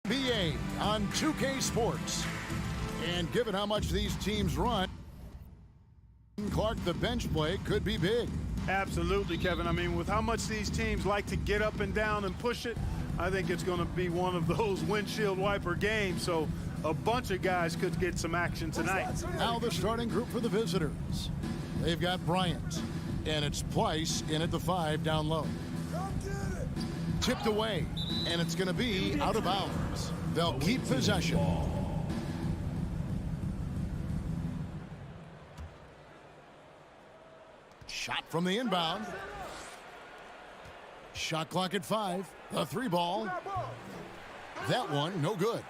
NBA on 2K Sports. And given how much these teams run, Clark, the bench play could be big. Absolutely, Kevin. I mean, with how much these teams like to get up and down and push it, I think it's going to be one of those windshield wiper games. So a bunch of guys could get some action tonight. Now the starting group for the visitors. They've got Bryant, and it's Pleiss in at the 5 down low. Tipped away, and it's going to be out of bounds. They'll keep possession. Shot from the inbound. Shot clock at 5. The 3 ball. That one, no good.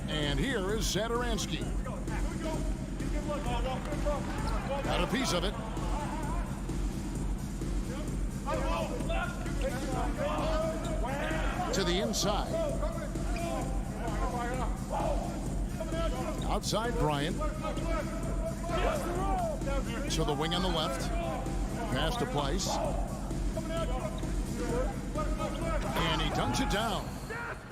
And here is Satoransky. Got a piece of it. To the inside. Outside Bryant. To the wing on the left. Pass to Pleiss. And he dunks it down.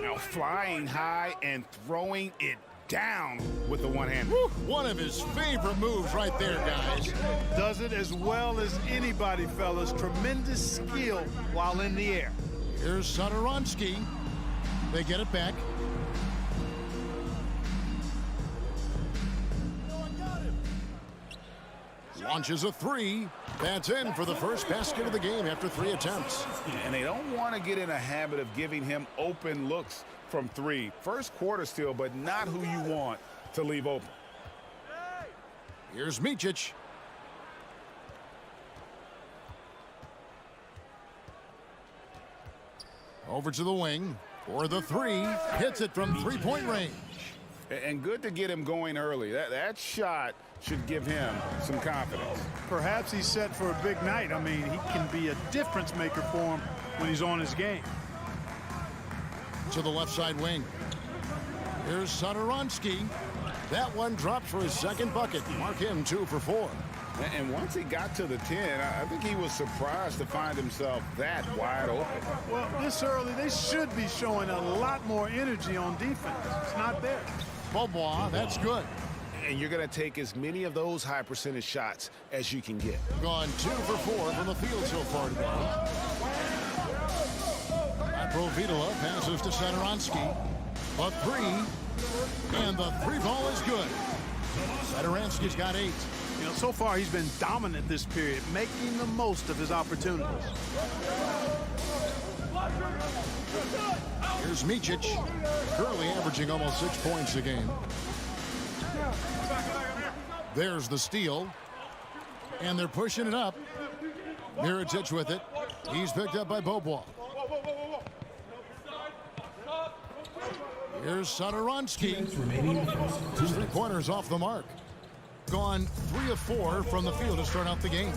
Now flying high and throwing it down with the one-hand. One of his favorite moves right there, guys. Does it as well as anybody, fellas. Tremendous skill while in the air. Here's Satoransky. They get it back. Launches a 3. That's in for the first basket of the game after 3 attempts. And they don't want to get in a habit of giving him open looks from 3. First quarter still, but not who you want to leave open. Here's Micic. Over to the wing for the 3. Hits it from 3-point range. And good to get him going early. That shot should give him some confidence. Perhaps he's set for a big night. I mean, he can be a difference maker for him when he's on his game. To the left side wing. Here's Satoransky. That one drops for his second bucket. Mark him 2 for 4. And once he got to the 10, I think he was surprised to find himself that wide open. Well, this early, they should be showing a lot more energy on defense. It's not there. Beaubois, that's good. And you're going to take as many of those high percentage shots as you can get. Gone 2 for 4 from the field so far today. Provitola passes to Satoransky. A 3. And the 3 ball is good. Satoransky's got 8. You know, so far he's been dominant this period, making the most of his opportunities. Here's Micic, currently averaging almost 6 points a game. There's the steal. And they're pushing it up. Micic with it. He's picked up by Beaubois. Here's Satoransky. His 3-pointers off the mark. Gone 3 of 4 from the field to start out the game.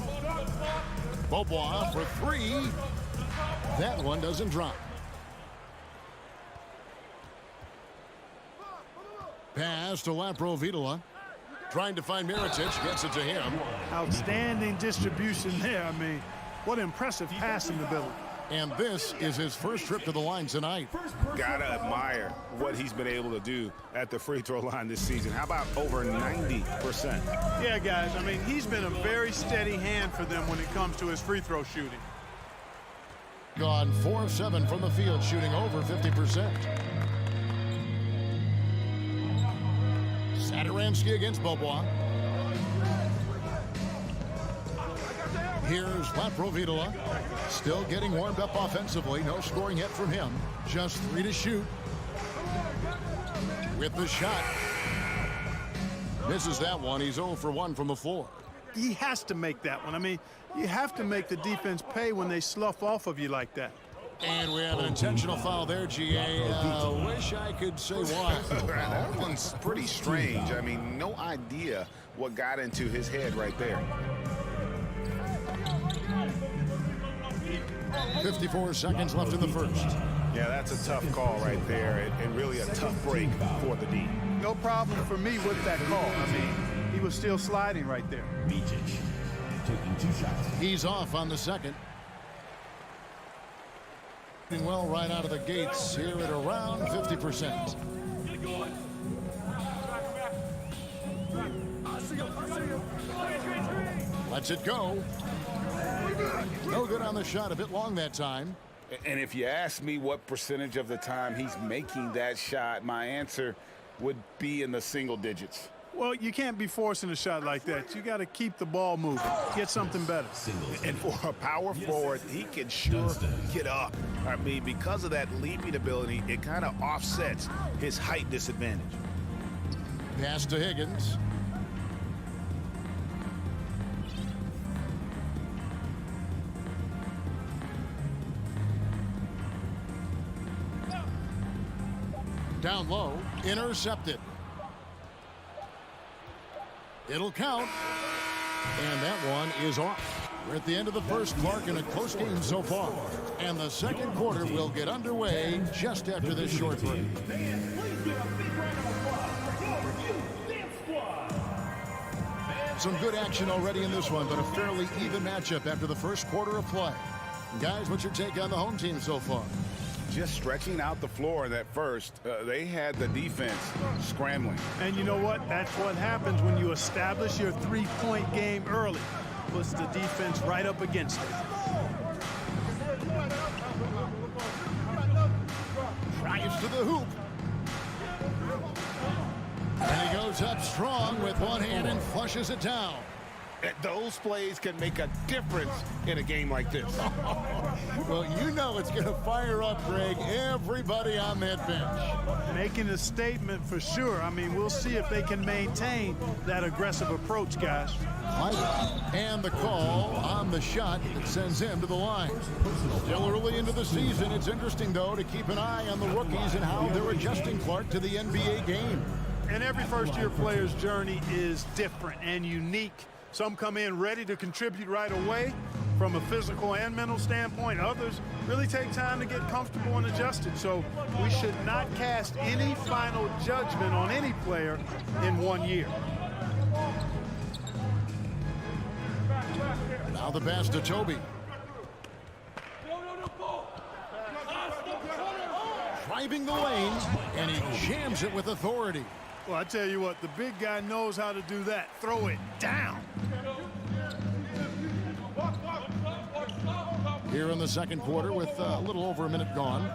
Beaubois for 3. That one doesn't drop. Pass to Provitola. Trying to find Micic. Gets it to him. Outstanding distribution there. I mean, what impressive passing ability. And this is his first trip to the line tonight. Gotta admire what he's been able to do at the free throw line this season. How about over 90%? Yeah, guys, I mean, he's been a very steady hand for them when it comes to his free throw shooting. Gone 4 of 7 from the field, shooting over 50%. Satoransky against Beaubois. Here's Provitola. Still getting warmed up offensively. No scoring yet from him. Just 3 to shoot. With the shot. Misses that one. He's 0 for 1 from the floor. He has to make that one. I mean, you have to make the defense pay when they slough off of you like that. And we have an intentional foul there, GA. Wish I could say why. That one's pretty strange. I mean, no idea what got into his head right there. 54 seconds left in the first. Yeah, that's a tough call right there, and really a tough break for the D. No problem for me with that call. I mean, he was still sliding right there. Micic taking 2 shots. He's off on the second. shooting well right out of the gates here at around 50%. Lets it go. No good on the shot. A bit long that time. And if you ask me what percentage of the time he's making that shot, my answer would be in the single digits. Well, you can't be forcing a shot like that. You got to keep the ball moving. Get something better. And for a power forward, he can sure get up. I mean, because of that leaping ability, it kind of offsets his height disadvantage. Pass to Higgins. Down low, intercepted. It'll count. And that one is off. We're at the end of the first, Clark, in a close game so far. And the second quarter will get underway just after this short break. Some good action already in this one, but a fairly even matchup after the first quarter of play. Guys, what's your take on the home team so far? Just stretching out the floor in that first, they had the defense scrambling. And you know what? That's what happens when you establish your three-point game early. Puts the defense right up against it. Drives to the hoop. And he goes up strong with one hand and flushes it down. Those plays can make a difference in a game like this. Well, you know it's going to fire up, Greg, everybody on that bench. Making a statement for sure. I mean, we'll see if they can maintain that aggressive approach, guys. And the call on the shot that sends him to the line. Still early into the season. It's interesting, though, to keep an eye on the rookies and how they're adjusting, Clark, to the NBA game. And every first-year player's journey is different and unique. Some come in ready to contribute right away from a physical and mental standpoint. Others really take time to get comfortable and adjusted. So we should not cast any final judgment on any player in 1 year. Now the pass to Toby. Driving the lane, and he jams it with authority. Well, I tell you what, the big guy knows how to do that. Throw it down. Here in the second quarter with a little over a minute gone.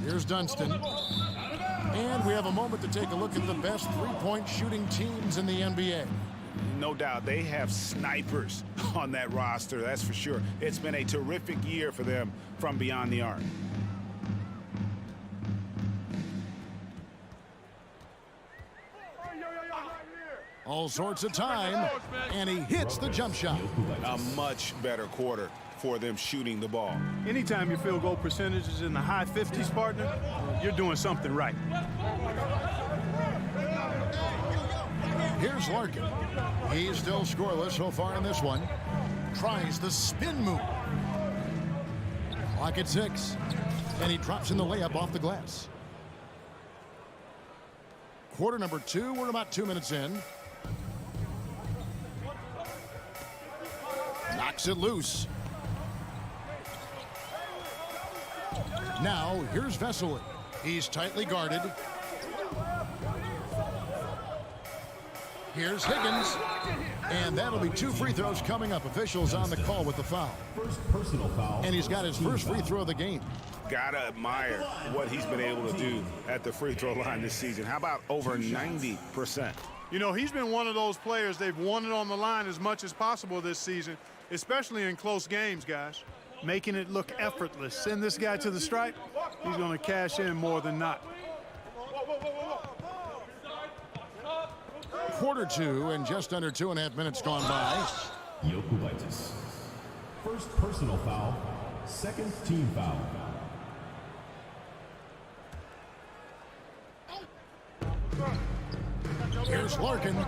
Here's Dunston. And we have a moment to take a look at the best three-point shooting teams in the NBA. No doubt they have snipers on that roster, that's for sure. It's been a terrific year for them from beyond the arc. All sorts of time, and he hits the jump shot. A much better quarter for them shooting the ball. Anytime your field goal percentage is in the high 50s, partner, you're doing something right. Here's Larkin. He's still scoreless so far in this one. Tries the spin move. Clock at 6, and he drops in the layup off the glass. Quarter number 2, we're about 2 minutes in. Knocks it loose. Now, here's Vesely. He's tightly guarded. Here's Higgins. And that'll be 2 free throws coming up. Officials on the call with the foul. First personal foul. And he's got his first free throw of the game. Gotta admire what he's been able to do at the free throw line this season. How about over 90%? You know, he's been one of those players they've wanted on the line as much as possible this season, especially in close games, guys. Making it look effortless. Send this guy to the stripe, he's going to cash in more than not. Quarter 2 and just under 2.5 minutes gone by. Jokubaitis. First personal foul. Second team foul. Here's Larkin.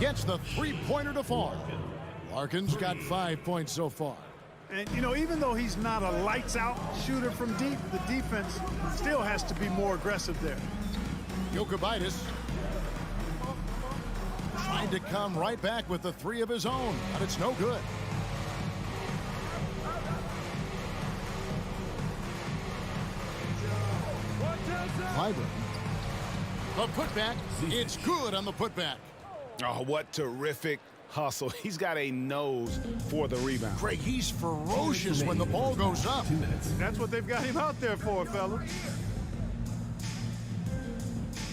Gets the three-pointer to fall. Larkin's got 5 points so far. And, you know, even though he's not a lights-out shooter from deep, the defense still has to be more aggressive there. Jokubaitis trying to come right back with the 3 of his own, but it's no good. Clyburn. The putback, it's good on the putback. Oh, what terrific hustle. He's got a nose for the rebound. Craig, he's ferocious when the ball goes up. 2 minutes. That's what they've got him out there for, fellas.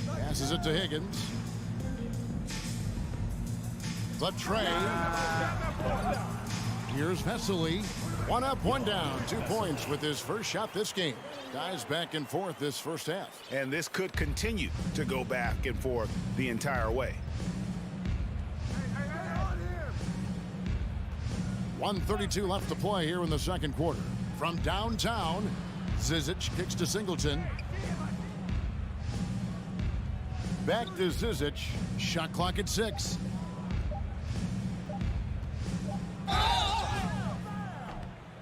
Passes it to Higgins. The tray. Here's Vesely. 1 up, 1 down. 2 points with his first shot this game. Guys back and forth this first half. And this could continue to go back and forth the entire way. 1:32 left to play here in the second quarter. From downtown, Zizic kicks to Singleton. Back to Zizic. Shot clock at 6.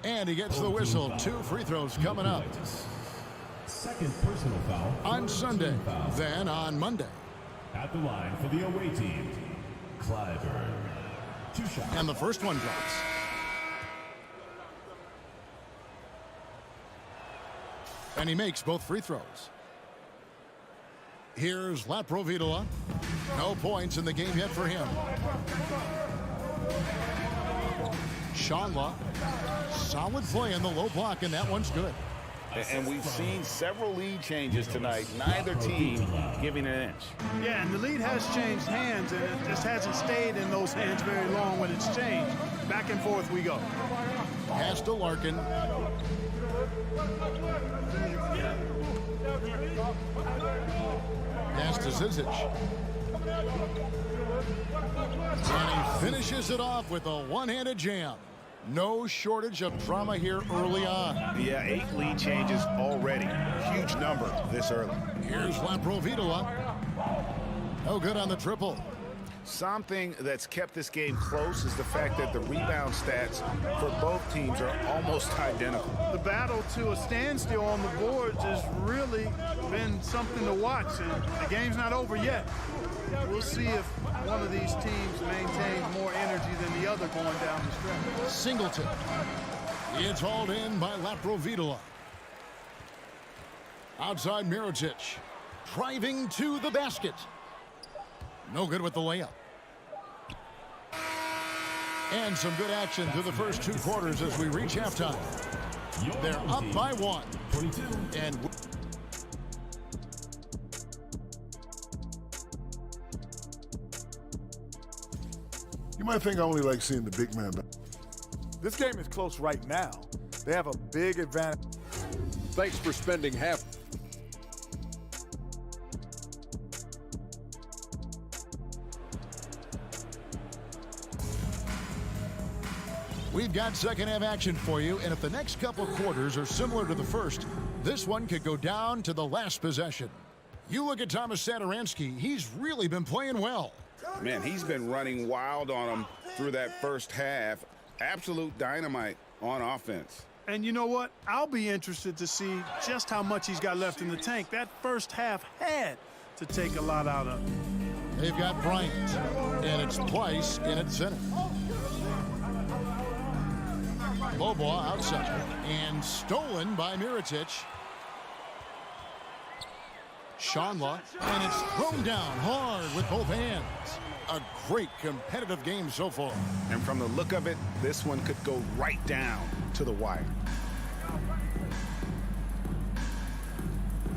And he gets the whistle. 2 free throws coming up. Second personal foul. On First Sunday, team foul. then on Monday. At the line for the away team, Clyburn. 2 shots. And the first one drops. And he makes both free throws. Here's Laprovitola. No points in the game yet for him. Shanla. Solid play in the low block, and that one's good. And we've seen several lead changes tonight. Neither team giving an inch. Yeah, and the lead has changed hands, and it just hasn't stayed in those hands very long when it's changed. Back and forth we go. Pass to Larkin. Pass to Zizic. And he finishes it off with a one-handed jam. No shortage of drama here early on. Yeah, 8 lead changes already. Huge number this early. Here's Laprovitola. No good on the triple. Something that's kept this game close is the fact that the rebound stats for both teams are almost identical. The battle to a standstill on the boards has really been something to watch, and the game's not over yet. We'll see if one of these teams maintains more energy than the other going down the stretch. Singleton. It's hauled in by Laprovitola. Outside Mirotic. Driving to the basket. No good with the layup. And some good action through the first 2 quarters as we reach halftime. They're up by 1. 22. And you might think I only like seeing the big man back. This game is close right now. They have a big advantage. Thanks for spending half. we've got second half action for you, and if the next couple quarters are similar to the first, this one could go down to the last possession. You look at Thomas Satoransky, he's really been playing well. Man, he's been running wild on them through that first half. Absolute dynamite on offense. And you know what? I'll be interested to see just how much he's got left in the tank. That first half had to take a lot out of him. They've got Bryant, and it's Pleiss in at center. Bobois outside, and stolen by Mirotic. Shanla, and it's thrown down hard with both hands. A great competitive game so far. And from the look of it, this one could go right down to the wire.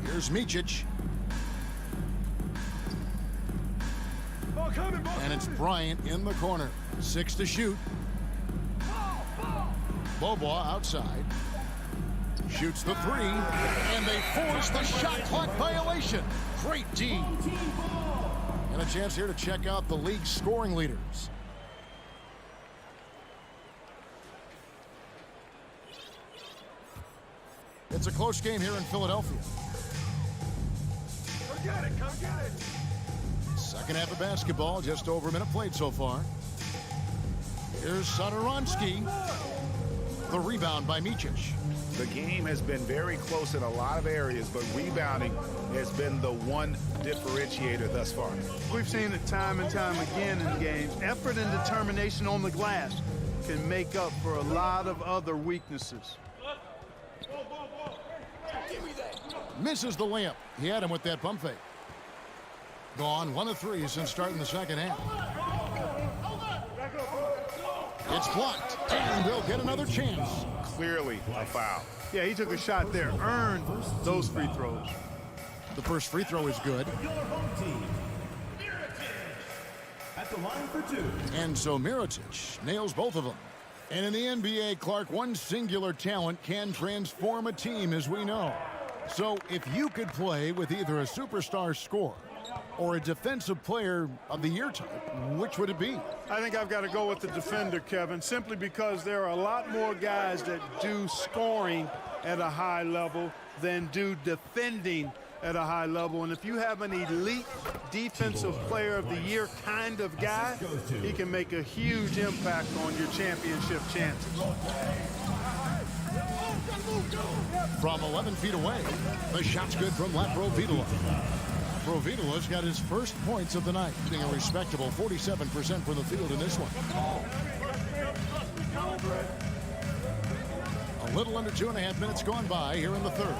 Here's Micic. And it's Bryant in the corner. 6 to shoot. Bobois outside. Shoots the 3, and they force the shot clock violation. Great D. And a chance here to check out the league's scoring leaders. It's a close game here in Philadelphia. Come get it, come get it. Second half of basketball, just over a minute played so far. Here's Satoransky. The rebound by Micic. The game has been very close in a lot of areas, but rebounding has been the one differentiator thus far. We've seen it time and time again in games. Effort and determination on the glass can make up for a lot of other weaknesses. Misses the layup. He had him with that pump fake. Gone 1 of 3 since starting the second half. It's blocked, and they'll get another chance. Clearly a foul. Yeah, he took a shot there, earned those free throws. The first free throw is good. Your home team. At the line for 2. And so Mirotic nails both of them. And in the NBA, Clark, one singular talent can transform a team, as we know. So if you could play with either a superstar scorer or a defensive player of the year type, which would it be? I think I've got to go with the defender, Kevin, simply because there are a lot more guys that do scoring at a high level than do defending at a high level. And if you have an elite defensive player of the year kind of guy, he can make a huge impact on your championship chances. From 11 feet away, the shot's good from Provitola. Provitola's got his first points of the night, being a respectable 47% from the field in this one. A little under 2.5 minutes gone by here in the third.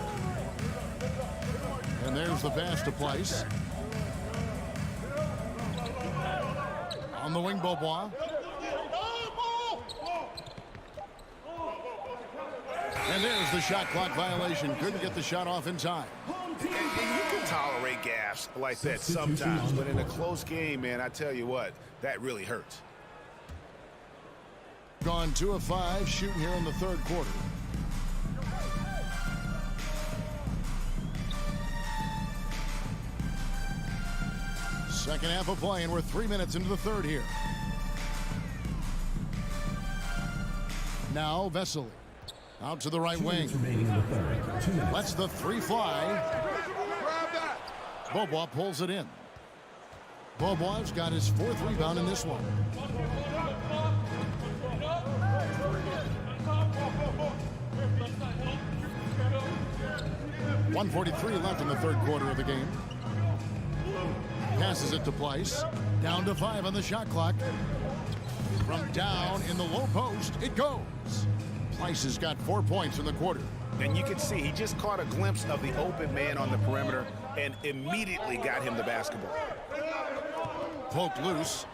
And there's the pass to Place. On the wing, Beaubois. And there's the shot clock violation. Couldn't get the shot off in time. And you can tolerate gaffes like that sometimes, but in a close game, man, I tell you what, that really hurts. Gone 2 of 5 shooting here in the third quarter. Second half of play, and we're 3 minutes into the third here. Now Vesely. Out to the right wing. Lets the 3 fly. Beaubois pulls it in. Beaubois got his 4th rebound in this one. .143 left in the third quarter of the game. Passes it to Place. Down to 5 on the shot clock. From down in the low post, it goes. Place has got 4 points in the quarter. And you can see he just caught a glimpse of the open man on the perimeter and immediately got him the basketball. Poked loose.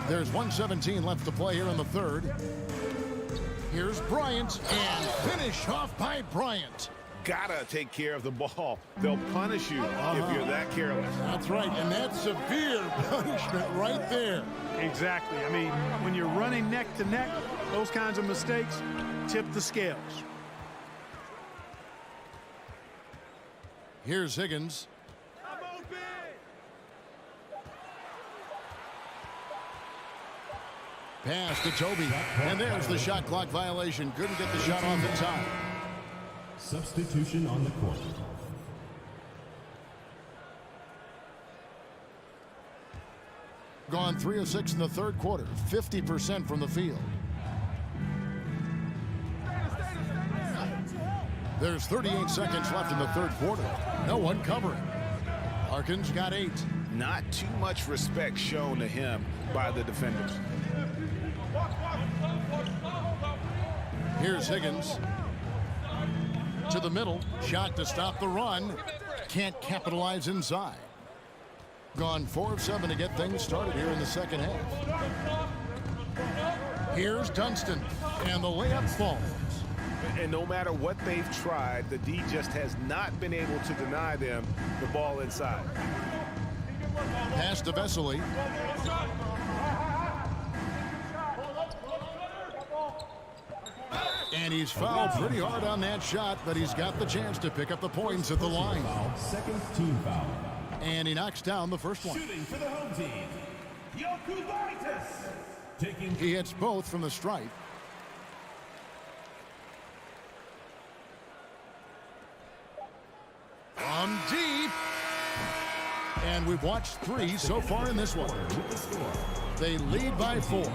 There's 1:17 left to play here in the third. Here's Bryant, and finish off by Bryant. Gotta take care of the ball. They'll punish you if you're that careless. That's right, and that's severe punishment right there. Exactly. I mean, when you're running neck to neck, those kinds of mistakes tip the scales. Here's Higgins. Pass to Toby, and there's the shot clock violation. Couldn't get the shot off in time. Substitution on the court. Gone 3 of 6 in the third quarter, 50% from the field. There's 38 seconds left in the third quarter. No one covering. Larkin's got 8. Not too much respect shown to him by the defenders. Here's Higgins. To the middle. Shot to stop the run. Can't capitalize inside. Gone 4 of 7 to get things started here in the second half. Here's Dunston. And the layup falls. And no matter what they've tried, the D just has not been able to deny them the ball inside. Pass to Vesely. And he's fouled pretty hard on that shot, but he's got the chance to pick up the points at the line. Second team foul. And he knocks down the first one. Shooting for the home team. He hits both from the stripe. From deep. And we've watched 3 so far in this one. They lead by 4.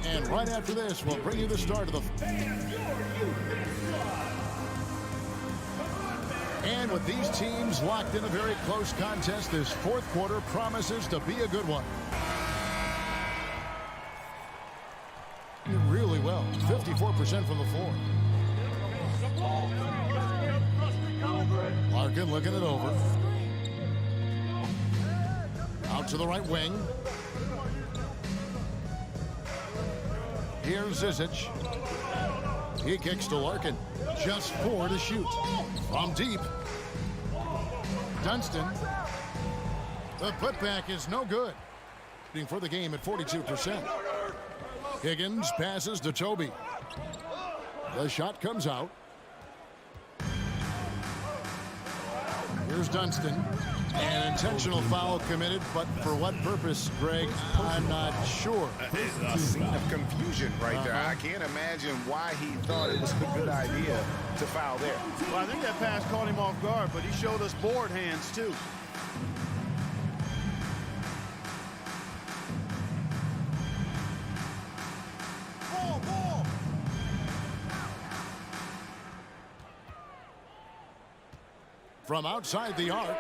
And right after this, we'll bring you the start of the... And with these teams locked in a very close contest, this fourth quarter promises to be a good one. Really well, 54% from the floor. Larkin looking it over. Out to the right wing. Here's Zizic. He kicks to Larkin. Just 4 to shoot. From deep. Dunston. The putback is no good. For the game at 42%. Higgins passes to Toby. The shot comes out. Here's Dunston. An intentional foul committed, but for what purpose, Greg, I'm not sure. A scene of confusion right there. I can't imagine why he thought it was a good idea to foul there. Well, I think that pass caught him off guard, but he showed us board hands, too. From outside the arc.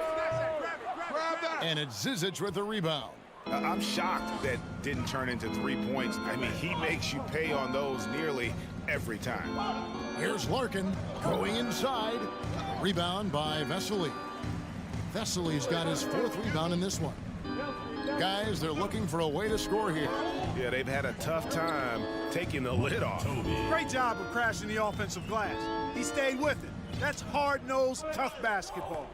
And it's Zizic with the rebound. I'm shocked that didn't turn into 3 points. I mean, he makes you pay on those nearly every time. Here's Larkin going inside. Rebound by Vesely. Vesely's got his 4th rebound in this one. Guys, they're looking for a way to score here. Yeah, they've had a tough time taking the lid off. Great job of crashing the offensive glass. He stayed with it. That's hard-nosed, tough basketball.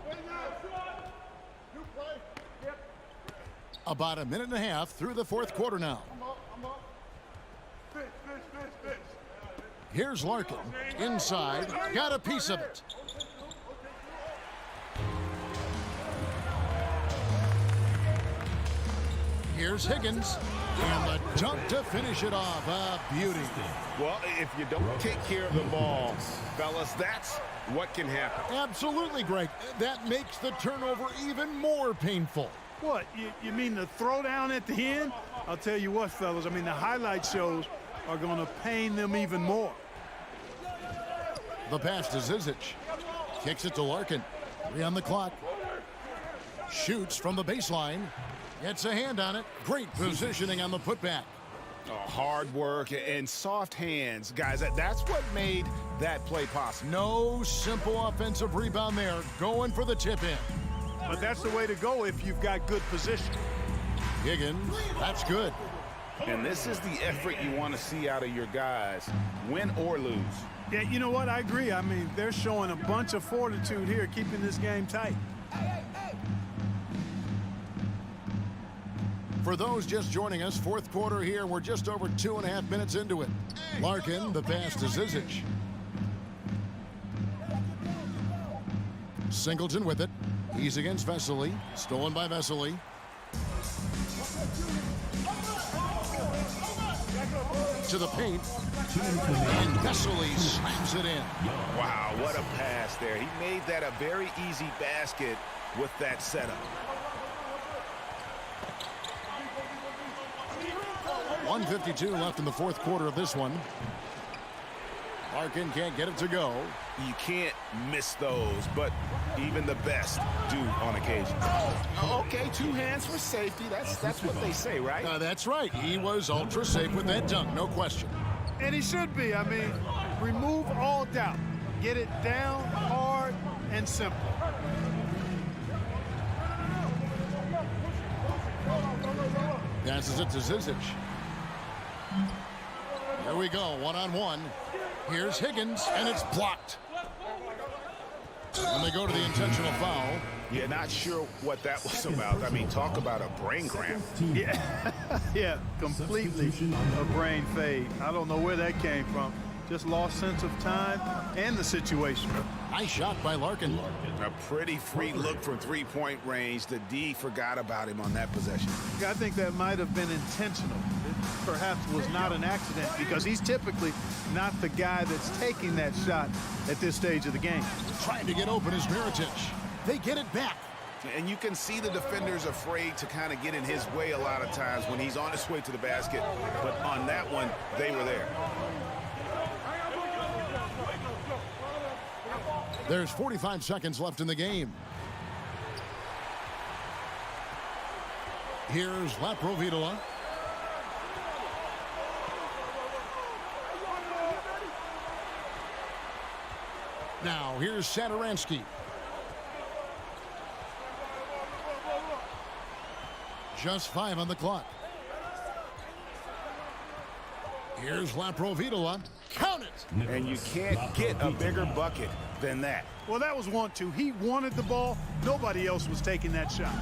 About a minute and a half through the 4th quarter now. Here's Larkin. Inside. Got a piece of it. Here's Higgins. And the dunk to finish it off. A beauty. Well, if you don't take care of the ball, fellas, that's what can happen. Absolutely, Greg. That makes the turnover even more painful. What, you mean the throwdown at the end? I'll tell you what, fellas, I mean, the highlight shows are going to pain them even more. The pass to Zizic. Kicks it to Larkin. 3 on the clock. Shoots from the baseline. Gets a hand on it. Great positioning on the putback. Oh, hard work and soft hands. Guys, that's what made that play possible. No simple offensive rebound there. Going for the tip-in. But that's the way to go if you've got good position. Higgins, that's good. And this is the effort you want to see out of your guys, win or lose. Yeah, you know what? I agree. I mean, they're showing a bunch of fortitude here, keeping this game tight. For those just joining us, 4th quarter here. We're just over 2.5 minutes into it. Larkin, the pass to Zizic. Singleton with it. He's against Vesely. Stolen by Vesely. To the paint. And Vesely slams it in. Wow, what a pass there. He made that a very easy basket with that setup. 1:52 left in the 4th quarter of this one. Larkin can't get it to go. You can't miss those, but even the best do on occasion. Okay, 2 hands for safety. That's what they say, right? That's right. He was ultra safe with that dunk, no question. And he should be. I mean, remove all doubt. Get it down, hard, and simple. Passes it to Zizic. Here we go, 1-on-1. Here's Higgins, and it's blocked. And they go to the intentional foul. Yeah, not sure what that was about. I mean, talk about a brain cramp. Yeah, yeah, completely a brain fade. I don't know where that came from. Just lost sense of time and the situation. Nice shot by Larkin. A pretty free look from 3-point range. The D forgot about him on that possession. I think that might have been intentional. It perhaps was not an accident because he's typically not the guy that's taking that shot at this stage of the game. Trying to get open is Mirotic. They get it back. And you can see the defenders afraid to kind of get in his way a lot of times when he's on his way to the basket. But on that one, they were there. There's 45 seconds left in the game. Here's Laprovitola. Now, here's Satoransky. Just 5 on the clock. Here's Laprovitola. Count it! And you can't get a bigger bucket than that. Well, that was 1-2. He wanted the ball. Nobody else was taking that shot.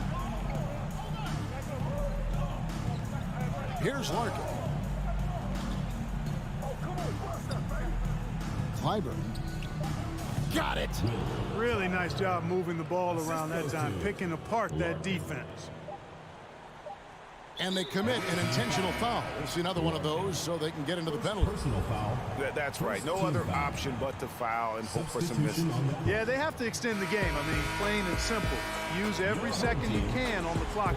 Here's Larkin. Clyburn. Got it! Really nice job moving the ball around that time, picking apart that defense. And they commit an intentional foul. We'll see another one of those so they can get into the penalty. Personal foul. That's right. No other option but to foul and hope for some misses. Yeah, they have to extend the game. I mean, plain and simple. Use every second you can on the clock.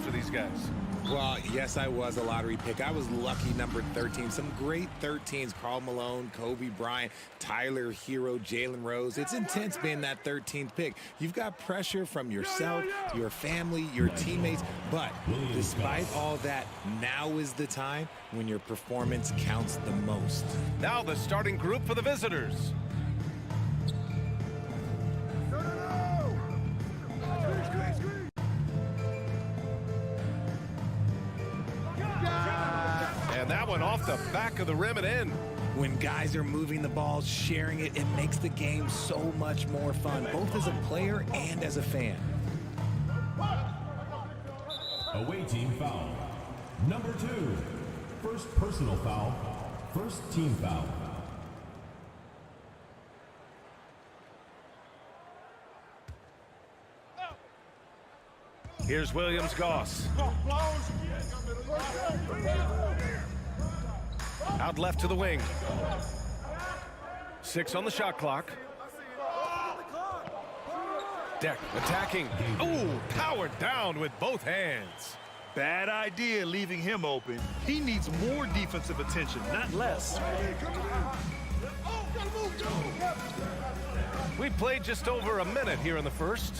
For these guys. Well, yes, I was a lottery pick. I was lucky number 13. Some great 13s. Karl Malone, Kobe Bryant, Tyler Hero, Jalen Rose. It's intense being that 13th pick. You've got pressure from yourself, your family, your teammates. But despite all that, now is the time when your performance counts the most. Now the starting group for the visitors. And that one off the back of the rim and in. When guys are moving the ball, sharing it, it makes the game so much more fun, both as a player and as a fan. Away team foul. Number 2. First personal foul. First team foul. Here's Williams-Goss. Out left to the wing. 6 on the shot clock. Deck attacking. Oh, powered down with both hands. Bad idea leaving him open. He needs more defensive attention, not less. We played just over a minute here in the first.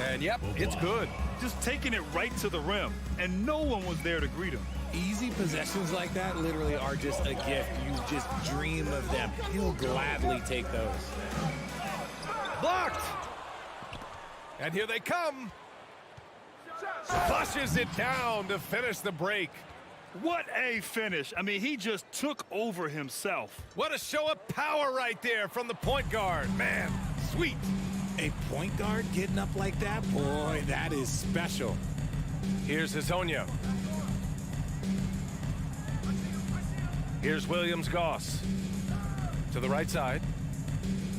And yep, it's good. Just taking it right to the rim, and no one was there to greet him. Easy possessions like that literally are just a gift. You just dream of them. He'll gladly take those. Blocked! And here they come. Flushes it down to finish the break. What a finish. I mean, he just took over himself. What a show of power right there from the point guard. Man, sweet. A point guard getting up like that? Boy, that is special. Here's Hezonja. Here's Williams-Goss. To the right side.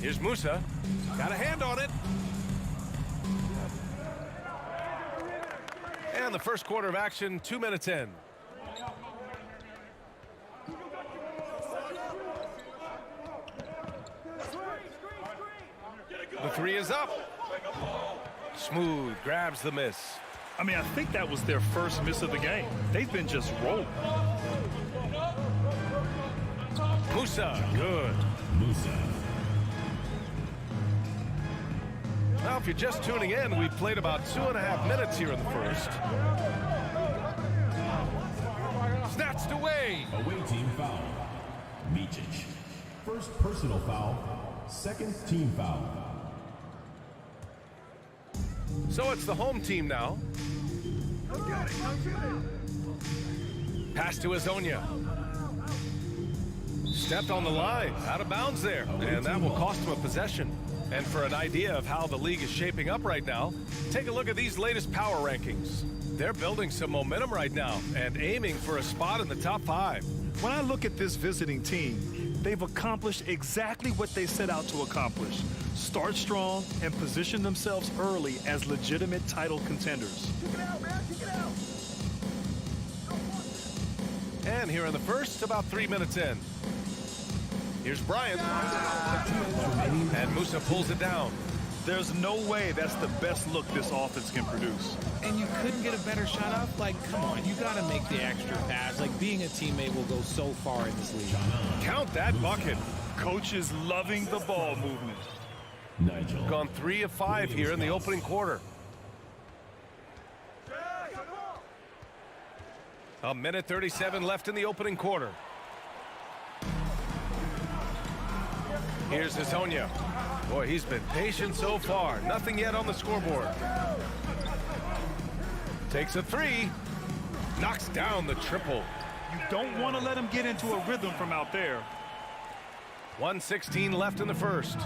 Here's Musa. Got a hand on it. And the first quarter of action, 2 minutes in. The three is up. Smooth, grabs the miss. I mean, I think that was their first miss of the game. They've been just rolling. Musa, good. Musa. Now, if you're just tuning in, we've played about 2.5 minutes here in the first. Snatched away. Away team foul. Micic. First personal foul. Second team foul. So it's the home team now. Pass to Hezonja. Stepped on the line, out of bounds there, and that will cost him a possession. And for an idea of how the league is shaping up right now, take a look at these latest power rankings. They're building some momentum right now and aiming for a spot in the top 5. When I look at this visiting team, they've accomplished exactly what they set out to accomplish. Start strong and position themselves early as legitimate title contenders. And here in the first, about 3 minutes in. Here's Bryant. And Musa pulls it down. There's no way that's the best look this offense can produce. And you couldn't get a better shot up? Like, come on, you got to make the extra pass. Like, being a teammate will go so far in this league. Count that bucket. Coach is loving the ball movement. Nigel. Gone 3 of 5 here in the opening quarter. A minute 37 left in the opening quarter. Here's Hazonia. Boy, he's been patient so far. Nothing yet on the scoreboard. Takes a 3. Knocks down the triple. You don't want to let him get into a rhythm from out there. 1:16 left in the first.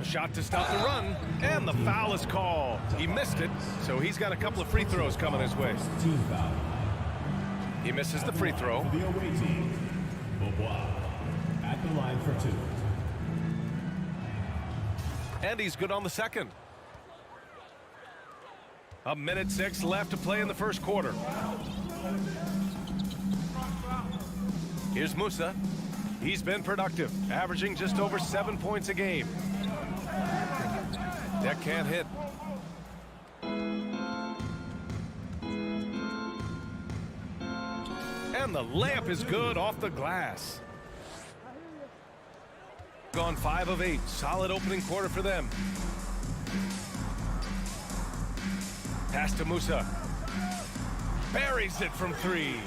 A shot to stop the run, and the foul is called. He missed it, so he's got a couple of free throws coming his way. Team foul. He misses the free throw. The away team. Beaubois at the line for 2. And he's good on the second. A minute 6 left to play in the first quarter. Here's Musa. He's been productive, averaging just over 7 points a game. That can't hit. And the layup is good off the glass. Gone 5 of 8. Solid opening quarter for them. Pass to Musa. Buries it from 3.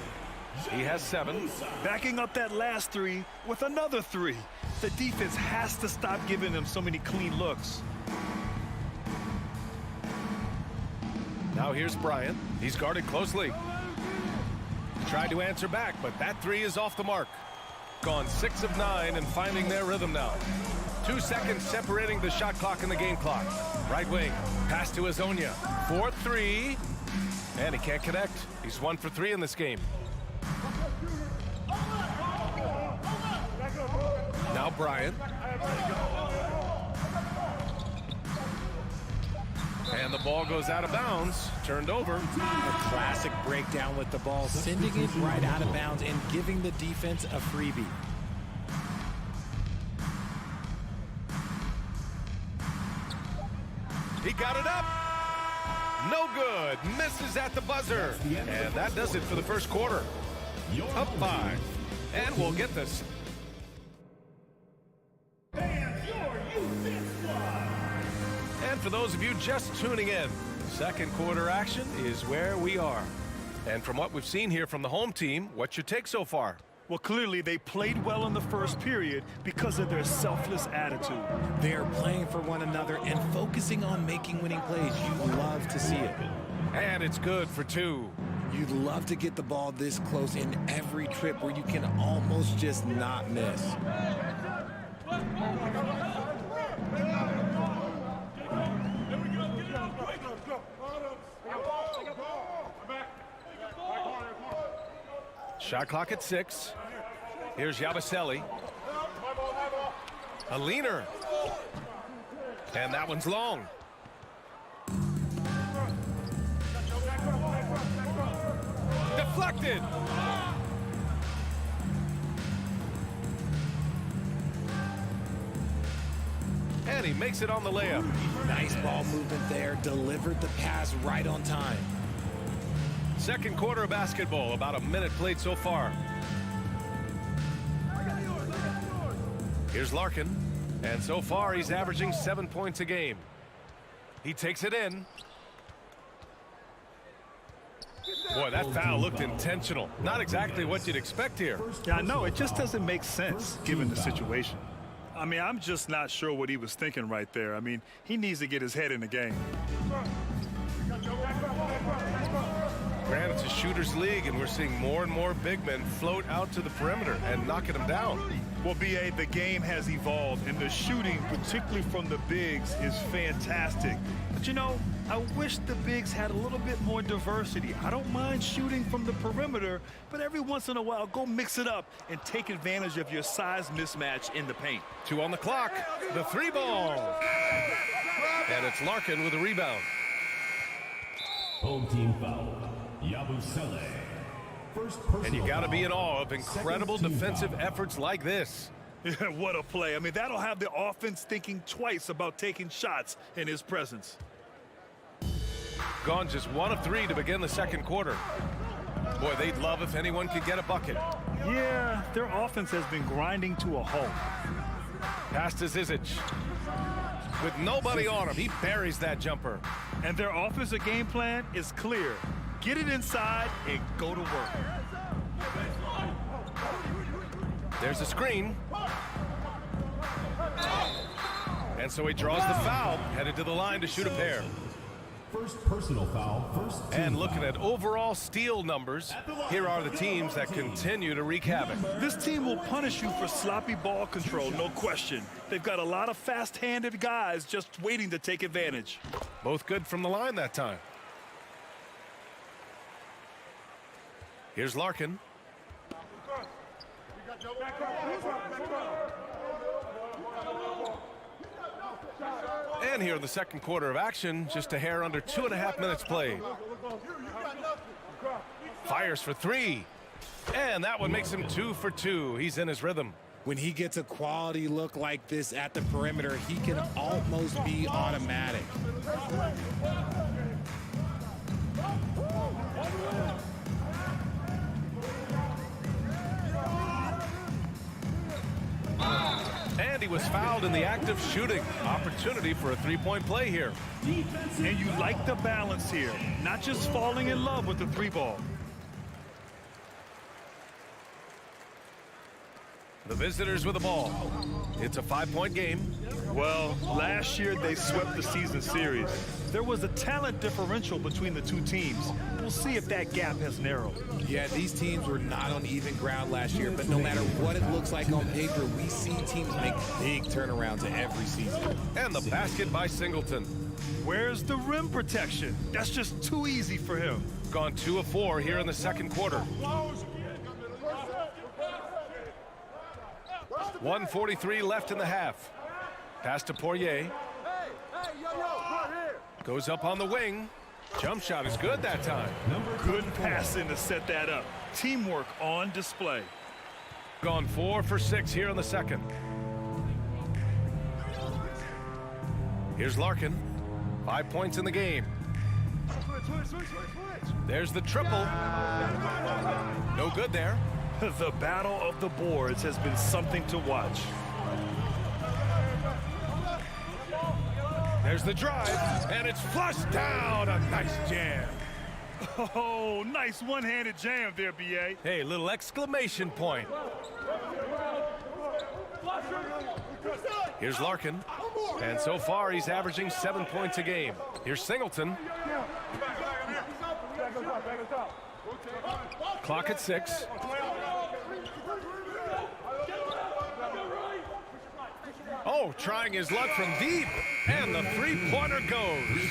He has 7. Backing up that last 3 with another 3. The defense has to stop giving them so many clean looks. Now here's Bryant. He's guarded closely. Tried to answer back, but that 3 is off the mark. Gone 6 of 9 and finding their rhythm now. 2 seconds separating the shot clock and the game clock. Right wing. Pass to Hazonia. 4-3. And he can't connect. He's 1 for 3 in this game. Now Bryant. And the ball goes out of bounds. Turned over. A classic breakdown with the ball, sending it right out of bounds and giving the defense a freebie. He got it up. No good. Misses at the buzzer. And that does it for the first quarter. Up 5. And we'll get this. And for those of you just tuning in, second quarter action is where we are. And from what we've seen here from the home team, what's your take so far? Well, clearly they played well in the first period because of their selfless attitude. They're playing for one another and focusing on making winning plays. You love to see it. And it's good for 2. You'd love to get the ball this close in every trip where you can almost just not miss. Shot clock at 6. Here's Yabusele. A leaner. And that one's long. Deflected. And he makes it on the layup. Nice ball movement there. Delivered the pass right on time. Second quarter of basketball, about a minute played so far. Here's Larkin, and so far he's averaging 7 points a game. He takes it in. Boy, that foul looked intentional. Not exactly what you'd expect here. Yeah, I know. It just doesn't make sense given the situation. I mean, I'm just not sure what he was thinking right there. I mean, he needs to get his head in the game. Granted, it's a shooter's league, and we're seeing more and more big men float out to the perimeter and knocking them down. Well, B.A., the game has evolved, and the shooting, particularly from the bigs, is fantastic. But, you know, I wish the bigs had a little bit more diversity. I don't mind shooting from the perimeter, but every once in a while, go mix it up and take advantage of your size mismatch in the paint. 2 on the clock. The 3 ball. And it's Larkin with a rebound. Home team foul. Yabusele. And you got to be in awe of incredible defensive efforts like this. Yeah, what a play. I mean, that'll have the offense thinking twice about taking shots in his presence. Gone just 1 of 3 to begin the second quarter. Boy, they'd love if anyone could get a bucket. Yeah, their offense has been grinding to a halt. Pass to Zizic. With nobody on him, he buries that jumper. And their offensive game plan is clear. Get it inside and go to work. There's a screen. And so he draws the foul, headed to the line to shoot a pair. First personal foul, And looking at overall steal numbers, here are the teams that continue to wreak havoc. This team will punish you for sloppy ball control, no question. They've got a lot of fast-handed guys just waiting to take advantage. Both good from the line that time. Here's Larkin. And here in the second quarter of action, just a hair under 2.5 minutes played. Fires for 3. And that one makes him 2 for 2. He's in his rhythm. When he gets a quality look like this at the perimeter, he can almost be automatic. And he was fouled in the act of shooting. Opportunity for a three-point play here. And you like the balance here, not just falling in love with the 3-ball. The visitors with the ball. It's a 5-point game. Well, last year they swept the season series. There was a talent differential between the two teams. We'll see if that gap has narrowed. Yeah, these teams were not on even ground last year, but no matter what it looks like on paper, we see teams make big turnarounds every season. And the basket by Singleton. Where's the rim protection? That's just too easy for him. Gone 2 of 4 here in the second quarter. 1:43 left in the half. Pass to Poirier. Goes up on the wing. Jump shot is good that time. Good passing to set that up. Teamwork on display. Gone 4 for 6 here in the second. Here's Larkin. 5 points in the game. There's the triple. No good there. The battle of the boards has been something to watch. There's the drive, and it's flushed down. A nice jam. Oh, nice one-handed jam there, B.A. Hey, little exclamation point. Here's Larkin, and so far he's averaging 7 points a game. Here's Singleton. Clock at 6. Oh, trying his luck from deep, and the three-pointer goes.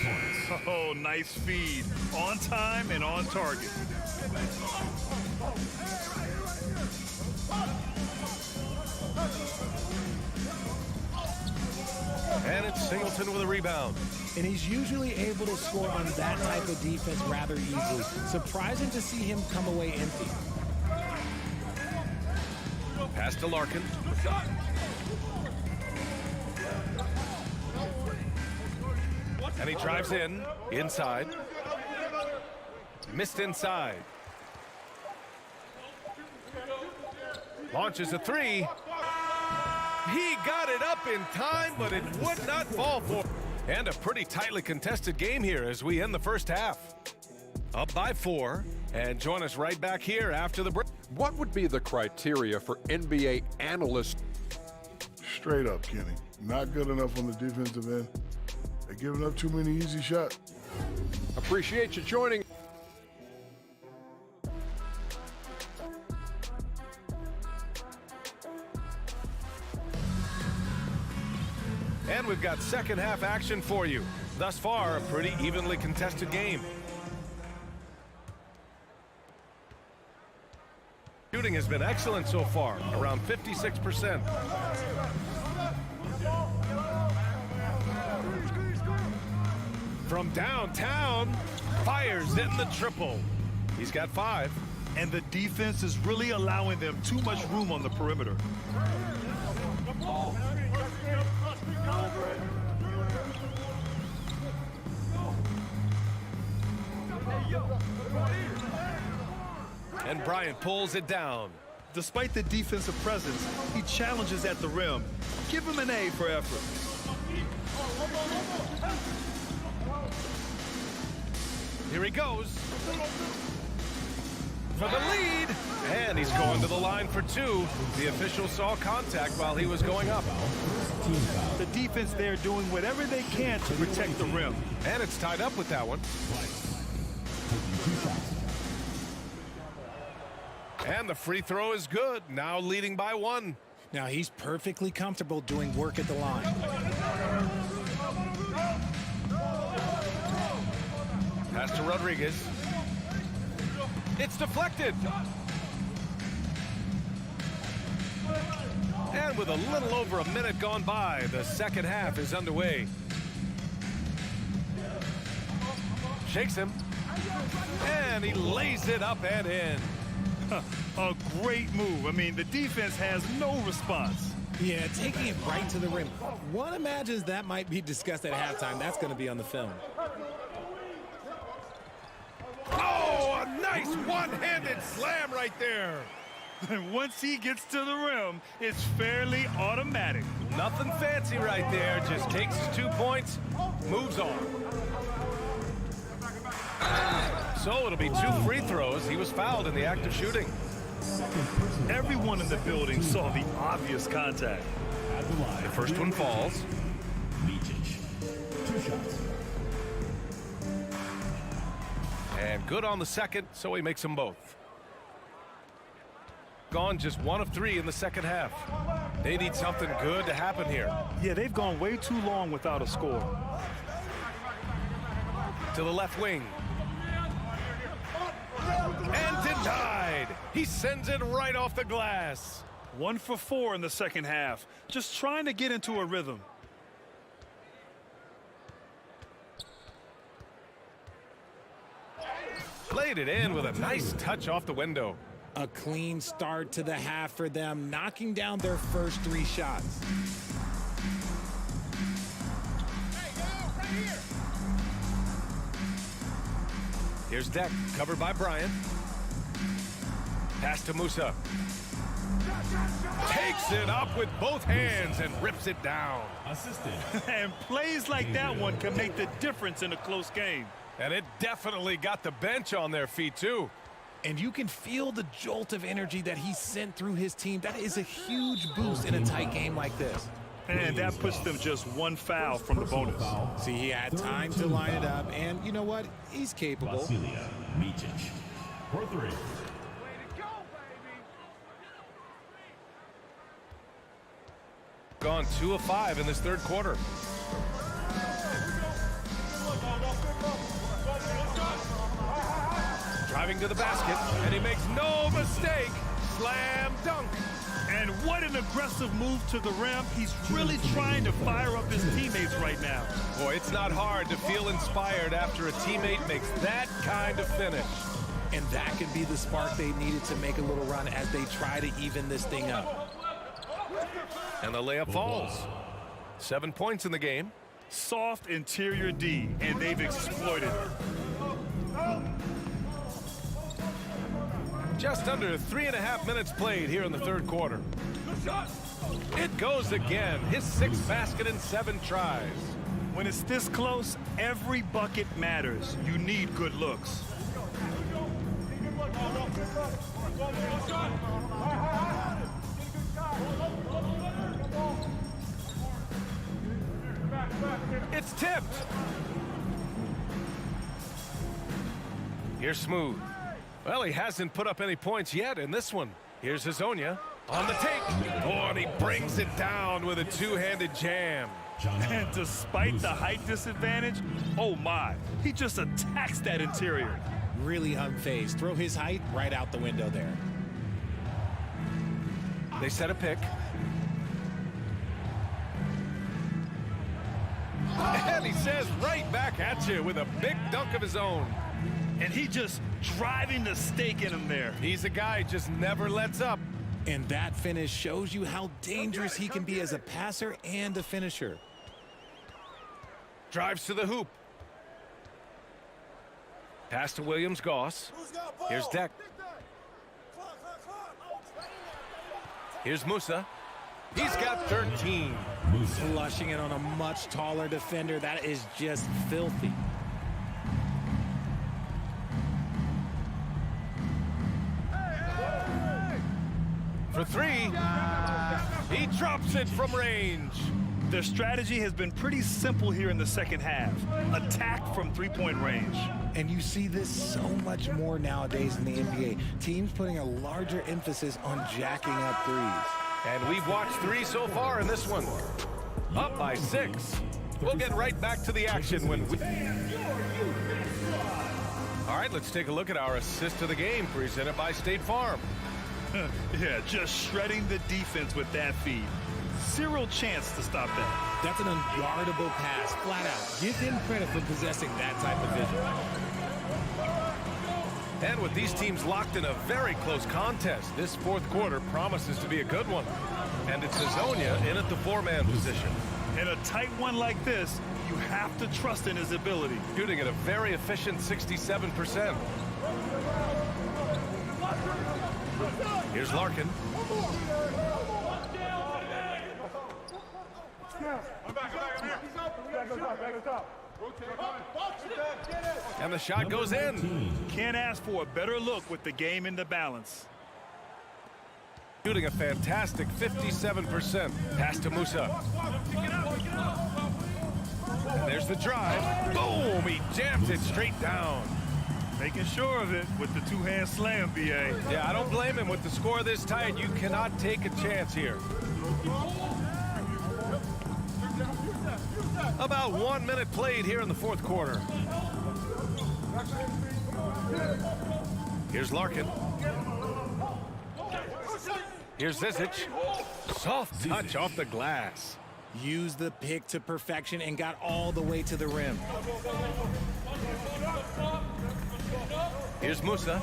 Oh, nice feed. On time and on target. And it's Singleton with a rebound. And he's usually able to score on that type of defense rather easily. Surprising to see him come away empty. Pass to Larkin. And he drives inside. Missed inside. Launches a 3. He got it up in time, but it would not fall for. And a pretty tightly contested game here as we end the first half. Up by 4, and join us right back here after the break. What would be the criteria for NBA analysts? Straight up, Kenny. Not good enough on the defensive end. They're giving up too many easy shots. Appreciate you joining. And we've got second half action for you. Thus far, a pretty evenly contested game. Shooting has been excellent so far, around 56%. From downtown, fires in the triple. He's got 5. and the defense is really allowing them too much room on the perimeter. And Bryant pulls it down. Despite the defensive presence, he challenges at the rim. Give him an A for effort. Here he goes for the lead, and he's going to the line for two. The official saw contact while he was going up. The defense there doing whatever they can to protect the rim. And it's tied up with that one. And the free throw is good, now leading by one. Now he's perfectly comfortable doing work at the line. Pass to Rodriguez. It's deflected. And with a little over a minute gone by, the second half is underway. Shakes him. And he lays it up and in. A great move. I mean, the defense has no response. Yeah, taking it right to the rim. One imagines that might be discussed at halftime. That's going to be on the film. Oh, a nice one-handed slam right there. And once he gets to the rim, it's fairly automatic. Nothing fancy right there. Just takes his 2 points, moves on. So it'll be 2 free throws. He was fouled in the act of shooting. Everyone in the building saw the obvious contact. The first one falls. 2 shots. And good on the second, so he makes them both. Gone just 1 of 3 in the second half. They need something good to happen here. Yeah, they've gone way too long without a score. To the left wing. And denied. He sends it right off the glass. 1 for 4 in the second half. Just trying to get into a rhythm. Played it in with a nice touch off the window. A clean start to the half for them, knocking down their first 3 shots. Here's Deck, covered by Bryant. Pass to Musa. Takes it up with both hands and rips it down. Assisted. And plays like that one can make the difference in a close game. And it definitely got the bench on their feet, too. And you can feel the jolt of energy that he sent through his team. That is a huge boost in a tight game like this. And that puts them just 1 foul from the bonus. See, he had time to line it up, and you know what? He's capable. Vasilia Micic for 3. Gone 2 of 5 in this third quarter. Driving to the basket, and he makes no mistake. Slam dunk. And what an aggressive move to the rim. He's really trying to fire up his teammates right now. Boy, it's not hard to feel inspired after a teammate makes that kind of finish. And that could be the spark they needed to make a little run as they try to even this thing up. And the layup falls. 7 points in the game. Soft interior D, and they've exploited it. Just under 3.5 minutes played here in the third quarter. It goes again. His 6th basket in 7 tries. When it's this close, every bucket matters. You need good looks. It's tipped. Here's Smooth. Well, he hasn't put up any points yet in this one. Here's Hazonia on the take. Oh, and he brings it down with a 2-handed jam. And despite the height disadvantage, oh my, he just attacks that interior. Really unfazed. Throw his height right out the window there. They set a pick. And he says right back at you with a big dunk of his own. and he just driving the stake in him there. He's a guy who just never lets up. And that finish shows you how dangerous he can be as a passer and a finisher. Drives to the hoop. Pass to Williams-Goss. Here's Deck. Here's Musa. He's got 13. Flushing it on a much taller defender. That is just filthy. For three. He drops it from range. Their strategy has been pretty simple here in the second half. Attack from three-point range. And you see this so much more nowadays in the NBA. Teams putting a larger emphasis on jacking up threes. And we've watched 3 so far in this one. Up by 6. We'll get right back to the action when we... All right, let's take a look at our assist of the game presented by State Farm. Yeah, just shredding the defense with that feed. Zero chance to stop that. That's an unguardable pass, flat out. Give him credit for possessing that type of vision. And with these teams locked in a very close contest, this fourth quarter promises to be a good one. And it's Hazonia in at the 4-man position. In a tight one like this, you have to trust in his ability. Shooting at a very efficient 67%. Here's Larkin. And the shot goes in. Can't ask for a better look with the game in the balance. Shooting a fantastic 57%. Pass to Musa. And there's the drive. Boom! He jams it straight down. Making sure of it with the two-hand slam, B.A. Yeah, I don't blame him. With the score this tight, you cannot take a chance here. About 1 minute played here in the fourth quarter. Here's Larkin. Here's Zizic. Soft touch off the glass. Used the pick to perfection and got all the way to the rim. Here's Musa.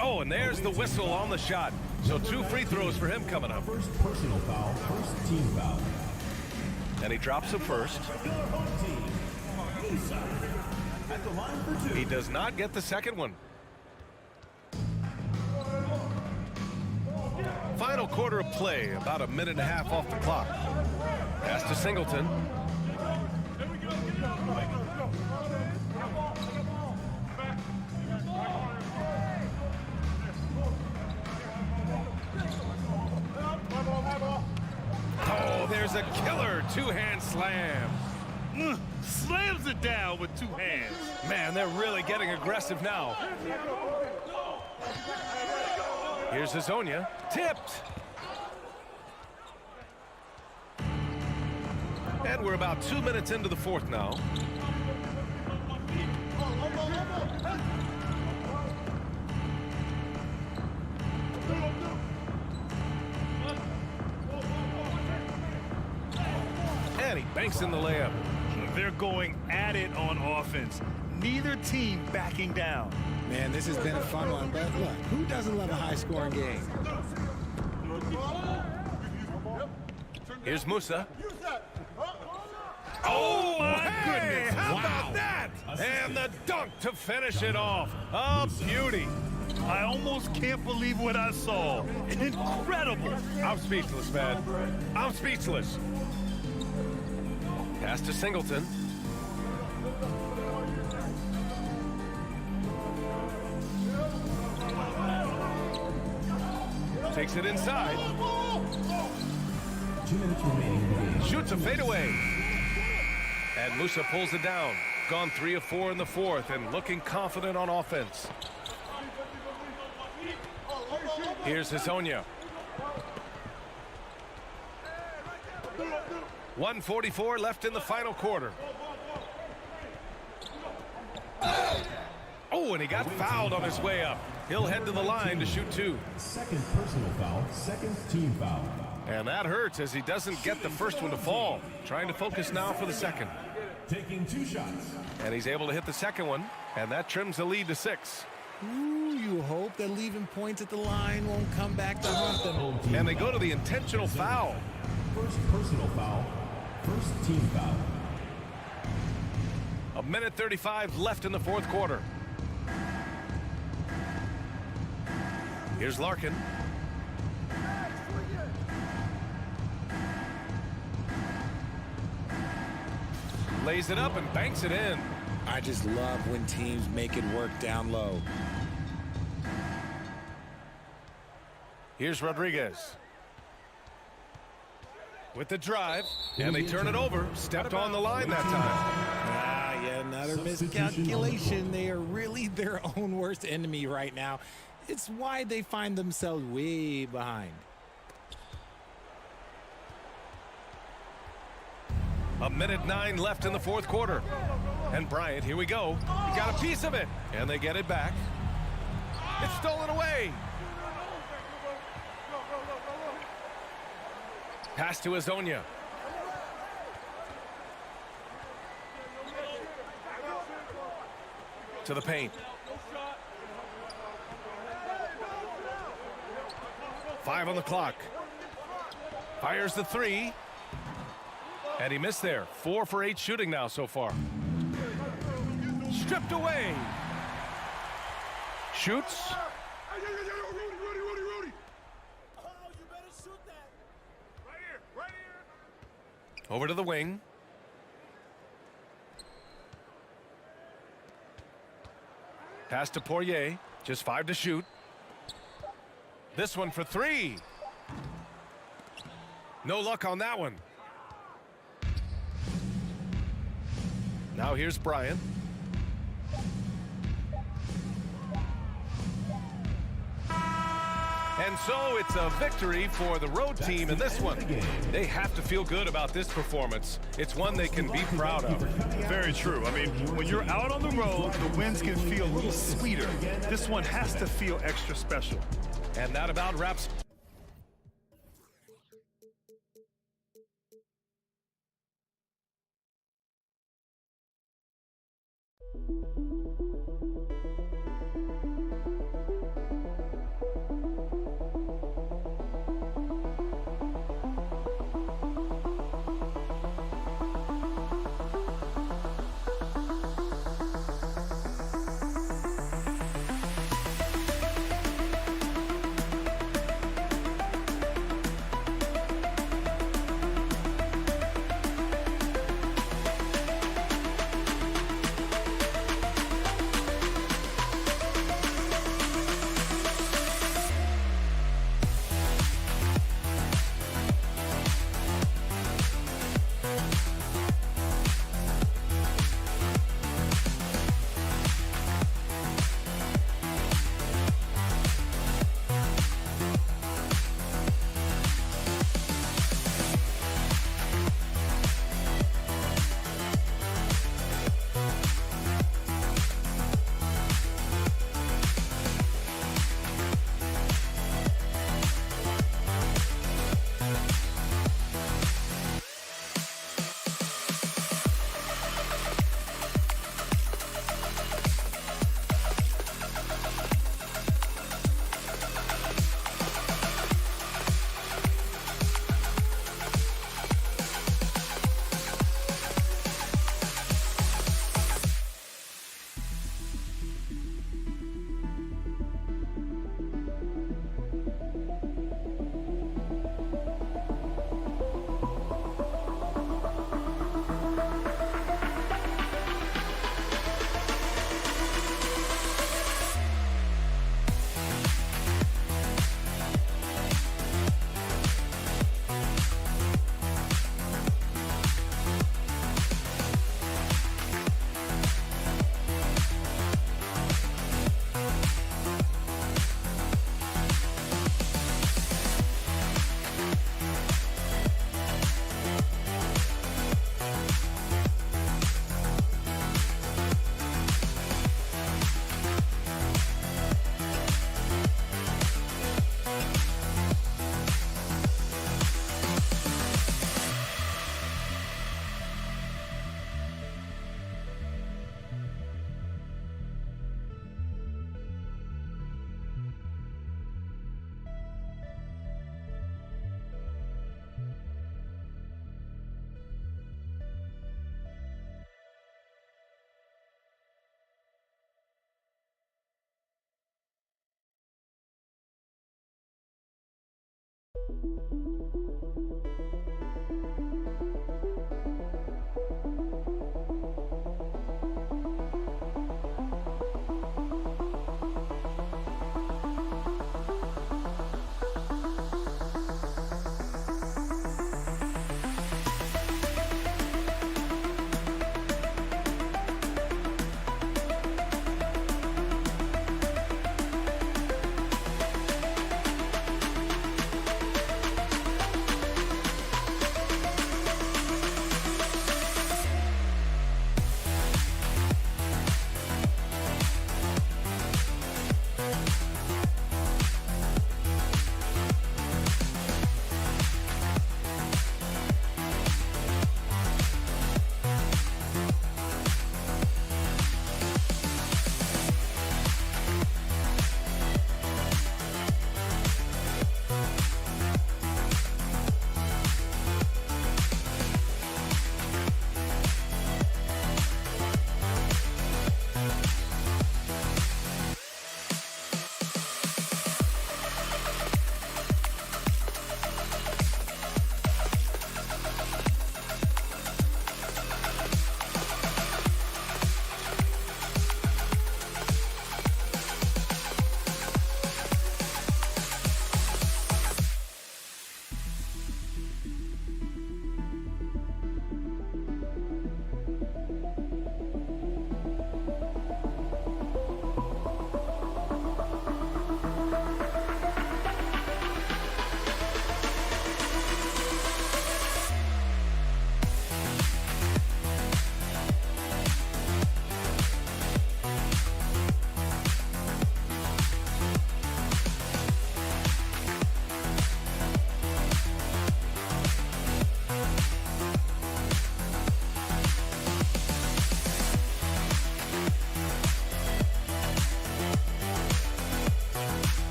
Oh, and there's the whistle on the shot. So 2 free throws for him coming up. First personal foul, first team foul. And he drops it first. He does not get the second one. Final quarter of play, about a minute and a half off the clock. Pass to Singleton. Oh, there's a killer two-hand slam. Slams it down with 2 hands. Man, they're really getting aggressive now. Here's Hazonia. Tipped. And we're about 2 minutes into the fourth now. And he banks in the layup. They're going at it on offense. Neither team backing down. Man, this has been a fun one, but look, who doesn't love a high-scoring game? Here's Musa. Oh, my Hey, how about that? And the dunk to finish it off. A beauty. I almost can't believe what I saw. Incredible. I'm speechless, man. I'm speechless. Pass to Singleton. Takes it inside. 2 minutes remaining in the game. Shoots a fadeaway. And Musa pulls it down. Gone 3 of 4 in the fourth and looking confident on offense. Here's Hazonia. 1:44 left in the final quarter. Oh, and he got fouled on his way up. He'll head to the line to shoot 2. Second personal foul, second team foul. And that hurts as he doesn't get the first one to fall. Trying to focus now for the second. Taking 2 shots. And he's able to hit the second one. And that trims the lead to 6. Ooh, you hope that leaving points at the line won't come back to haunt them. And they go to the intentional foul. First personal foul. First team foul. 1:35 left in the fourth quarter. Here's Larkin. Lays it up and banks it in. I just love when teams make it work down low. Here's Rodriguez. With the drive, and they turn it over. Stepped on the line that time. Yeah, another miscalculation. They are really their own worst enemy right now. It's why they find themselves way behind. 1:09 left in the fourth quarter. And Bryant, here we go. He got a piece of it, and they get it back. It's stolen away. Pass to Azonia. To the paint. 5 on the clock. Fires the 3. And he missed there. 4 for 8 shooting now so far. Stripped away. Shoots. Over to the wing. Pass to Poirier. Just 5 to shoot. This one for 3. No luck on that one. Now here's Bryant. And so it's a victory for the road team in this one. They have to feel good about this performance. It's one they can be proud of. Very true. I mean, when you're out on the road, the wins can feel a little sweeter. This one has to feel extra special. And that about wraps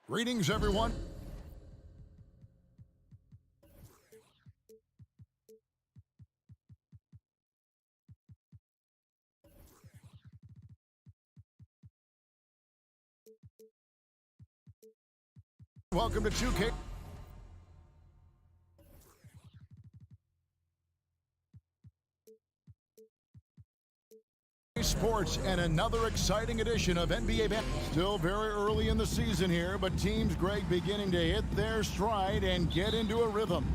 Greetings, everyone. Welcome to 2K. Sports and another exciting edition of NBA Basketball. Still very early in the season here, but teams, Greg, beginning to hit their stride and get into a rhythm.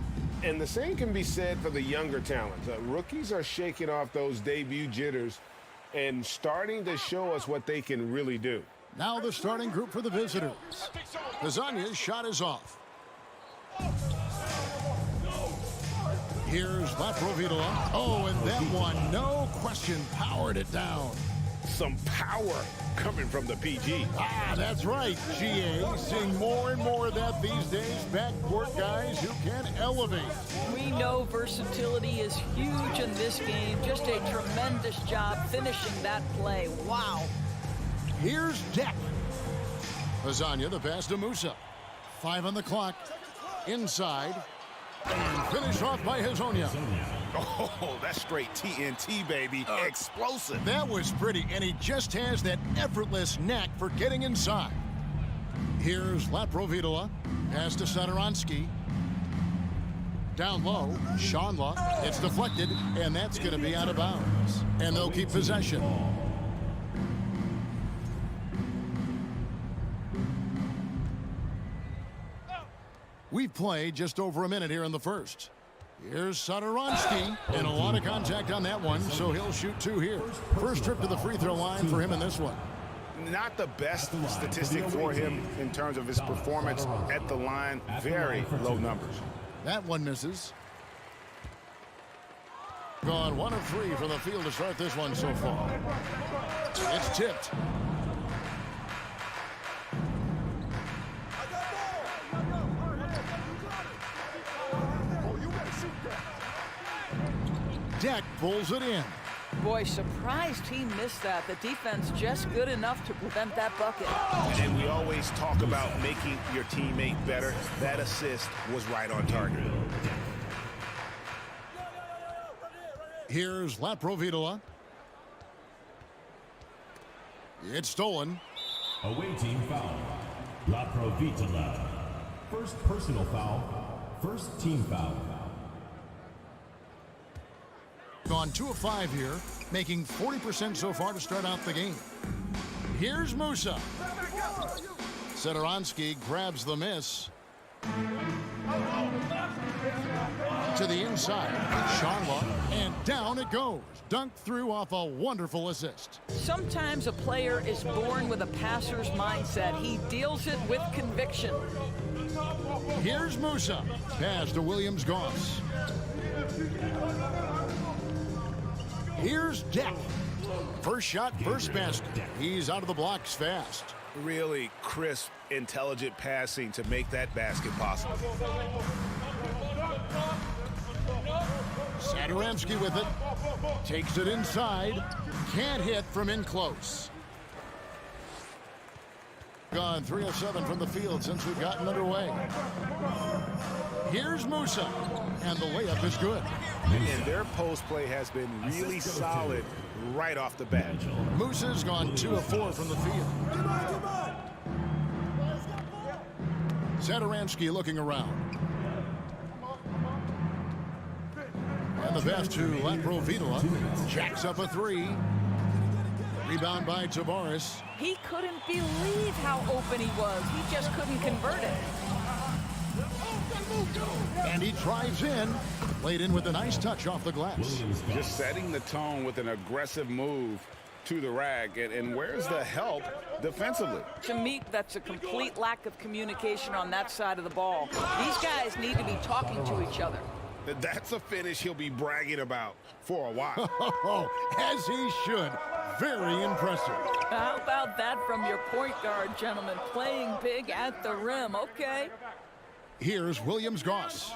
And the same can be said for the younger talents. Rookies are shaking off those debut jitters and starting to show us what they can really do. Now the starting group for the visitors. Lasagna's shot is off. Here's Laprovitola. Oh, and that one, no question, powered it down. Some power coming from the PG. Ah, that's right, GA. Seeing more and more of that these days. Backcourt guys who can elevate. We know versatility is huge in this game. Just a tremendous job finishing that play. Wow. Here's Deck. Lasagna, the pass to Musa. 5 on the clock. Inside. And finished off by Hazonia. Oh, that's straight TNT, baby. Explosive. That was pretty, and he just has that effortless knack for getting inside. Here's Laprovitola. Pass to Satoransky. Down low, Shanla. It's deflected, and that's going to be out of bounds. And they'll keep possession. We've played just over a minute here in the first. Here's Satoransky, and a lot of contact on that one, so he'll shoot 2 here. First trip to the free throw line for him in this one. Not the best statistic for him in terms of his performance at the line. Very low numbers. That one misses. Gone 1 of 3 from the field to start this one so far. It's tipped. Deck pulls it in. Boy, surprised he missed that. The defense just good enough to prevent that bucket. And we always talk about making your teammate better. That assist was right on target. Here's Laprovitola. It's stolen. Away team foul. Laprovitola. First personal foul. First team foul. Gone 2 of 5 here, making 40% so far to start out the game. Here's Musa. Satoransky grabs the miss. To the inside, Shanla, and down it goes. Dunked through off a wonderful assist. Sometimes a player is born with a passer's mindset. He deals it with conviction. Here's Musa. Pass to Williams-Goss. Here's Deck. First shot, first basket. He's out of the blocks fast. Really crisp, intelligent passing to make that basket possible. Satoransky with it. Takes it inside. Can't hit from in close. Gone 3 of 7 from the field since we've gotten underway. Here's Musa. And the layup is good. And their post play has been really solid right off the bat. Musa's gone 2 of 4 from the field. Satoransky looking around. And the pass to Laprovitola. Jacks up a 3. Rebound by Tavares. He couldn't believe how open he was. He just couldn't convert it. And he drives in. Laid in with a nice touch off the glass. Just setting the tone with an aggressive move to the rack. And where's the help defensively? To me, that's a complete lack of communication on that side of the ball. These guys need to be talking to each other. That's a finish he'll be bragging about for a while. As he should. Very impressive. How about that from your point guard, gentlemen? Playing big at the rim. Okay. Here's Williams-Goss.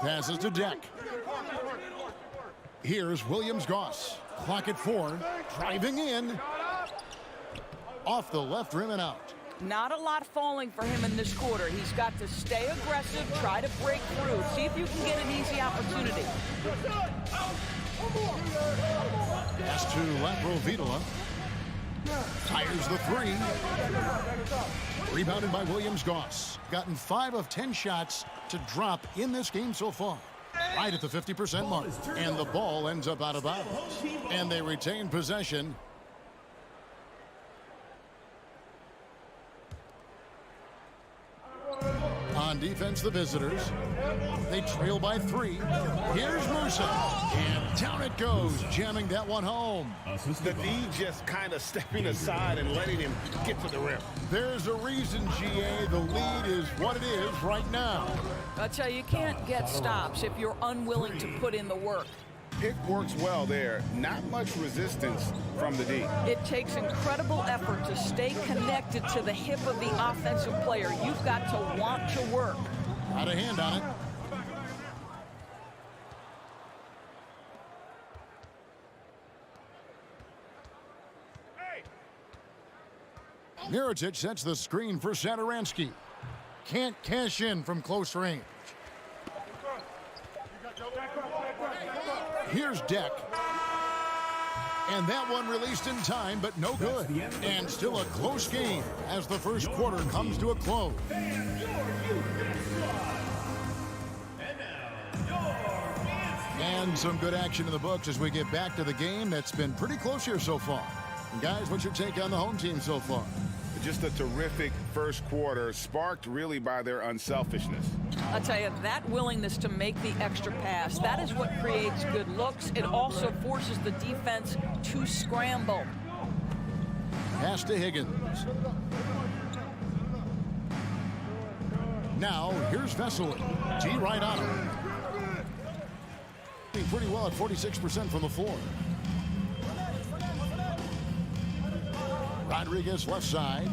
Passes to Deck. Here's Williams-Goss. Clock at 4. Driving in. off the left rim and out. Not a lot falling for him in this quarter. He's got to stay aggressive, try to break through. See if you can get an easy opportunity. Pass to Laprovitola. Fires the three. Rebounded by Williams-Goss. Gotten 5 of 10 shots to drop in this game so far. Right at the 50% mark. And the ball ends up out of bounds. And they retain possession. On defense, the visitors. They trail by 3. Here's Musa. And down it goes, jamming that one home. The D just kind of stepping aside and letting him get to the rim. There's a reason, GA. The lead is what it is right now. I'll tell you can't get stops if you're unwilling to put in the work. Pick works well there. Not much resistance from the D. It takes incredible effort to stay connected to the hip of the offensive player. You've got to want to work. Got a hand on it. Mirotic sets the screen for Satoransky. Can't cash in from close range. Here's Deck. And that one released in time, but no good. And still a close game as the first quarter comes to a close. And some good action in the books as we get back to the game that's been pretty close here so far. And guys, what's your take on the home team so far? Just a terrific first quarter, sparked really by their unselfishness. I'll tell you, that willingness to make the extra pass, that is what creates good looks. It also forces the defense to scramble. Pass to Higgins. Now, here's Vesely. G right on him. Pretty well at 46% from the floor. Rodriguez left side.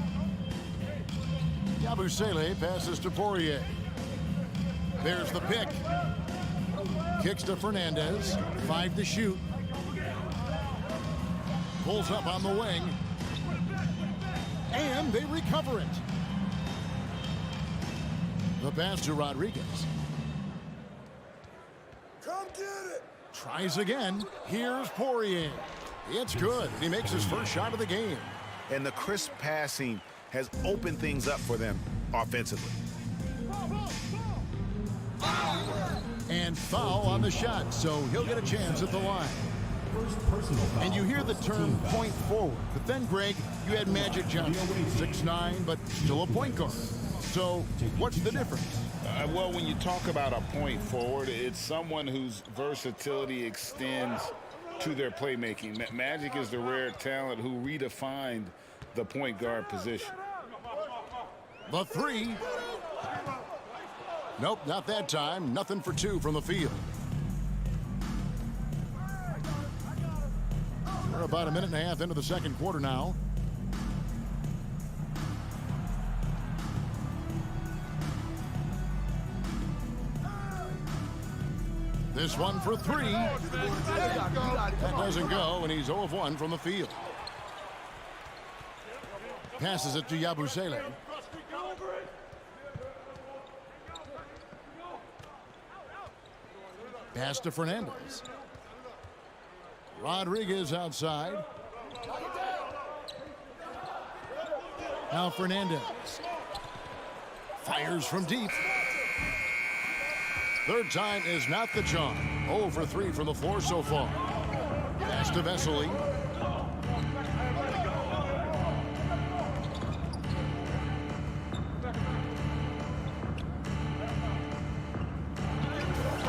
Yabusele passes to Poirier. There's the pick. Kicks to Fernandez. 5 to shoot. Pulls up on the wing. And they recover it. The pass to Rodriguez. Come get it. Tries again. Here's Poirier. It's good. He makes his first shot of the game. And the crisp passing has opened things up for them offensively. And foul on the shot, so he'll get a chance at the line. And you hear the term point forward. But then, Greg, you had Magic Johnson, 6'9", but still a point guard. So what's the difference? Well, when you talk about a point forward, it's someone whose versatility extends to their playmaking. Magic is the rare talent who redefined the point guard position. The three. Nope, not that time. Nothing for 2 from the field. We're about a minute and a half into the second quarter now. This one for 3. That doesn't go, and he's 0 of 1 from the field. Passes it to Yabusele. Pass to Fernandez. Rodriguez outside. Now Fernandez. Fires from deep. Third time is not the charm. 0 for 3 from the floor so far. Pass to Vesely.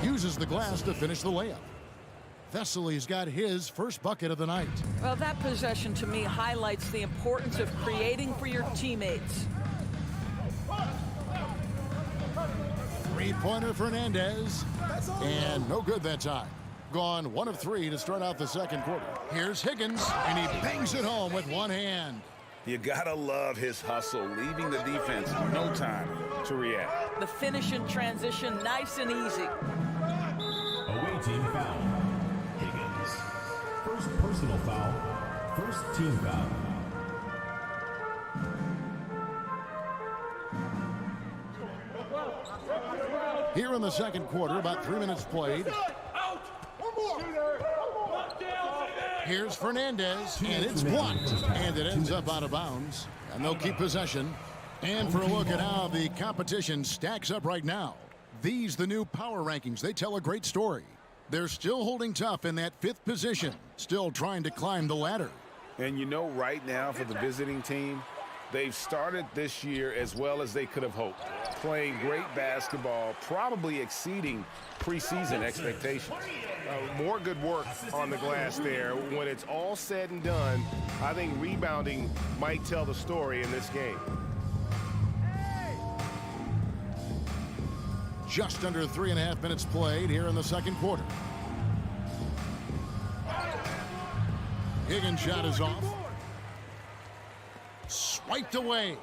Uses the glass to finish the layup. Vesely's got his first bucket of the night. Well, that possession to me highlights the importance of creating for your teammates. Three-pointer Fernandez. And no good that time. Gone 1 of 3 to start out the second quarter. Here's Higgins, and he bangs it home with one hand. You gotta love his hustle, leaving the defense no time to react. The finish in transition, nice and easy. Away team foul. Higgins. First personal foul. First team foul. Here in the second quarter, about 3 minutes played. Here's Fernandez, and it's blocked, and it ends up out of bounds, and they'll keep possession. And for a look at how the competition stacks up right now, these the new power rankings. They tell a great story. They're still holding tough in that 5th position, still trying to climb the ladder. And you know, right now for the visiting team, they've started this year as well as they could have hoped, playing great basketball, probably exceeding preseason expectations. More good work on the glass there. When it's all said and done, I think rebounding might tell the story in this game. Just under 3.5 minutes played here in the second quarter. Higgins' shot is off. Swiped away.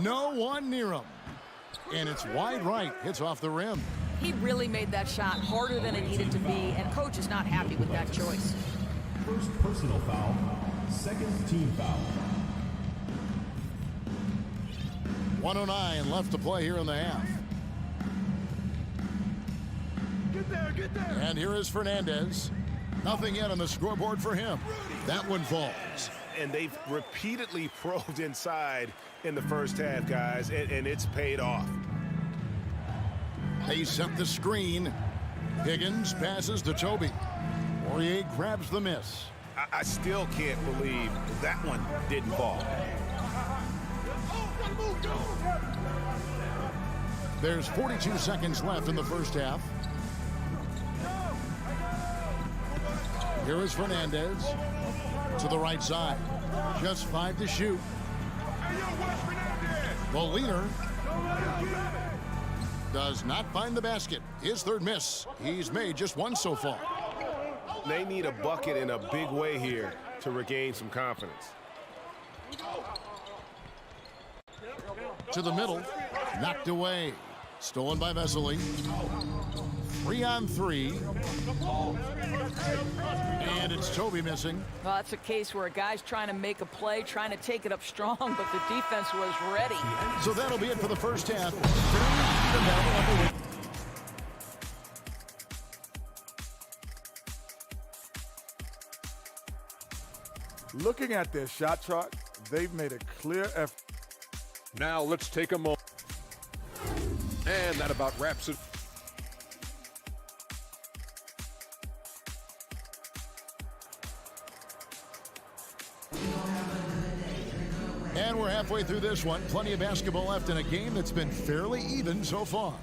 No one near him. And it's wide right. Hits off the rim. He really made that shot harder than it needed to be, and coach is not happy with that choice. First personal foul, second team foul. 1:09 left to play here in the half. Get there. And here is Fernandez. Nothing yet on the scoreboard for him. That one falls. And they've repeatedly probed inside in the first half, guys, and it's paid off. They set the screen. Higgins passes to Toby. Poirier grabs the miss. I still can't believe that one didn't fall. There's 42 seconds left in the first half. Here is Fernandez to the right side. Just 5 to shoot. The leader does not find the basket. His third miss. He's made just one so far. They need a bucket in a big way here to regain some confidence. To the middle. Knocked away. Stolen by Vesely. 3-on-3. And it's Toby missing. Well, that's a case where a guy's trying to make a play, trying to take it up strong, but the defense was ready. So that'll be it for the first half. Looking at their shot chart, they've made a clear effort. Now let's take a moment. And that about wraps it. And we're halfway through this one. Plenty of basketball left in a game that's been fairly even so far.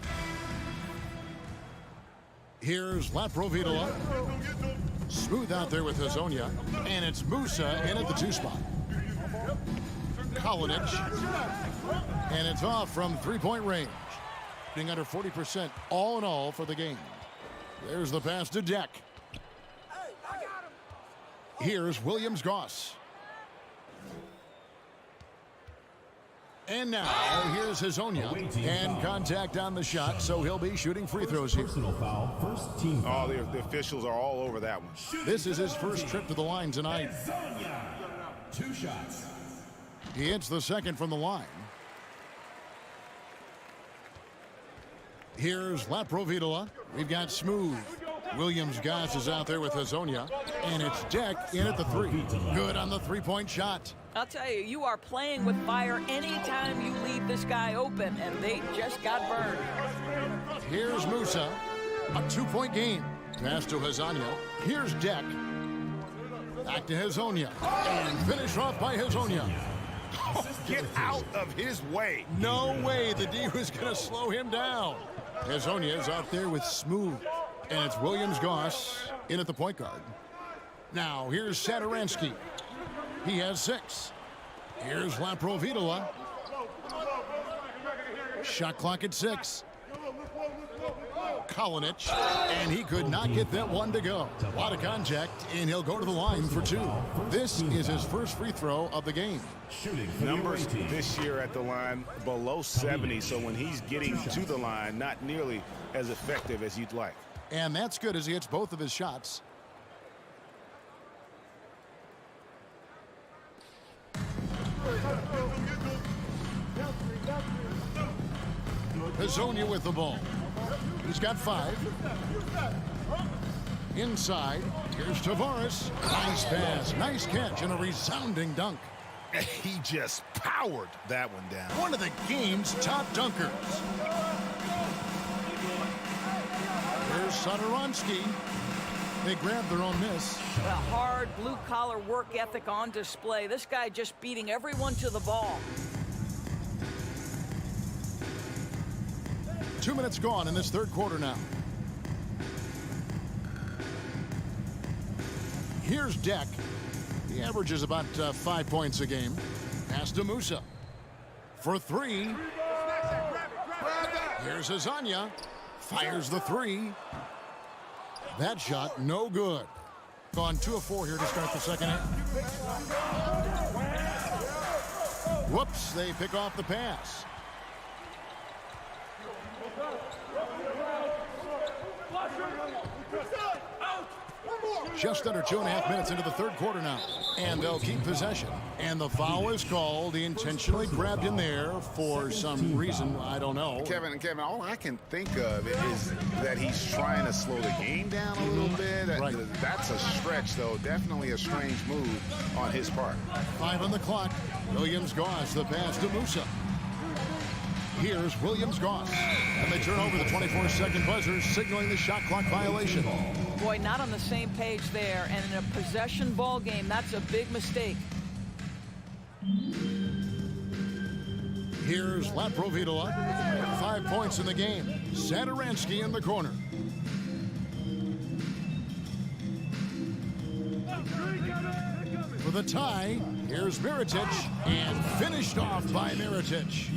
Here's Laprovitola. Smooth out there with Hazonia. And it's Musa in at the 2 spot. Kalinic. And it's off from 3-point range. Being under 40% all in all for the game. There's the pass to Deck. Here's Williams-Goss. And now, here's Hazonia. And contact on the shot, so he'll be shooting free throws here. Personal foul, first team foul. Oh, the officials are all over that one. This is his first trip to the line tonight. 2 shots. He hits the second from the line. Here's Laprovitola. We've got Smooth. Williams-Goss is out there with Hazonia. And it's Deck in at the 3. Good on the 3-point shot. I'll tell you, you are playing with fire anytime you leave this guy open, and they just got burned. Here's Musa. A 2-point game. Pass to Hazonia. Here's Deck. Back to Hazonia. And finish off by Hazonia. Oh, get out of his way. No way the D was going to slow him down. Hazonia is out there with Smooth. And it's Williams-Goss in at the point guard. Now, here's Satoransky. He has 6. Here's Laprovitola. Shot clock at 6. Kalinic, and he could not get that one to go. A lot of contact, and he'll go to the line for 2. This is his first free throw of the game. Numbers this year at the line below 70, so when he's getting to the line, not nearly as effective as you'd like. And that's good as he hits both of his shots. Hazonia with the ball. He's got 5. Inside, here's Tavares. Nice pass, nice catch, and a resounding dunk. He just powered that one down. One of the game's top dunkers. Here's Satoransky. They grab their own miss. A hard blue-collar work ethic on display. This guy just beating everyone to the ball. 2 minutes gone in this third quarter now. Here's Deck. He averages about 5 points a game. Pass to Musa. For 3. Here's Hazonia. Fires the 3. That shot, no good. Gone 2 of 4 here to start the second half. Whoops, they pick off the pass. Just under 2.5 minutes into the third quarter now. And they'll keep possession. And the foul is called. He intentionally grabbed him there for some reason. I don't know. Kevin, all I can think of is that he's trying to slow the game down a little bit. Right. That's a stretch, though. Definitely a strange move on his part. 5 on the clock. Williams-Goss, the pass to Musa. Here's Williams-Goss. And they turn over the 24-second buzzer, signaling the shot clock violation. Boy, not on the same page there. And in a possession ball game, that's a big mistake. Here's Laprovitola. 5 points in the game. Satoransky in the corner. For the tie, here's Mirotic, and finished off by Mirotic.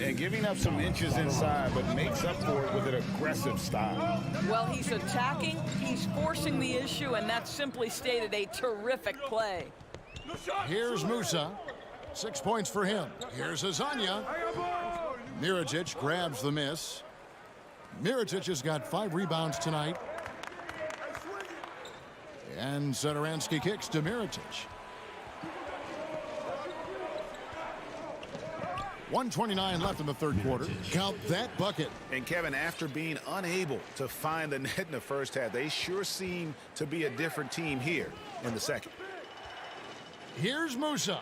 And giving up some inches inside, but makes up for it with an aggressive style. Well, he's attacking, he's forcing the issue, and that's simply stated a terrific play. Here's Musa. 6 points for him. Here's Hazonia. Mirotic grabs the miss. Mirotic has got 5 rebounds tonight. And Satoransky kicks to Mirotic. 1:29 left in the third quarter. Count that bucket. And Kevin, after being unable to find the net in the first half, they sure seem to be a different team here in the second. Here's Musa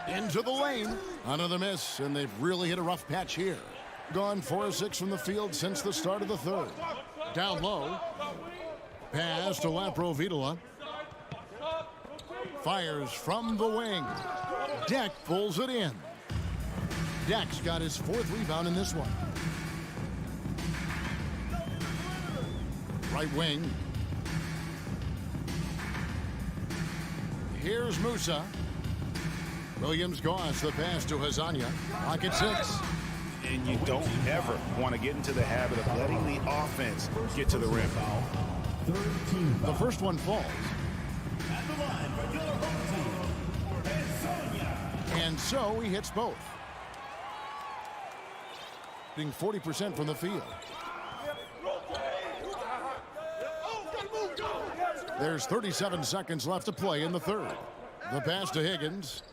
into the lane. Another miss, and they've really hit a rough patch here. Gone 4 of 6 from the field since the start of the third. Down low. Pass to Laprovitola. Fires from the wing. Deck pulls it in. Deck's got his 4th rebound in this one. Right wing. Here's Musa. Williams-Goss, the pass to Hazonia. Pocket 6. And you don't ever want to get into the habit of letting the offense get to the rim. The first one falls. And so he hits both. Hitting 40% from the field. There's 37 seconds left to play in the third. The pass to Higgins.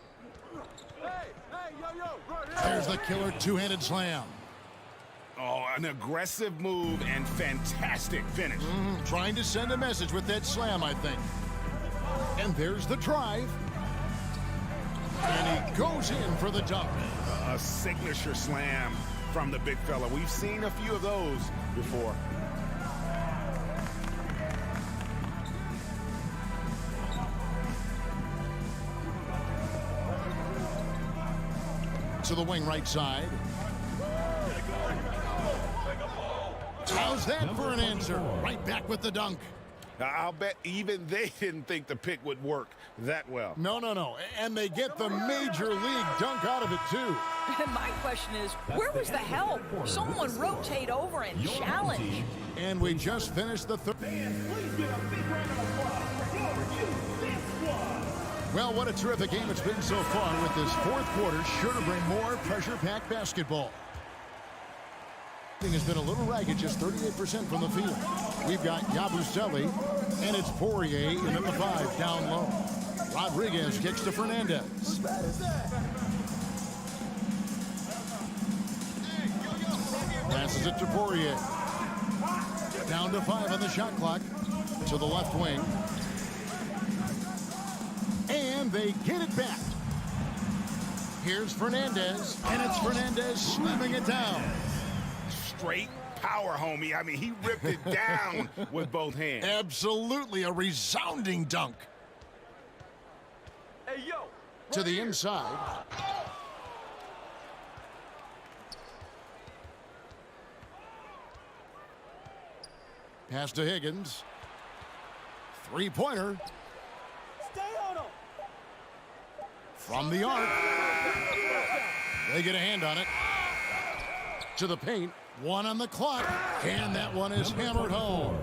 There's the killer two-handed slam. Oh, an aggressive move and fantastic finish. Trying to send a message with that slam, I think. And there's the drive. And he goes in for the dunk. A signature slam from the big fella. We've seen a few of those before. To the wing right side. How's that for an answer? Right back with the dunk. I'll bet even they didn't think the pick would work that well. No. And they get the major league dunk out of it, too. My question is, where was the help? Someone rotate over and challenge. And we just finished the third. Well, what a terrific game it's been so far, with this fourth quarter sure to bring more pressure-packed basketball. Has been a little ragged, just 38% from the field. We've got Yabusele, and it's Poirier in at the 5 down low. Rodriguez kicks to Fernandez. Passes it to Poirier. Down to 5 on the shot clock. To the left wing. And they get it back. Here's Fernandez. And it's Fernandez slamming it down. Straight power, homie. I mean, he ripped it down with both hands. Absolutely a resounding dunk. Hey, yo. To the inside. Pass to Higgins. Three-pointer. Stay on him. From the arc. They get a hand on it. To the paint. 1 on the clock. And that one is hammered home.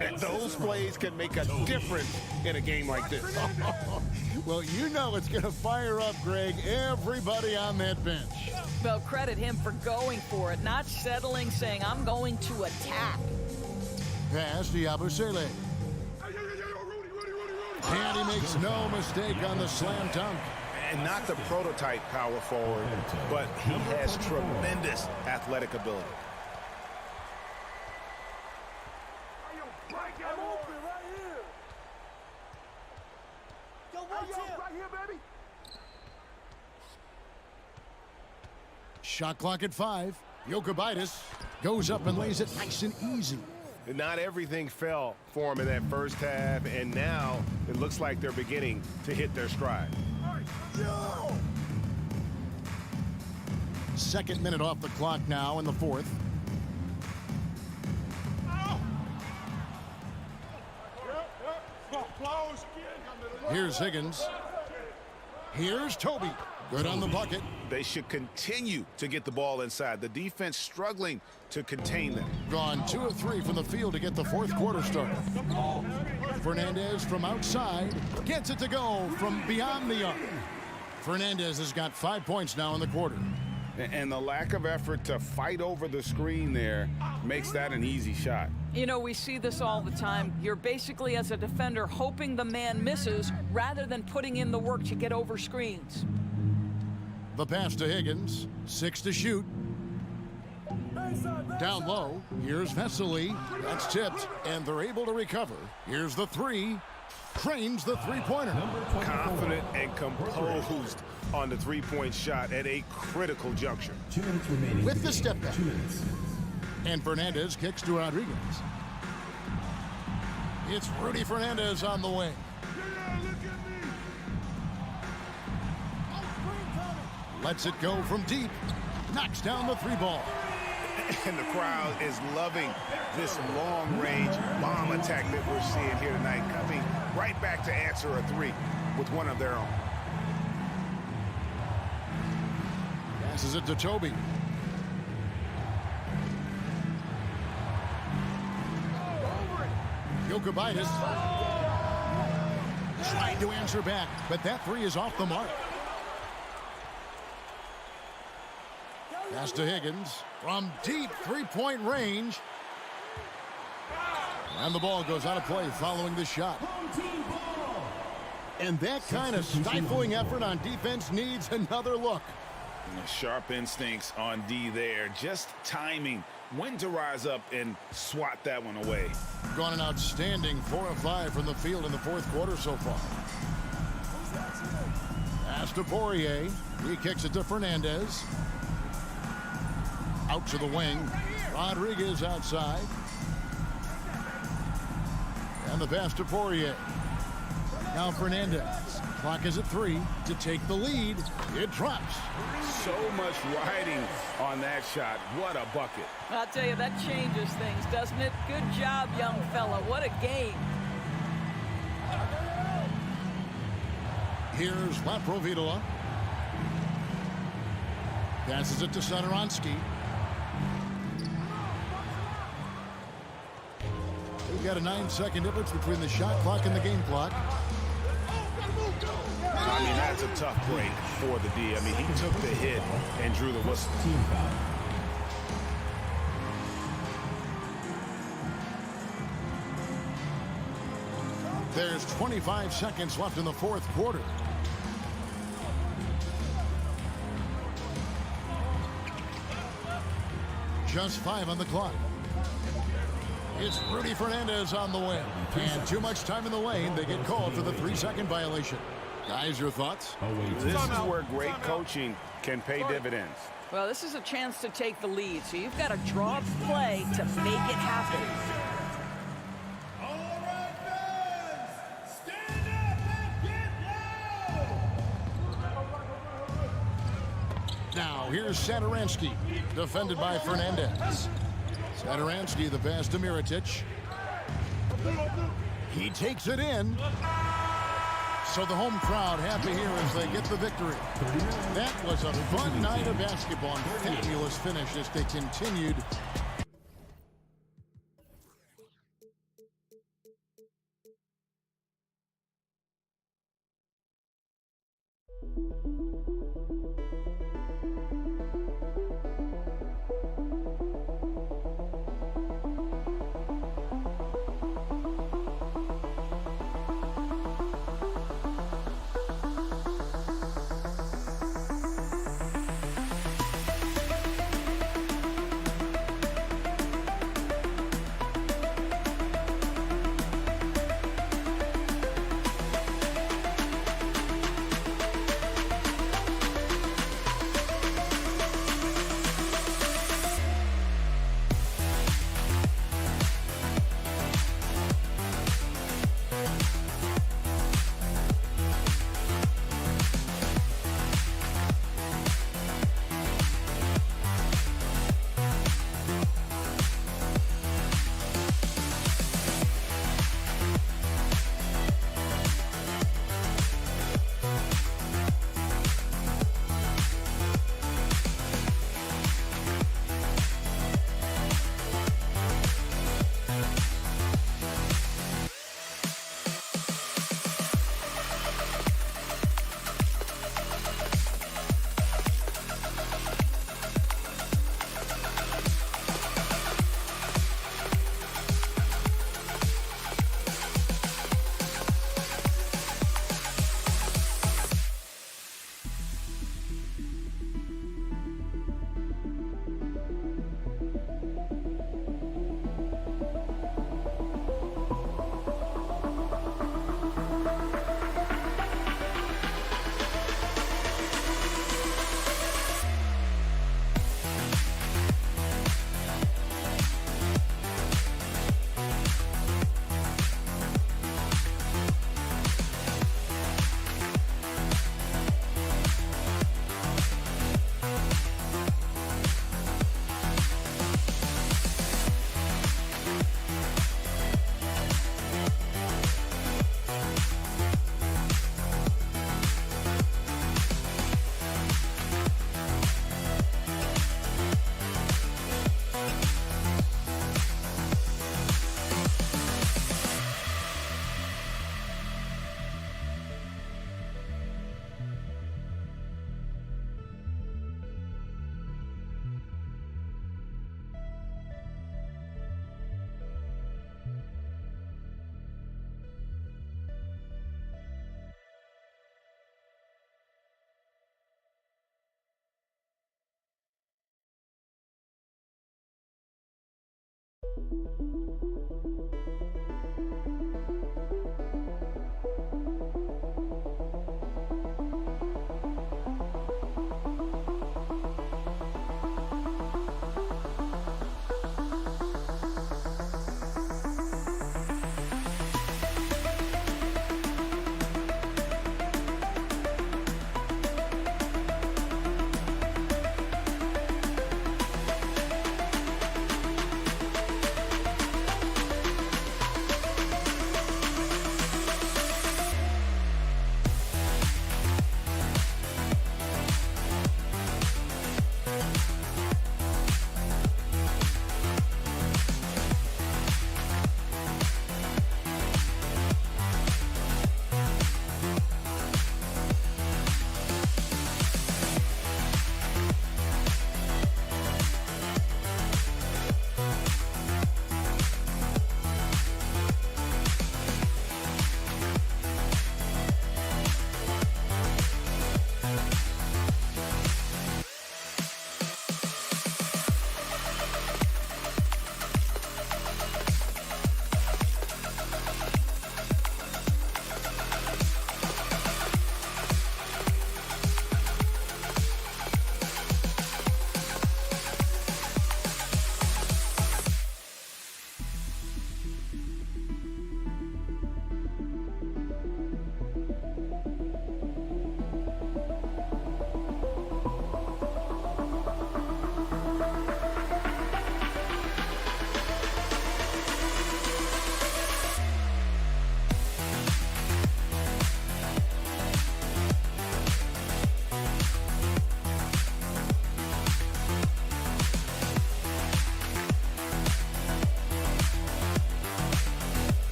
And those plays can make a difference in a game like this. Well, you know it's going to fire up, Greg, everybody on that bench. Well, credit him for going for it, not settling, saying, I'm going to attack. Pass to Yabusele. And he makes no mistake on the slam dunk. And not the prototype power forward, but he has tremendous athletic ability. Shot clock at 5. Jokubaitis goes up and lays it nice and easy. Not everything fell for him in that first half, and now it looks like they're beginning to hit their stride. Second minute off the clock now in the fourth. Here's Higgins. Here's Toby. Good on the bucket. They should continue to get the ball inside. The defense struggling to contain them. Gone 2 of 3 from the field to get the fourth quarter started. Fernandez from outside gets it to go from beyond the arc. Fernandez has got 5 points now in the quarter. And the lack of effort to fight over the screen there makes that an easy shot. You know, we see this all the time. You're basically, as a defender, hoping the man misses rather than putting in the work to get over screens. The pass to Higgins. 6 to shoot. Down low. Here's Vesely. That's tipped, and they're able to recover. Here's the 3. Cranes the three-pointer. Confident and composed on the three-point shot at a critical juncture. 2 minutes remaining. With the step back. 2 minutes. And Fernandez kicks to Rodriguez. It's Rudy Fernandez on the wing. Lets it go from deep. Knocks down the 3 ball. And the crowd is loving this long-range bomb attack that we're seeing here tonight, coming right back to answer a 3 with one of their own. Passes it to Toby. Jokubaitis trying to answer back, but that 3 is off the mark. Pass to Higgins from deep 3-point range. And the ball goes out of play following the shot. And that kind of stifling effort on defense needs another look. Sharp instincts on D there. Just timing when to rise up and swat that one away. Gone an outstanding 4 of 5 from the field in the fourth quarter so far. Pass to Poirier. He kicks it to Fernandez. Out to the wing. Rodriguez outside. And the pass to Poirier. Now Fernandez. Clock is at 3 to take the lead. It drops. So much riding on that shot. What a bucket. I'll tell you, that changes things, doesn't it? Good job, young fella. What a game. Here's Laprovitola. Passes it to Satoransky. We've got a 9-second difference between the shot clock and the game clock. I mean, that's a tough break for the D. I mean, he took the hit and drew the whistle. Team foul. There's 25 seconds left in the fourth quarter. Just 5 on the clock. It's Rudy Fernandez on the win. And too much time in the lane. They get called for the 3-second violation. Guys, your thoughts? This is where great coaching can pay dividends. Well, this is a chance to take the lead, so you've got to draw up play to make it happen. Now, here's Satoransky, defended by Fernandez. Satoransky, the pass to Mirotic. He takes it in. So the home crowd happy here as they get the victory. That was a fun night of basketball and fabulous finish as they continued.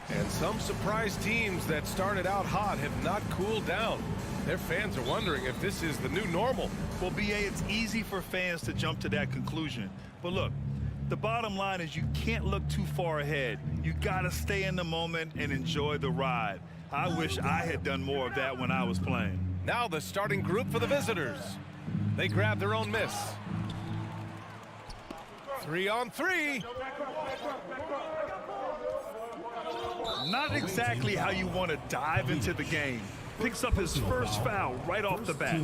And some surprise teams that started out hot have not cooled down. Their fans are wondering if this is the new normal. Well, BA, it's easy for fans to jump to that conclusion. But look, the bottom line is you can't look too far ahead. You got to stay in the moment and enjoy the ride. I wish I had done more of that when I was playing. Now the starting group for the visitors. They grab their own miss. 3-on-3. Not exactly how you want to dive into the game. Picks up his first foul right off the bat.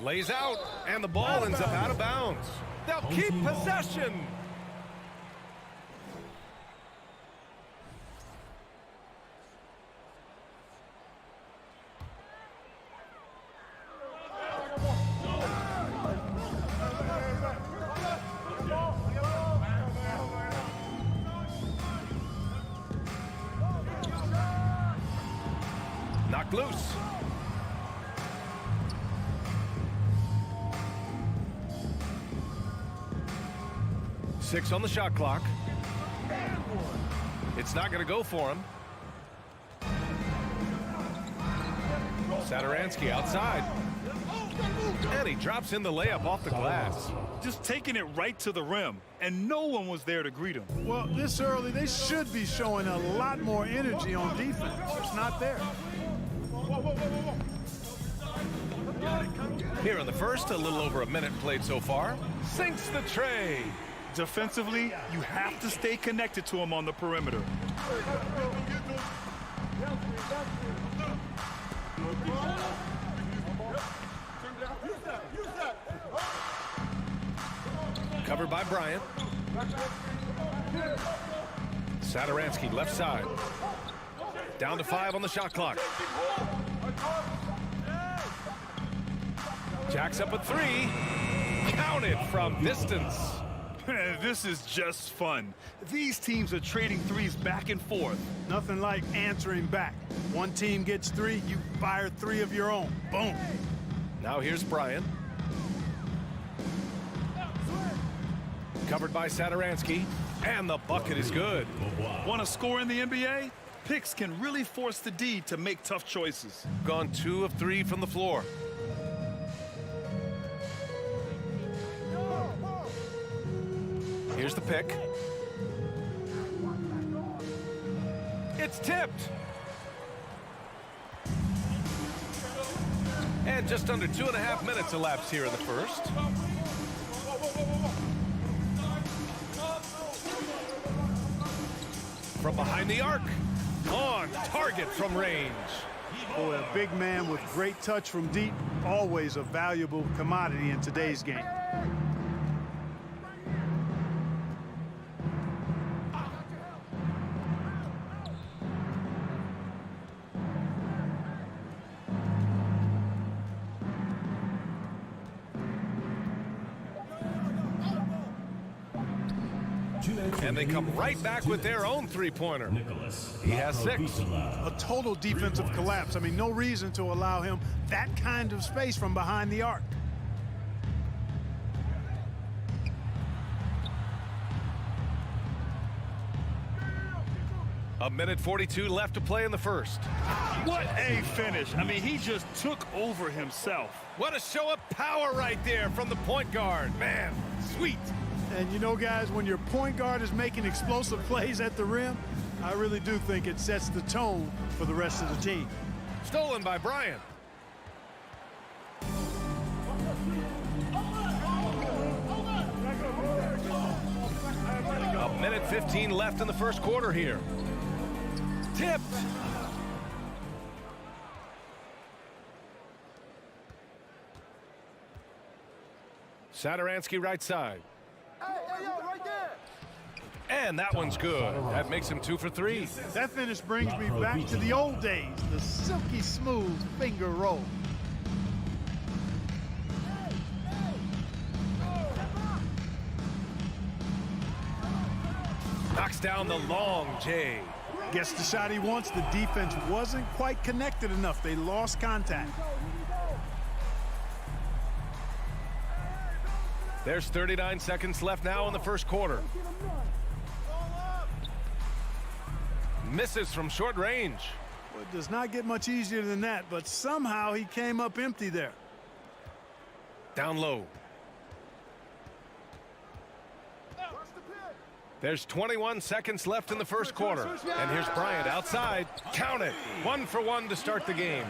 Lays out, and the ball ends up out of bounds. They'll keep possession. kicked loose. Six on the shot clock. It's not going to go for him. Satoransky outside. And he drops in the layup off the glass. Just taking it right to the rim, and no one was there to greet him. Well, this early, they should be showing a lot more energy on defense. It's not there. Here in the first, a little over a minute played so far. Sinks the tray. Defensively, you have to stay connected to him on the perimeter. Covered by Bryant. Satoransky left side. Down to 5 on the shot clock. Jacks up a 3. Counted from distance. This is just fun. These teams are trading threes back and forth. Nothing like answering back. One team gets 3, you fire 3 of your own. Boom. Now here's Bryant. Covered by Satoransky. And the bucket is good. Want to score in the NBA? Picks can really force the D to make tough choices. Gone 2 of 3 from the floor. Here's the pick. It's tipped. And just under 2.5 minutes elapsed here in the first. From behind the arc. On target from range. Boy, a big man with great touch from deep, always a valuable commodity in today's game. And they come right back with their own three-pointer. He has 6. A total defensive collapse. I mean, no reason to allow him that kind of space from behind the arc. A minute 42 left to play in the first. What a finish. I mean, he just took over himself. What a show of power right there from the point guard. Man, sweet. And you know, guys, when your point guard is making explosive plays at the rim, I really do think it sets the tone for the rest of the team. Stolen by Bryant. A minute 15 left in the first quarter here. Tipped. Satoransky right side. And that one's good. That makes him 2 for 3. That finish brings me back to the old days, the silky smooth finger roll. Knocks down the long J. Gets the shot he wants. The defense wasn't quite connected enough. They lost contact. There's 39 seconds left now in the first quarter. Misses from short range. Well, it does not get much easier than that, but somehow he came up empty there. Down low. There's 21 seconds left in the first quarter. And here's Bryant outside. Count it. 1 for 1 to start the game.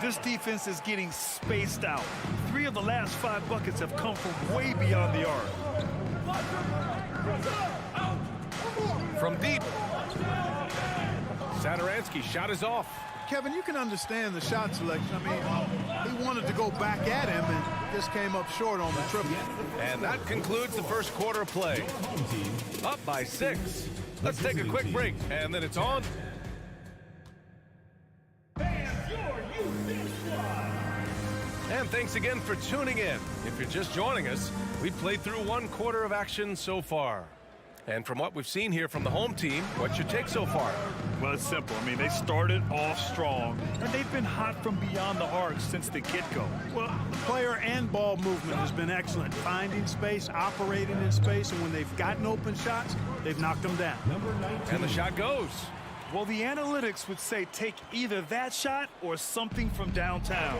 This defense is getting spaced out. 3 of the last 5 buckets have come from way beyond the arc. From deep. Satoransky shot is off. Kevin, you can understand the shot selection. I mean, he wanted to go back at him and just came up short on the triple. And that concludes the first quarter of play. Up by 6. Let's take a quick break, and then it's on. And thanks again for tuning in. If you're just joining us, we've played through 1 quarter of action so far. And from what we've seen here from the home team, what's your take so far? Well, it's simple. I mean, they started off strong, and they've been hot from beyond the arc since the get-go. Well, the player and ball movement has been excellent. Finding space, operating in space, and when they've gotten open shots, they've knocked them down. And the shot goes. Well, the analytics would say take either that shot or something from downtown.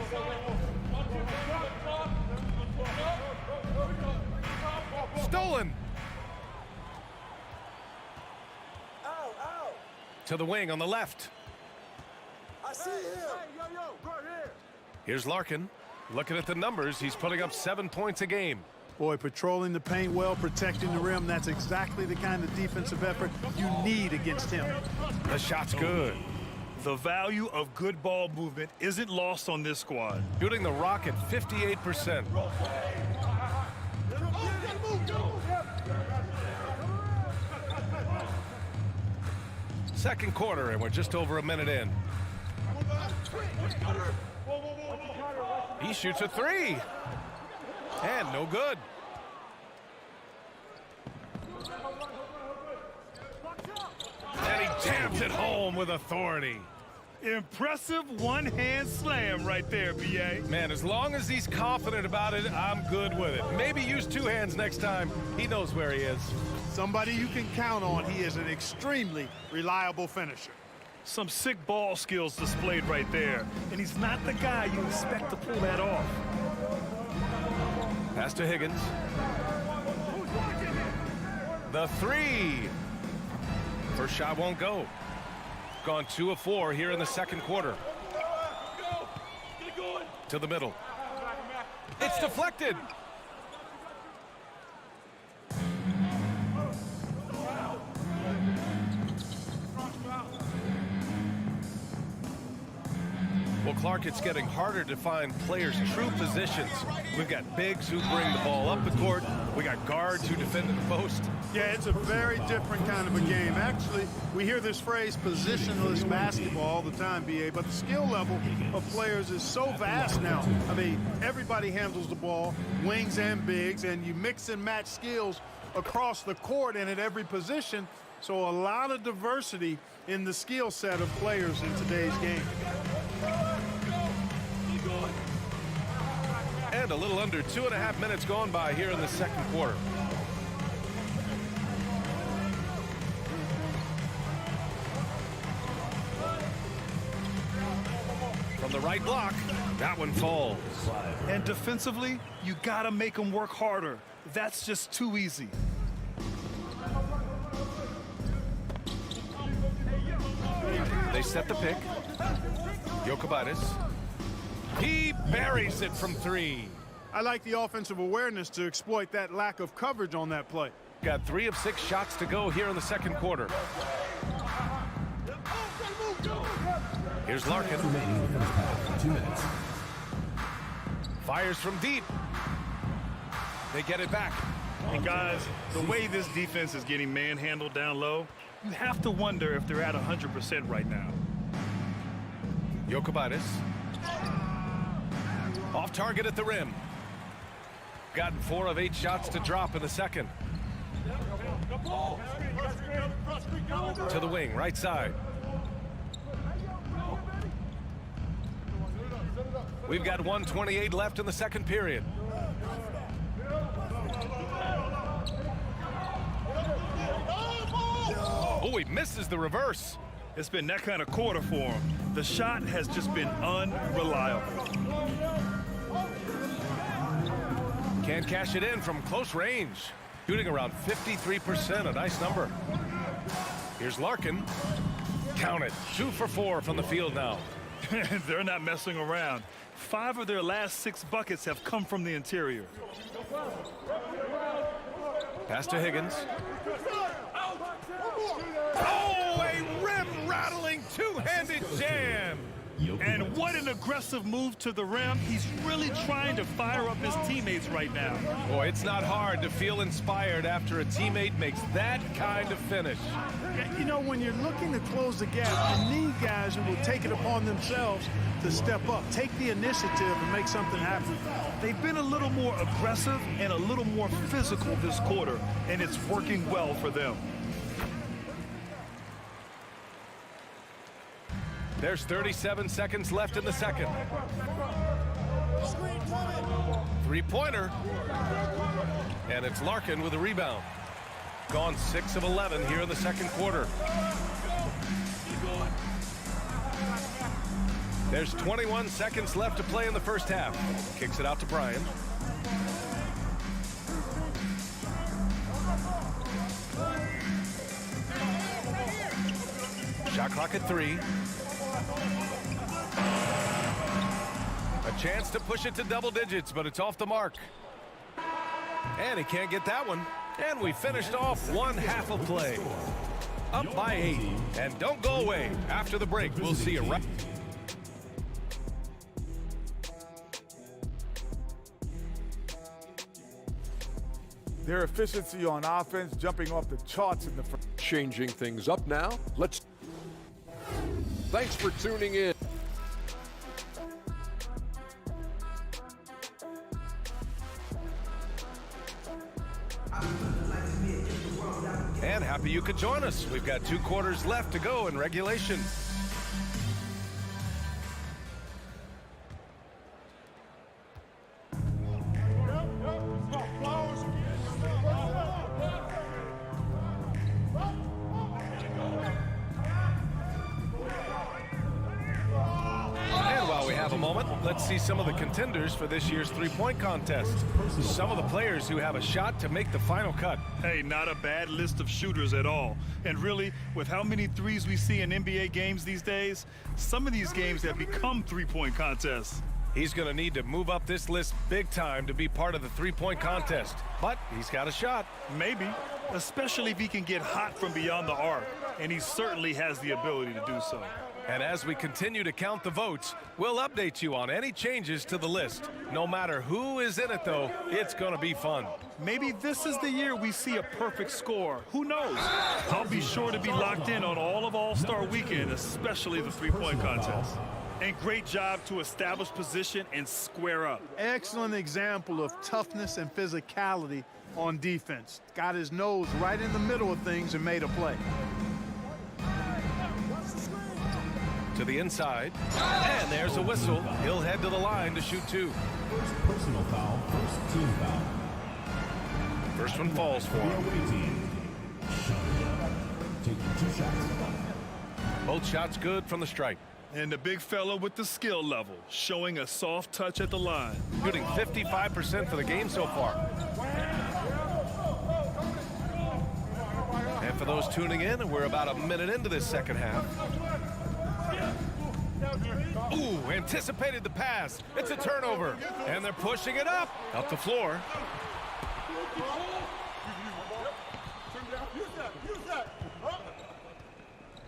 Stolen. To the wing on the left. I see him. Here's Larkin. Looking at the numbers, he's putting up 7 points a game. Boy, patrolling the paint well, protecting the rim, that's exactly the kind of defensive effort you need against him. The shot's good. The value of good ball movement isn't lost on this squad. Shooting the rock at 58%. Second quarter, and we're just over a minute in. He shoots a three. And no good. And he jams it home with authority. Impressive one-hand slam right there, B.A. Man, as long as he's confident about it, I'm good with it. Maybe use two hands next time. He knows where he is. Somebody you can count on. He is an extremely reliable finisher. Some sick ball skills displayed right there. And he's not the guy you expect to pull that off. Pass to Higgins. The three. First shot won't go. Gone 2 of 4 here in the second quarter. To the middle. It's deflected. Well, Clark, it's getting harder to find players' true positions. We've got bigs who bring the ball up the court. We got guards who defend at the post. Yeah, it's a very different kind of a game. Actually, we hear this phrase positionless basketball all the time, B.A., but the skill level of players is so vast now. I mean, everybody handles the ball, wings and bigs, and you mix and match skills across the court and at every position. So a lot of diversity in the skill set of players in today's game. And a little under 2.5 minutes gone by here in the second quarter. From the right block, that one falls. And defensively, you gotta make them work harder. That's just too easy. They set the pick. Jokubaitis. He buries it from 3. I like the offensive awareness to exploit that lack of coverage on that play. Got 3 of 6 shots to go here in the second quarter. Here's Larkin. 2 minutes. Fires from deep. They get it back. And guys, the way this defense is getting manhandled down low, you have to wonder if they're at 100% right now. Jokubaitis. Off target at the rim. Gotten 4 of 8 shots to drop in the second. To the wing, right side. We've got 1:28 left in the second period. Oh, he misses the reverse. It's been that kind of quarter for him. The shot has just been unreliable. Can't cash it in from close range. Shooting around 53%, a nice number. Here's Larkin. Count it, 2 for 4 from the field now. They're not messing around. 5 of their last 6 buckets have come from the interior. Pass to Higgins. Oh, a rim-rattling two-handed jam. And what an aggressive move to the rim. He's really trying to fire up his teammates right now. Boy, it's not hard to feel inspired after a teammate makes that kind of finish. Yeah, you know, when you're looking to close the gap, you need guys who will take it upon themselves to step up, take the initiative and make something happen. They've been a little more aggressive and a little more physical this quarter, and it's working well for them. There's 37 seconds left in the second. Three-pointer. And it's Larkin with a rebound. Gone 6 of 11 here in the second quarter. There's 21 seconds left to play in the first half. Kicks it out to Brian. Shot clock at 3. A chance to push it to double digits, but it's off the mark. And he can't get that one. And we finished off one half of play. Up by 8. And don't go away. After the break, we'll see you right. Their efficiency on offense jumping off the charts in the front. Changing things up now. Thanks for tuning in. And happy you could join us. We've got 2 quarters left to go in regulation. Let's see some of the contenders for this year's three-point contest. Some of the players who have a shot to make the final cut. Hey, not a bad list of shooters at all. And really, with how many threes we see in NBA games these days, some of these games have become three-point contests. He's going to need to move up this list big time to be part of the three-point contest. But he's got a shot. Maybe, especially if he can get hot from beyond the arc. And he certainly has the ability to do so. And as we continue to count the votes, we'll update you on any changes to the list. No matter who is in it, though, it's going to be fun. Maybe this is the year we see a perfect score. Who knows? I'll be sure to be locked in on all of All-Star Weekend, especially the three-point contest. And great job to establish position and square up. Excellent example of toughness and physicality on defense. Got his nose right in the middle of things and made a play. To the inside, and there's a whistle. He'll head to the line to shoot 2. First personal foul, first team foul. First one falls for him. Taking 2 shots. Both shots good from the stripe. And the big fella with the skill level, showing a soft touch at the line. Shooting 55% for the game so far. And for those tuning in, we're about a minute into this second half. Ooh, anticipated the pass. It's a turnover. And they're pushing it up the floor.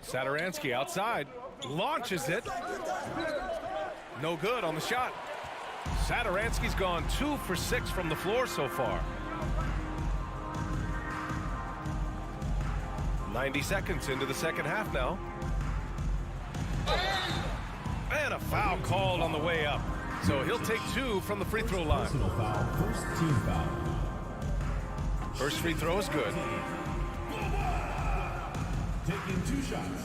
Satoransky outside. Launches it. No good on the shot. Satoransky's gone 2 for 6 from the floor so far. 90 seconds into the second half now. And a foul called on the way up. So he'll take 2 from the free throw line. Personal foul, first team foul. First free throw is good. Taking 2 shots.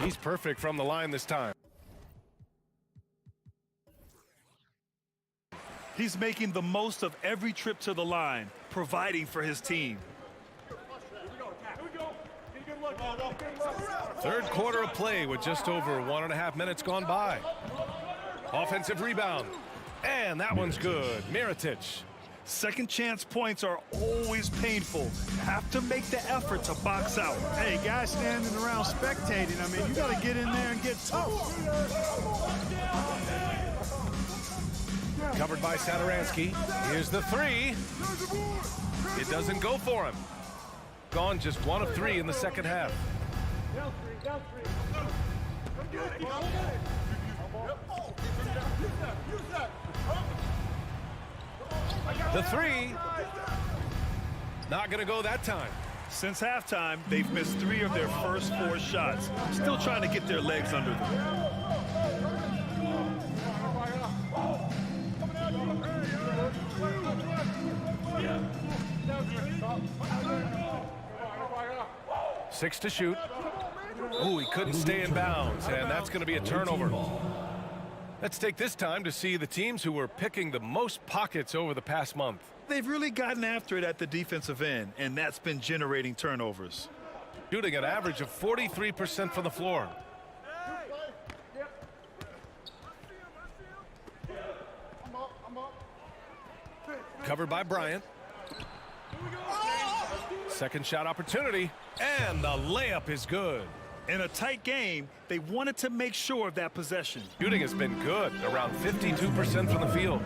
He's perfect from the line this time. He's making the most of every trip to the line, providing for his team. Third quarter of play with just over 1.5 minutes gone by. Offensive rebound. And that one's good. Mirotic. Second chance points are always painful. Have to make the effort to box out. Hey, guys standing around spectating, I mean, you got to get in there and get tough. Covered by Satoransky. Here's the 3. It doesn't go for him. Gone just 1 of 3 in the second half. The 3. Not going to go that time. Since halftime, they've missed 3 of their first 4 shots. Still trying to get their legs under them. Six to shoot. Oh, he couldn't stay in bounds, and that's going to be a turnover. Let's take this time to see the teams who were picking the most pockets over the past month. They've really gotten after it at the defensive end, and that's been generating turnovers. Shooting an average of 43% from the floor. Covered by Bryant. Second shot opportunity, and the layup is good. In a tight game, they wanted to make sure of that possession. Shooting has been good, around 52% from the field.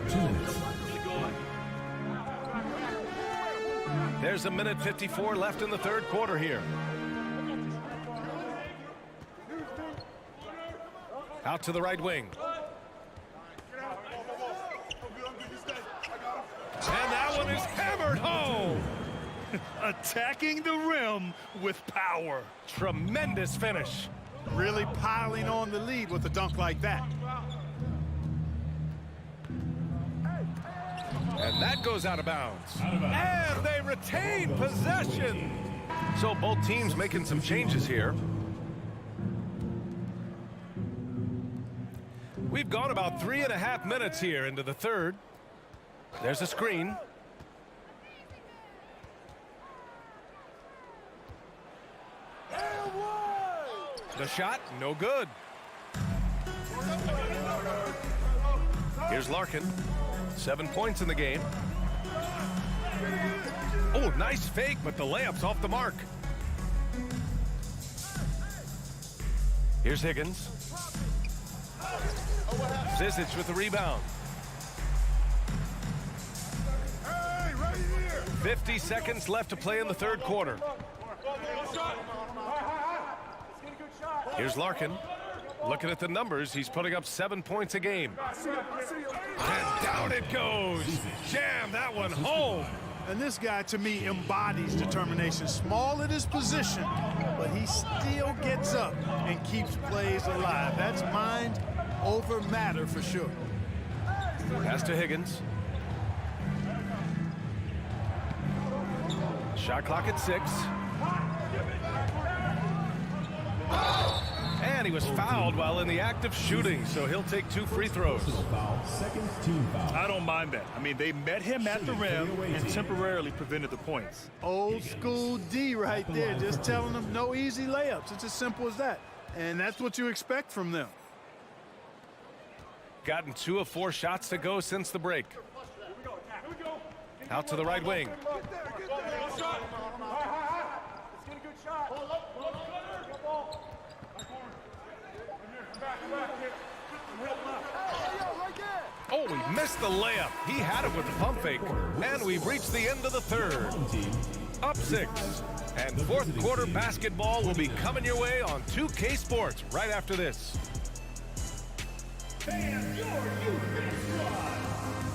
There's a minute 54 left in the third quarter here. Out to the right wing. And that one is hammered home. Attacking the rim with power. Tremendous finish. Really piling on the lead with a dunk like that. And that goes out of bounds. And they retain possession. So both teams making some changes here. We've gone about 3.5 minutes here into the third. There's a screen. The shot, no good. Here's Larkin. 7 points in the game. Oh, nice fake, but the layup's off the mark. Here's Higgins. Zizic with the rebound. 50 seconds left to play in the third quarter. Here's Larkin. Looking at the numbers, he's putting up 7 points a game. And down it goes. Jam that one home. And this guy, to me, embodies determination. Small at his position, but he still gets up and keeps plays alive. That's mind over matter for sure. Pass to Higgins. Shot clock at 6. And he was fouled while in the act of shooting, so he'll take 2 free throws. Second team foul. I don't mind that. I mean, they met him at the rim and temporarily prevented the points. Old school D right there, just telling them no easy layups. It's as simple as that. And that's what you expect from them. Gotten 2 of 4 shots to go since the break. Out to the right wing. Oh, he missed the layup. He had it with the pump fake. And we've reached the end of the third. Up 6. And fourth quarter basketball will be coming your way on 2K Sports right after this.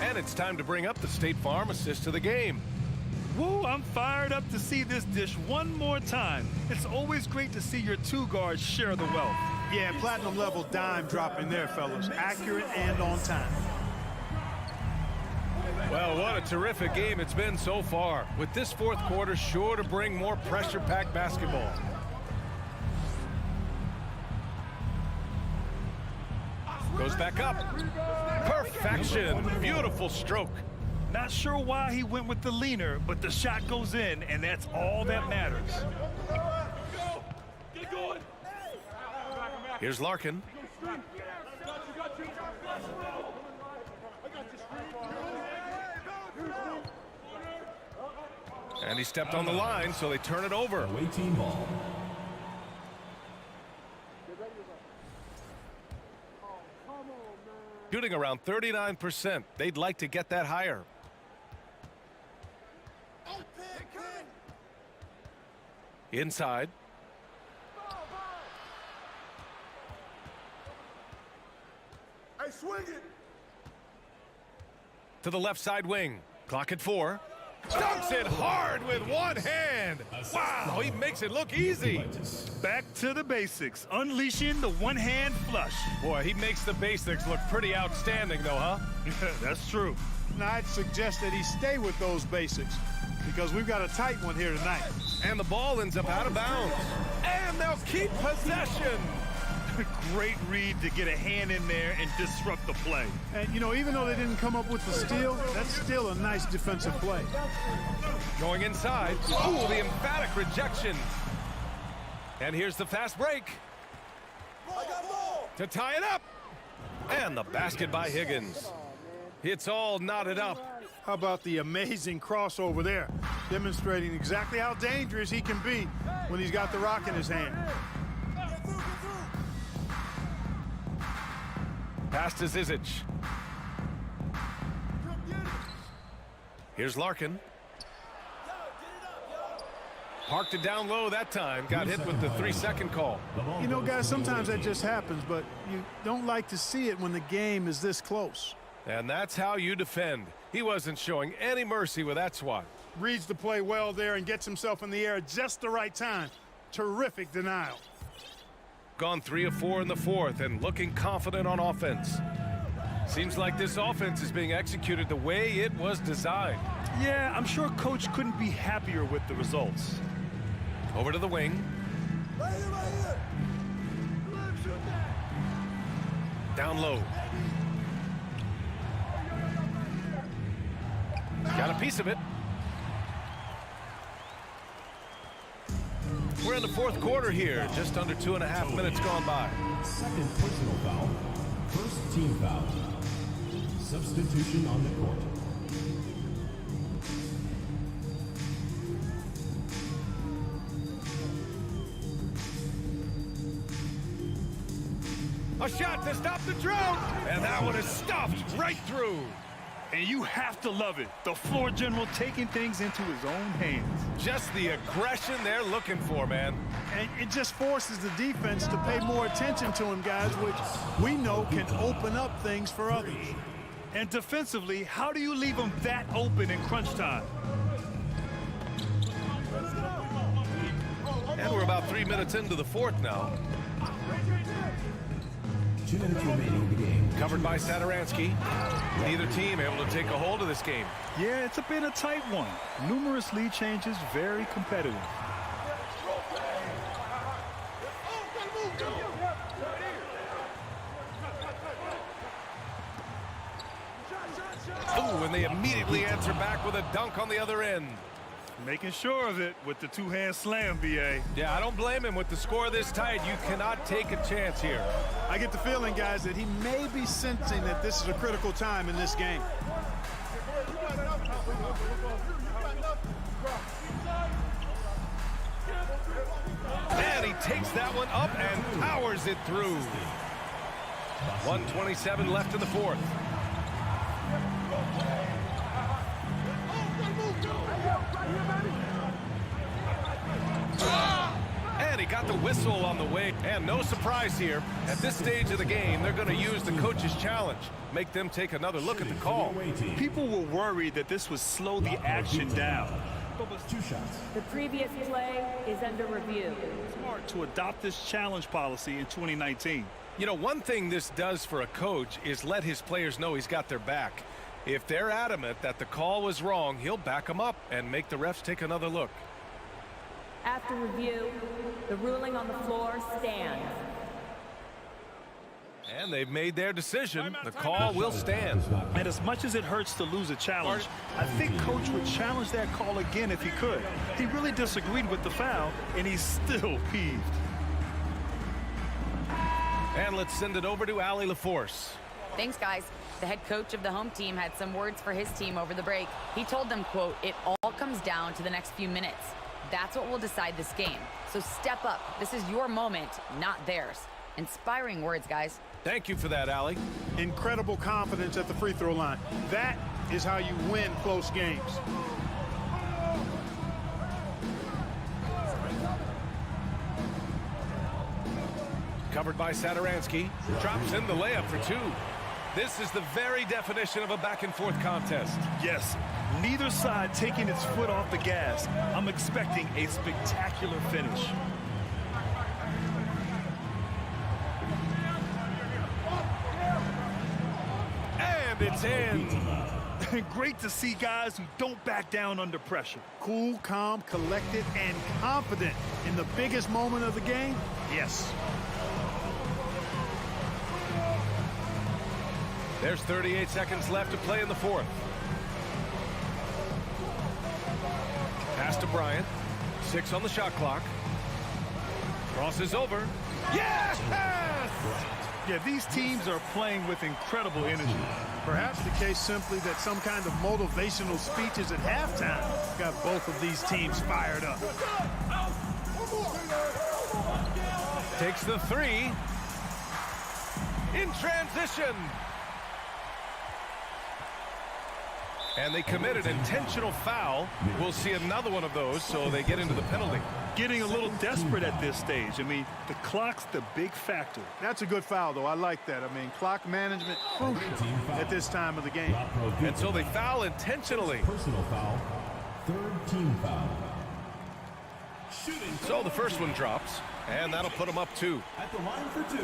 And it's time to bring up the State Farm assist to the game. Woo, I'm fired up to see this dish one more time. It's always great to see your 2 guards share the wealth. Yeah, platinum level dime dropping there, fellas. Accurate and on time. Well, what a terrific game it's been so far, with this fourth quarter sure to bring more pressure-packed basketball. Goes back up. Perfection. Beautiful stroke. Not sure why he went with the leaner, but the shot goes in, and that's all that matters. Here's Larkin. And he stepped on the line, so they turn it over. Away team ball. Shooting around 39%. They'd like to get that higher. Inside. Hey, swing it. To the left side wing. Clock at 4. Dunks it hard with one hand. Wow, he makes it look easy. Back to the basics, unleashing the one-hand flush. Boy, he makes the basics look pretty outstanding, though, huh? That's true. Now, I'd suggest that he stay with those basics because we've got a tight one here tonight. And the ball ends up out of bounds. And they'll keep possession. Great read to get a hand in there and disrupt the play. And, you know, even though they didn't come up with the steal, that's still a nice defensive play. Going inside. Ooh, the emphatic rejection. And here's the fast break. To tie it up. And the basket by Higgins. It's all knotted up. How about the amazing crossover there, demonstrating exactly how dangerous he can be when he's got the rock in his hand. Pass to Zizic. Here's Larkin. Parked it down low that time. Got hit with the 3-second call. You know, guys, sometimes that just happens, but you don't like to see it when the game is this close. And that's how you defend. He wasn't showing any mercy with that swat. Reads the play well there and gets himself in the air at just the right time. Terrific denial. Gone 3 of 4 in the fourth and looking confident on offense. Seems like this offense is being executed the way it was designed. Yeah, I'm sure Coach couldn't be happier with the results. Over to the wing. Down low. Got a piece of it. We're in the fourth quarter here. Just under 2.5 minutes gone by. Second personal foul. First team foul. Substitution on the court. A shot to stop the drought. And that one is stuffed right through. And you have to love it. The floor general taking things into his own hands. Just the aggression they're looking for, man. And it just forces the defense to pay more attention to him, guys, which we know can open up things for others. And defensively, how do you leave them that open in crunch time? And we're about 3 minutes into the fourth now. 2 minutes remaining in the game. Covered by Saturansky. Neither team able to take a hold of this game. Yeah, it's been a tight one. Numerous lead changes, very competitive. Oh, and they immediately answer back with a dunk on the other end. Making sure of it with the two-hand slam, B.A. Yeah, I don't blame him. With the score this tight, you cannot take a chance here. I get the feeling, guys, that he may be sensing that this is a critical time in this game. And he takes that one up and powers it through. 1:27 left in the fourth. And he got the whistle on the way. And no surprise here. At this stage of the game, they're going to use the coach's challenge. Make them take another look at the call. People were worried that this would slow the action down. 2 shots. The previous play is under review. Smart to adopt this challenge policy in 2019. You know, one thing this does for a coach is let his players know he's got their back. If they're adamant that the call was wrong, he'll back them up and make the refs take another look. After review, the ruling on the floor stands. And they've made their decision. The call will stand. And as much as it hurts to lose a challenge, I think Coach would challenge that call again if he could. He really disagreed with the foul, and he's still peeved. And let's send it over to Allie LaForce. Thanks, guys. The head coach of the home team had some words for his team over the break. He told them, quote, "It all comes down to the next few minutes. That's what will decide this game. So step up. This is your moment, not theirs." Inspiring words, guys. Thank you for that, Allie. Incredible confidence at the free throw line. That is how you win close games. Covered by Saturansky. Drops in the layup for two. This is the very definition of a back-and-forth contest. Yes, neither side taking its foot off the gas. I'm expecting a spectacular finish. And it's in. Great to see guys who don't back down under pressure. Cool, calm, collected, and confident in the biggest moment of the game. Yes. There's 38 seconds left to play in the fourth. Pass to Bryant. 6 on the shot clock. Crosses over. Yes! Yeah, these teams are playing with incredible energy. Perhaps the case simply that some kind of motivational speeches at halftime got both of these teams fired up. Takes the 3. In transition. And they committed intentional foul. We'll see another one of those, so they get into the penalty. Getting a little desperate at this stage. I mean, the clock's the big factor. That's a good foul, though. I like that. I mean, clock management crucial at this time of the game. And so they foul intentionally. Personal foul. Third team foul. So the first one drops, and that'll put them up 2. At the line for 2.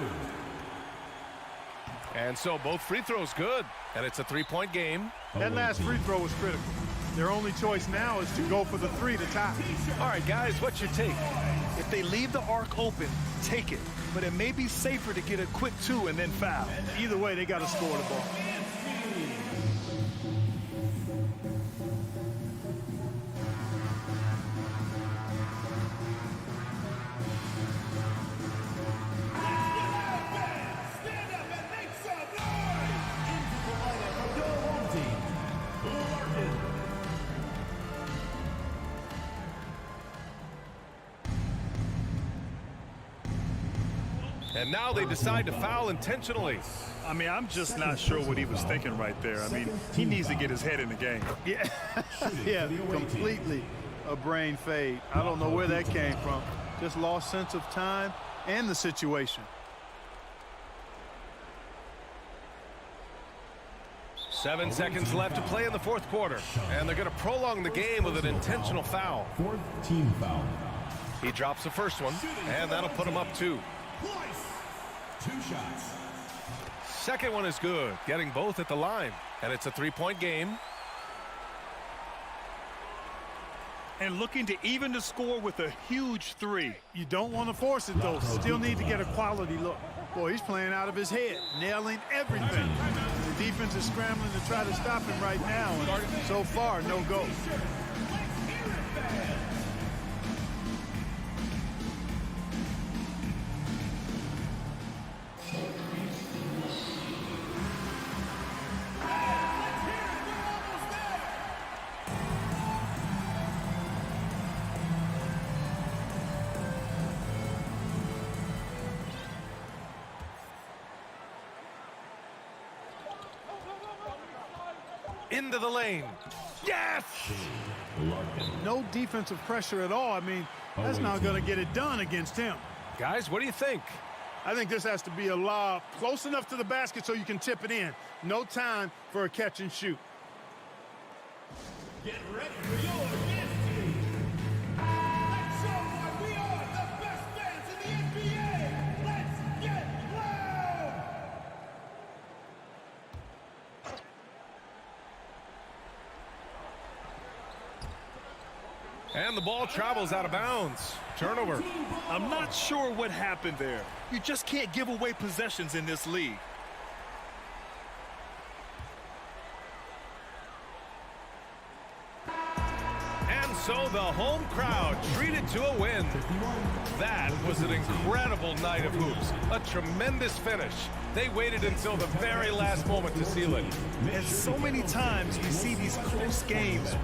And so both free throws good, and it's a 3-point game. That last free throw was critical. Their only choice now is to go for the 3 to tie. All right, guys, what's your take? If they leave the arc open, take it. But it may be safer to get a quick 2 and then foul. Either way, they got to score the ball. And now they decide to foul intentionally. I mean, I'm just not sure what he was thinking right there. I mean, he needs to get his head in the game. Yeah, yeah, completely a brain fade. I don't know where that came from. Just lost sense of time and the situation. 7 seconds left to play in the fourth quarter. And they're going to prolong the game with an intentional foul. Fourth team foul. He drops the first one, and that'll put him up 2. 2 shots. Second one is good, getting both at the line. And it's a 3-point game. And looking to even the score with a huge 3. You don't want to force it, though. Still need to get a quality look. Boy, he's playing out of his head, nailing everything. The defense is scrambling to try to stop him right now, and so far, no go. Into the lane. Yes! No defensive pressure at all. I mean, that's not going to get it done against him. Guys, what do you think? I think this has to be a lob close enough to the basket so you can tip it in. No time for a catch and shoot. Get ready for your dance team. Let's show why we are the best fans in the NBA. Let's get loud. And the ball travels out of bounds. Turnover. I'm not sure what happened there. You just can't give away possessions in this league. And so the home crowd treated to a win. That was an incredible night of hoops. A tremendous finish. They waited until the very last moment to seal it. And so many times we see these close games.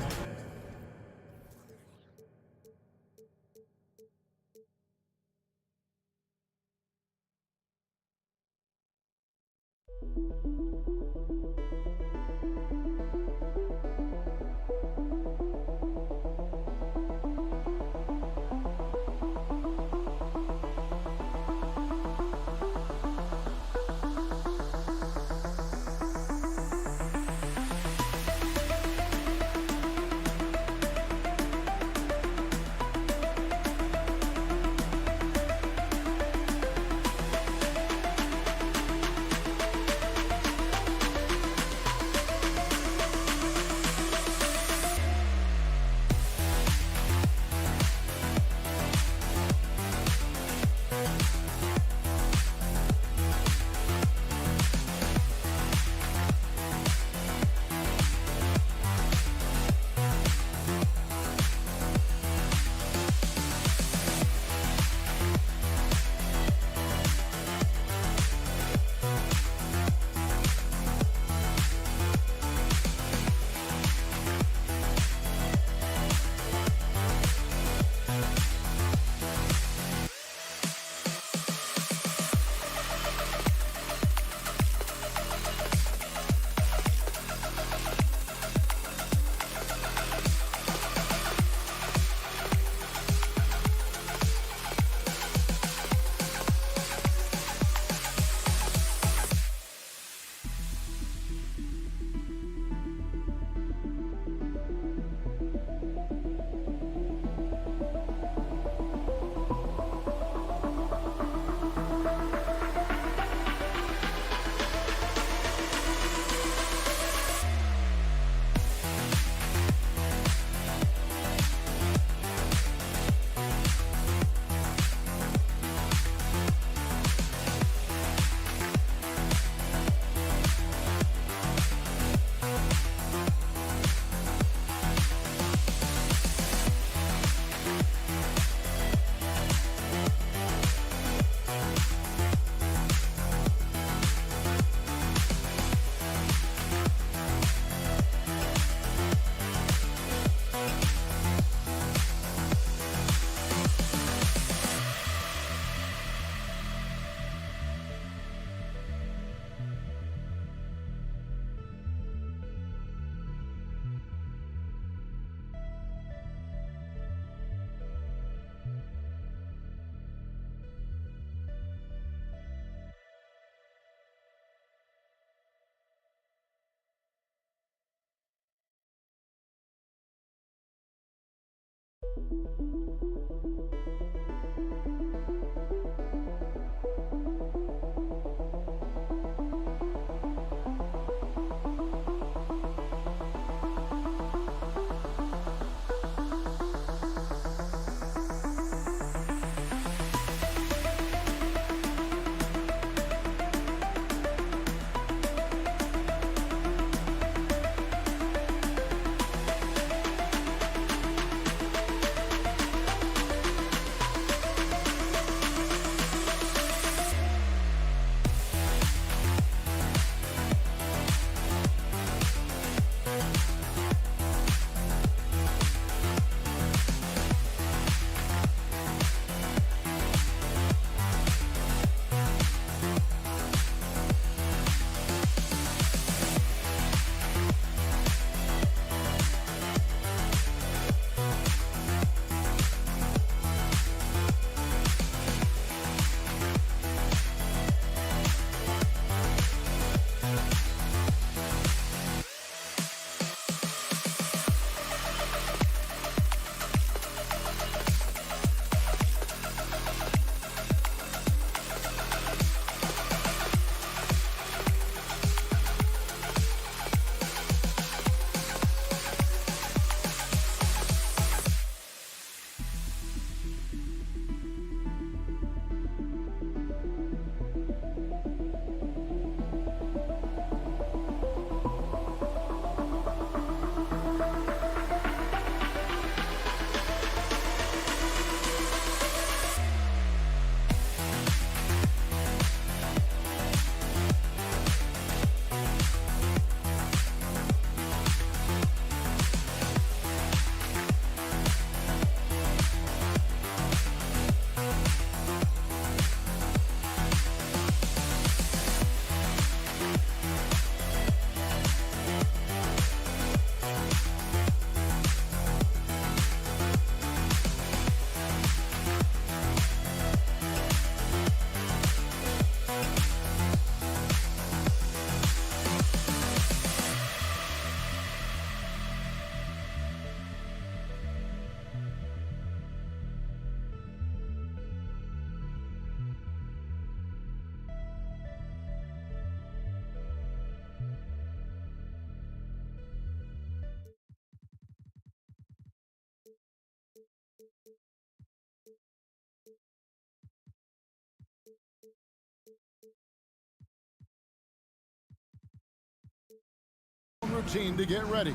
Routine to get ready.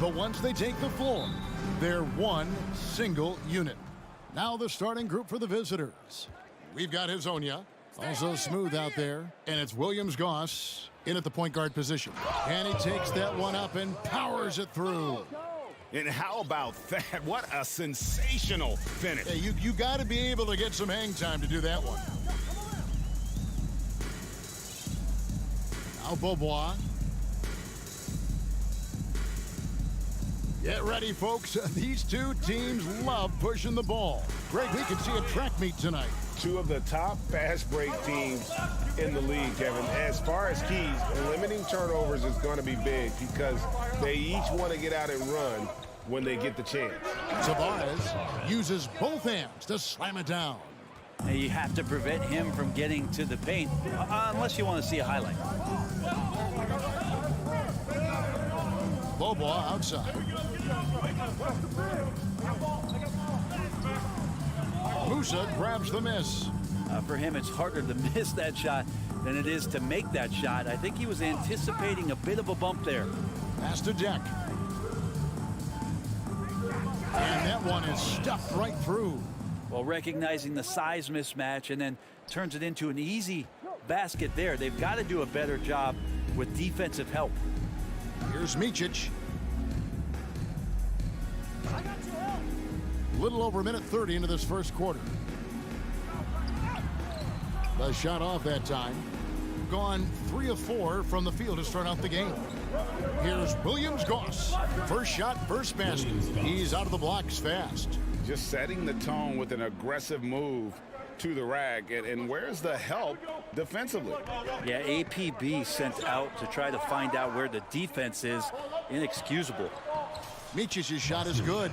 But once they take the floor, they're one single unit. Now the starting group for the visitors. We've got Hezonja, also smooth out there, and it's Williams-Goss in at the point guard position. And he takes that one up and powers it through. And how about that? What a sensational finish. Hey, you got to be able to get some hang time to do that one. Now Beaubois. Get ready, folks. These two teams love pushing the ball. Greg, we can see a track meet tonight. Two of the top fast break teams in the league, Kevin. As far as keys, limiting turnovers is going to be big because they each want to get out and run when they get the chance. Tavares uses both hands to slam it down. And you have to prevent him from getting to the paint unless you want to see a highlight. Beaubois outside. Musa grabs the miss. For him, it's harder to miss that shot than it is to make that shot. I think he was anticipating a bit of a bump there. Pass to Jack. And that one is stuffed right through. Well, recognizing the size mismatch and then turns it into an easy basket there. They've got to do a better job with defensive help. Here's Micic. Little over a minute 30 into this first quarter. The shot off that time. Gone 3 of 4 from the field to start out the game. Here's Williams-Goss. First shot, first basket. He's out of the blocks fast. Just setting the tone with an aggressive move to the rack. And where's the help defensively? Yeah, APB sent out to try to find out where the defense is. Inexcusable. Micic's shot is good.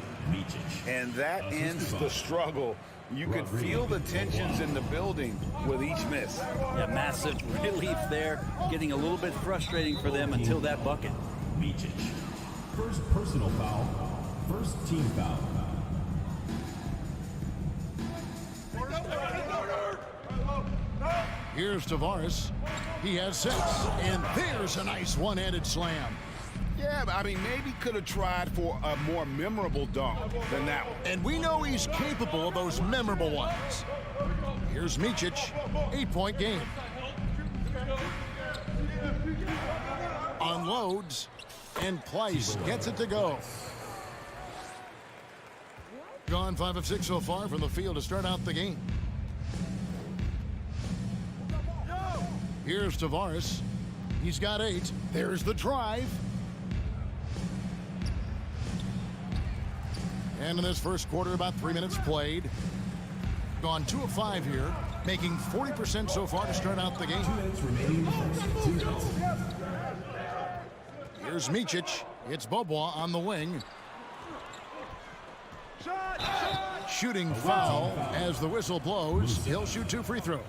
And that ends the struggle. You could feel the tensions in the building with each miss. Yeah, massive relief there. Getting a little bit frustrating for them until that bucket. Micic. First personal foul. First team foul. Here's Tavares. He has 6. And there's a nice one-handed slam. Yeah, but I mean, maybe could have tried for a more memorable dunk than that one. And we know he's capable of those memorable ones. Here's Micic, 8-point game. Unloads, and Pleiss gets it to go. Gone 5 of 6 so far from the field to start out the game. Here's Tavares. He's got 8. There's the drive. And in this first quarter, about 3 minutes played. Gone 2 of 5 here, making 40% so far to start out the game. 2 minutes remaining in the first. 2 minutes. Here's Micic. It's Bobois on the wing. Shooting foul as the whistle blows. He'll shoot 2 free throws.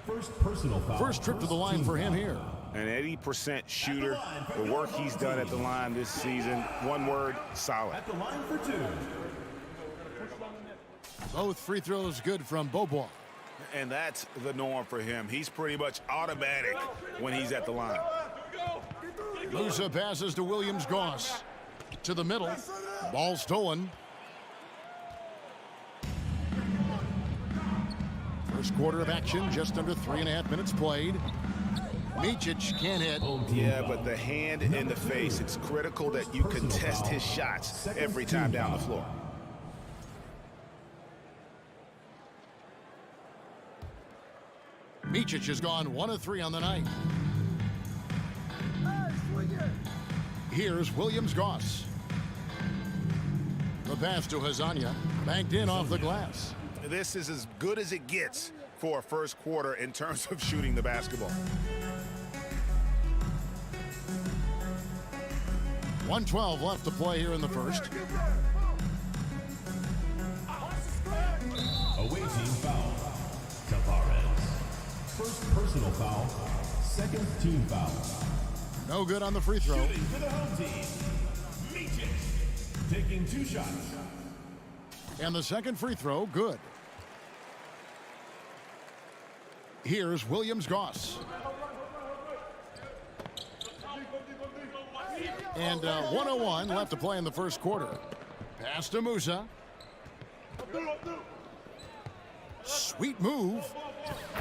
First personal foul. First trip to the line for him here. An 80% shooter. The work he's done at the line this season, one word, solid. At the line for 2. Both free throws good from Bobois. And that's the norm for him. He's pretty much automatic when he's at the line. Musa passes to Williams-Goss. To the middle. Ball stolen. First quarter of action, just under 3.5 minutes played. Micic can't hit. Yeah, but the hand in the face, it's critical that you contest his shots every time down the floor. Micic has gone 1 of 3 on the night. Here's Williams-Goss. The pass to Hazania, banked in off the glass. This is as good as it gets for a first quarter in terms of shooting the basketball. 1:12 left to play here in the first. Away team foul. Tavares. First personal foul. Second team foul. No good on the free throw. Shooting for the home team. Micic. Taking 2 shots. And the second free throw, good. Here's Williams-Goss. And 1:01 left to play in the first quarter. Pass to Musa. Sweet move.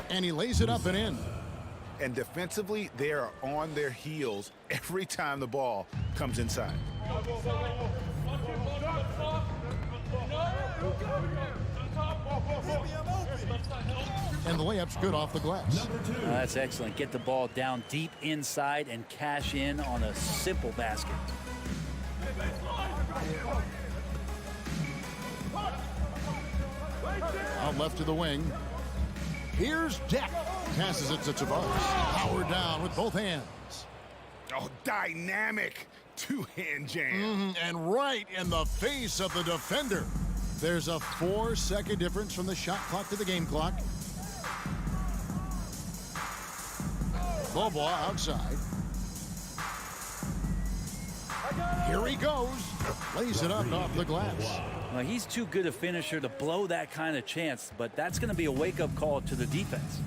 And he lays it up and in. And defensively, they are on their heels every time the ball comes inside. And the layup's good off the glass. That's excellent. Get the ball down deep inside and cash in on a simple basket. Out left to the wing. Here's Deck. Passes it to Tavares. Powered down with both hands. Oh, dynamic two-hand jam. And right in the face of the defender. There's a 4-second difference from the shot clock to the game clock. Bobois outside. Here he goes. Lays it up off the glass. Well, he's too good a finisher to blow that kind of chance, but that's going to be a wake-up call to the defense.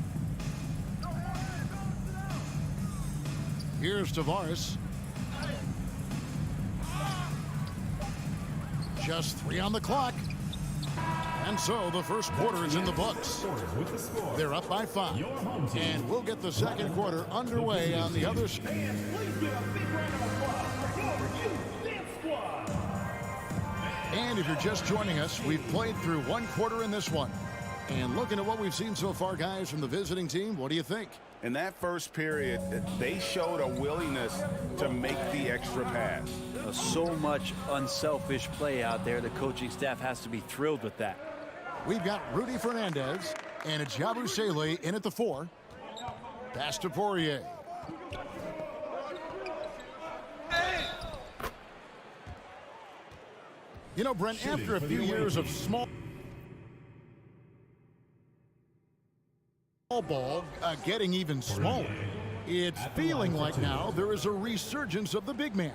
Here's Tavares. Just 3 on the clock. And so the first quarter is in the books. They're up by 5. And we'll get the second quarter underway on the other side. And if you're just joining us, we've played through 1 quarter in this one. And looking at what we've seen so far, guys, from the visiting team, what do you think? In that first period, they showed a willingness to make the extra pass. So much unselfish play out there. The coaching staff has to be thrilled with that. We've got Rudy Fernandez, and it's Yabusele in at the 4. Pass to Poirier. You know, Brent, after a few years of small ball getting even smaller, it's feeling like now there is a resurgence of the big man.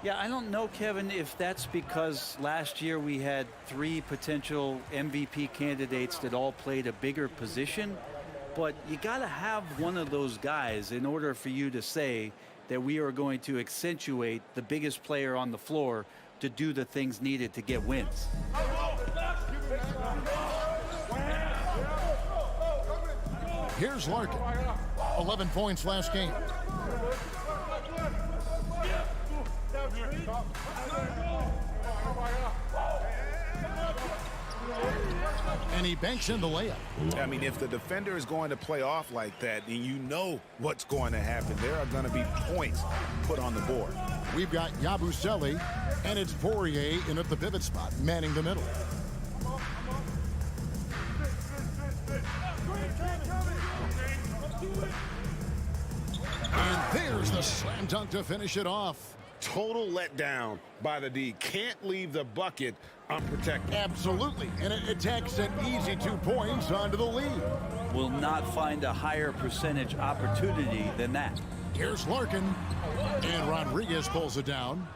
Yeah, I don't know, Kevin, if that's because last year we had 3 potential MVP candidates that all played a bigger position, but you got to have one of those guys in order for you to say that we are going to accentuate the biggest player on the floor to do the things needed to get wins. Here's Larkin. 11 points last game. And he banks in the layup. I mean, if the defender is going to play off like that, then you know what's going to happen. There are going to be points put on the board. We've got Yabusele, and it's Poirier in at the pivot spot, manning the middle. And there's the slam dunk to finish it off. Total letdown by the D. Can't leave the bucket unprotected. Absolutely. And it takes an easy 2 points onto the lead. Will not find a higher percentage opportunity than that. Here's Larkin. And Rodriguez pulls it down.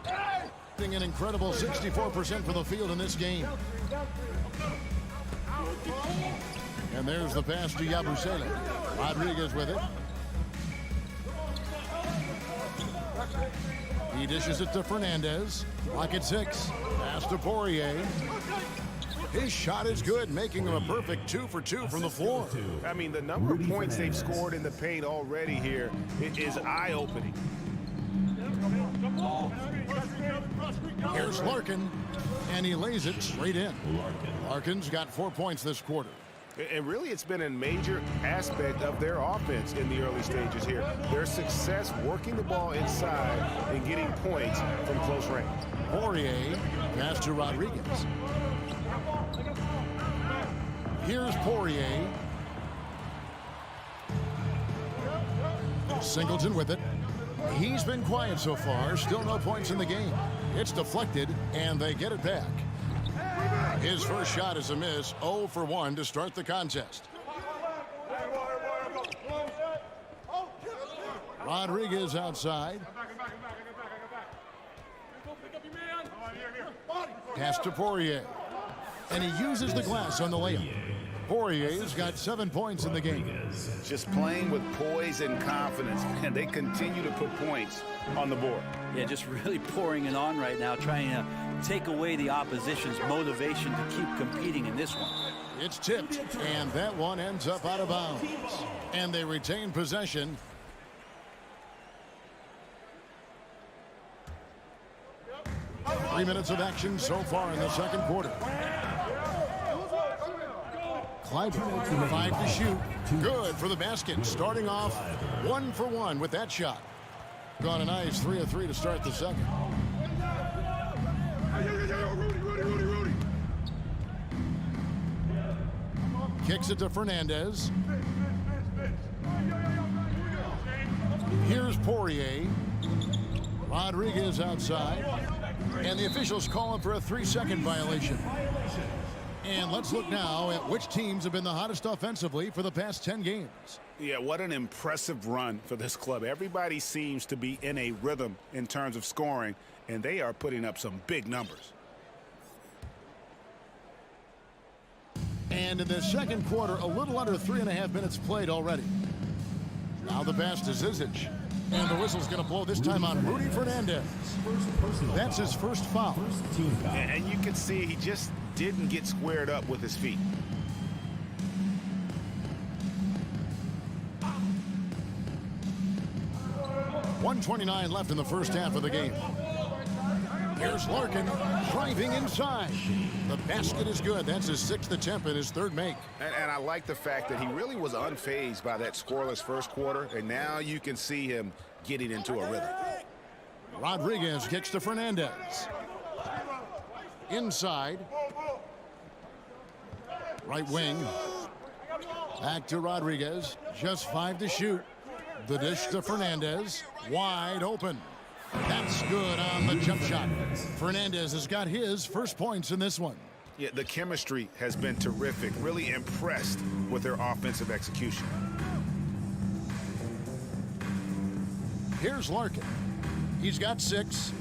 An incredible 64% from the field in this game. And there's the pass to Yabusele. Rodriguez with it. He dishes it to Fernandez. Lock at 6. Pass to Poirier. His shot is good, making him a perfect 2 for 2 from the floor. I mean, the number of points they've scored in the paint already here is eye-opening. Here's Larkin, and he lays it straight in. Larkin's got 4 points this quarter. And really, it's been a major aspect of their offense in the early stages here. Their success working the ball inside and getting points from close range. Poirier, pass to Rodriguez. Here's Poirier. Singleton with it. He's been quiet so far. Still no points in the game. It's deflected, and they get it back. His first shot is a miss. 0 for 1 to start the contest. Rodriguez outside. Pass to Poirier. And he uses the glass on the layup. Poirier's got 7 points in the game. Just playing with poise and confidence, and they continue to put points on the board. Yeah, just really pouring it on right now, trying to take away the opposition's motivation to keep competing in this one. It's tipped, and that one ends up out of bounds. And they retain possession. Three minutes of action so far in the second quarter. Clyburn, 5 to shoot. Good for the basket. Starting off 1 for 1 with that shot. Gone a nice 3 of 3 to start the second. Kicks it to Fernandez. Here's Poirier. Rodriguez outside. And the officials calling for a 3-second violation. And let's look now at which teams have been the hottest offensively for the past 10 games. Yeah, what an impressive run for this club. Everybody seems to be in a rhythm in terms of scoring, and they are putting up some big numbers. And in the second quarter, a little under 3.5 minutes played already. Now the pass to Zizic. And the whistle's going to blow this time on Rudy Fernandez. That's his first foul. And you can see he just didn't get squared up with his feet. .129 left in the first half of the game. Here's Larkin driving inside. The basket is good. That's his 6th attempt and his 3rd make. And I like the fact that he really was unfazed by that scoreless first quarter, and now you can see him getting into a rhythm. Rodriguez kicks to Fernandez. Inside. Right wing. Back to Rodriguez. Just 5 to shoot. The dish to Fernandez. Wide open. That's good on the jump shot. Fernandez has got his first points in this one. Yeah, the chemistry has been terrific. Really impressed with their offensive execution. Here's Larkin. He's got 6.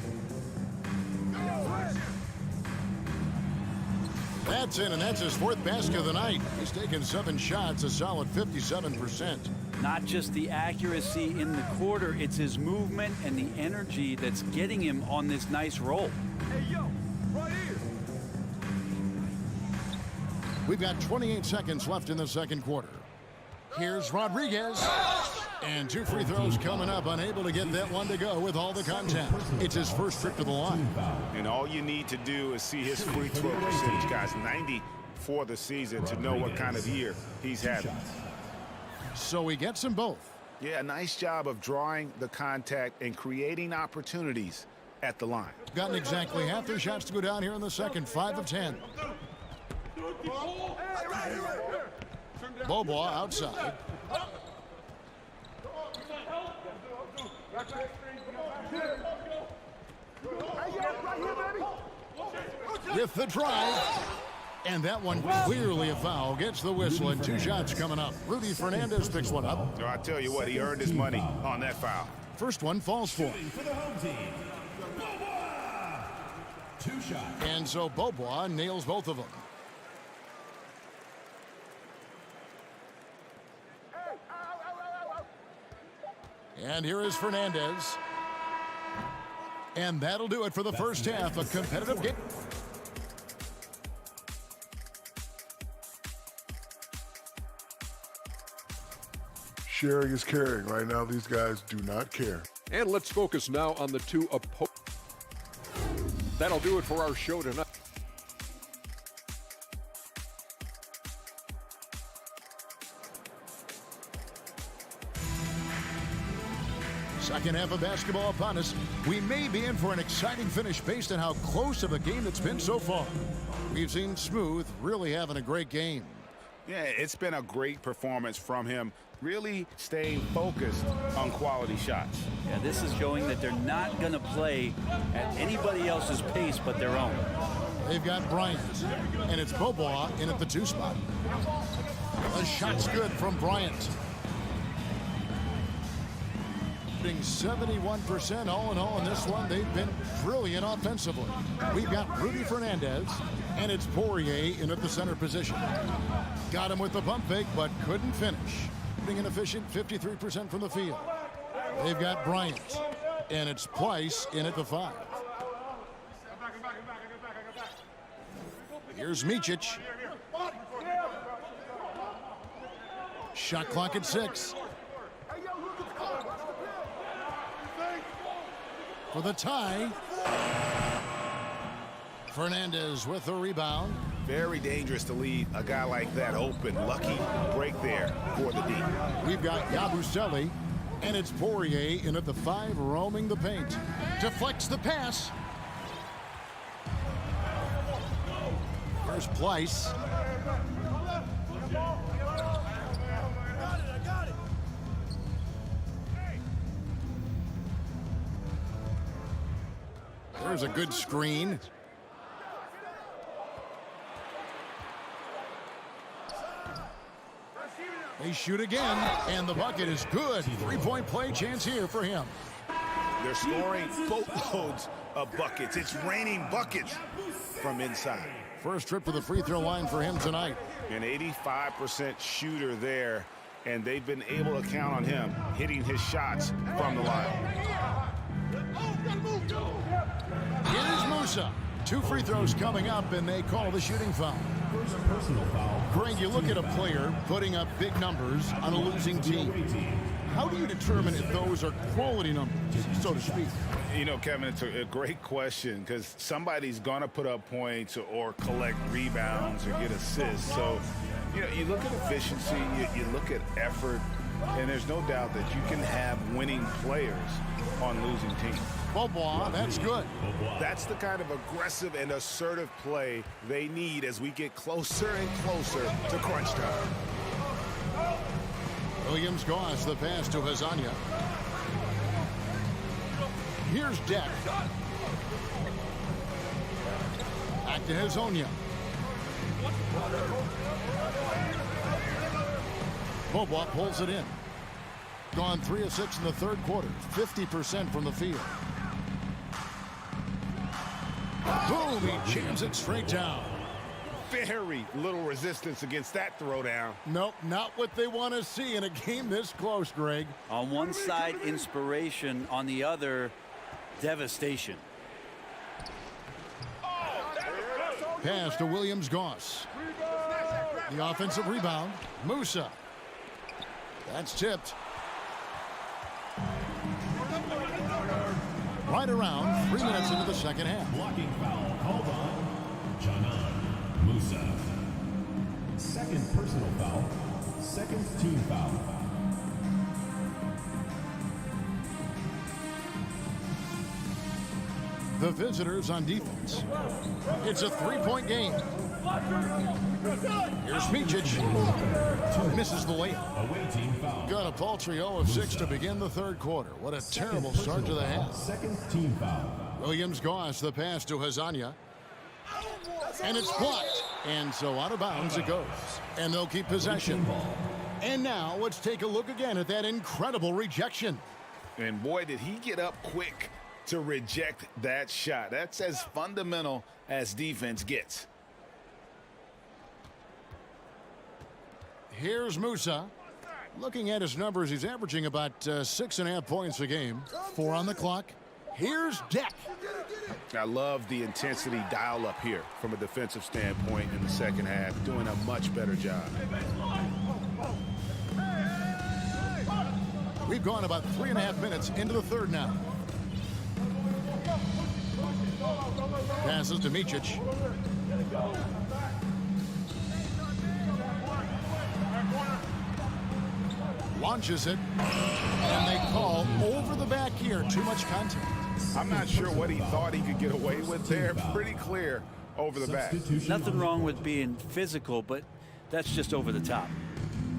That's in, and that's his 4th basket of the night. He's taken 7 shots, a solid 57%. Not just the accuracy in the quarter, it's his movement and the energy that's getting him on this nice roll. Hey, yo, right here. We've got 28 seconds left in the second quarter. Here's Rodriguez. And 2 free throws coming up, unable to get that one to go with all the contact. It's his first trip to the line. And all you need to do is see his free throw percentage, guys. 90 for the season to know what kind of year he's having. So he gets them both. Yeah, a nice job of drawing the contact and creating opportunities at the line. Gotten exactly half their shots to go down here in the second, 5 of 10. Bobois outside. With the drive. And that one clearly a foul. Gets the whistle and 2 shots coming up. Rudy Fernandez picks one up. No, I tell you what, he earned his money on that foul. First one falls for him. For the home team, Bobois. 2 shots. And so Bobois nails both of them. And here is Fernandez. And that'll do it for the first half. A competitive game. Sharing is caring. Right now, these guys do not care. And let's focus now on the 2 opponents. That'll do it for our show tonight. Second half of basketball upon us. We may be in for an exciting finish based on how close of a game it's been so far. We've seen Smooth really having a great game. Yeah, it's been a great performance from him. Really staying focused on quality shots. Yeah, this is showing that they're not going to play at anybody else's pace but their own. They've got Bryant, and it's Bobois in at the 2 spot. The shot's good from Bryant. 71% all in all in this one. They've been brilliant offensively. We've got Rudy Fernandez, and it's Poirier in at the center position. Got him with the pump fake, but couldn't finish. An efficient 53% from the field. They've got Bryant, and it's Pleiss in at the 5. Here's Micic. Shot clock at 6. For the tie. Fernandez with the rebound. Very dangerous to leave a guy like that open. Lucky break there for the D. We've got Yabusele, and it's Poirier in at the 5, roaming the paint. Deflects the pass. There's Pleiss. There's a good screen. They shoot again, and the bucket is good. 3-point play chance here for him. They're scoring boatloads of buckets. It's raining buckets from inside. First trip to the free throw line for him tonight. An 85% shooter there, and they've been able to count on him hitting his shots from the line. Here's Musa. 2 free throws coming up, and they call the shooting foul. Greg, you look at a player putting up big numbers on a losing team. How do you determine if those are quality numbers, so to speak? You know, Kevin, it's a great question because somebody's going to put up points or collect rebounds or get assists. So, you know, you look at efficiency, you look at effort, and there's no doubt that you can have winning players on losing teams. Bobois, that's good. That's the kind of aggressive and assertive play they need as we get closer and closer to crunch time. Williams-Goss, the pass to Hazanya. Here's Deck. Back to Hazonia. Bobois pulls it in. Gone 3 of 6 in the third quarter. 50% from the field. Boom! He jams it straight down. Very little resistance against that throwdown. Nope, not what they want to see in a game this close, Greg. On one side, inspiration. On the other, devastation. Pass to Williams-Goss. The offensive rebound. Musa. That's tipped. Right around 3 minutes into the second half. Blocking foul called on Janan Musa. Second personal foul. Second team foul. The visitors on defense. It's a 3-point game. Here's Micic. Misses the layup. Got a paltry 0 of 6 to begin the third quarter. What a terrible start to the half. Second team foul. Williams-Goss, the pass to Hazonia. And it's blocked. And so out of bounds it goes. And they'll keep possession. And now let's take a look again at that incredible rejection. And boy, did he get up quick to reject that shot. That's as fundamental as defense gets. Here's Musa. Looking at his numbers, he's averaging about 6.5 points a game. 4 on the clock. Here's Deck. I love the intensity dial up here from a defensive standpoint in the second half. Doing a much better job. We've gone about 3.5 minutes into the third now. Passes to Micic. Launches it. And they call over the back here. Too much contact. I'm not sure what he thought he could get away with there. Pretty clear over the back. Nothing wrong with being physical, but that's just over the top.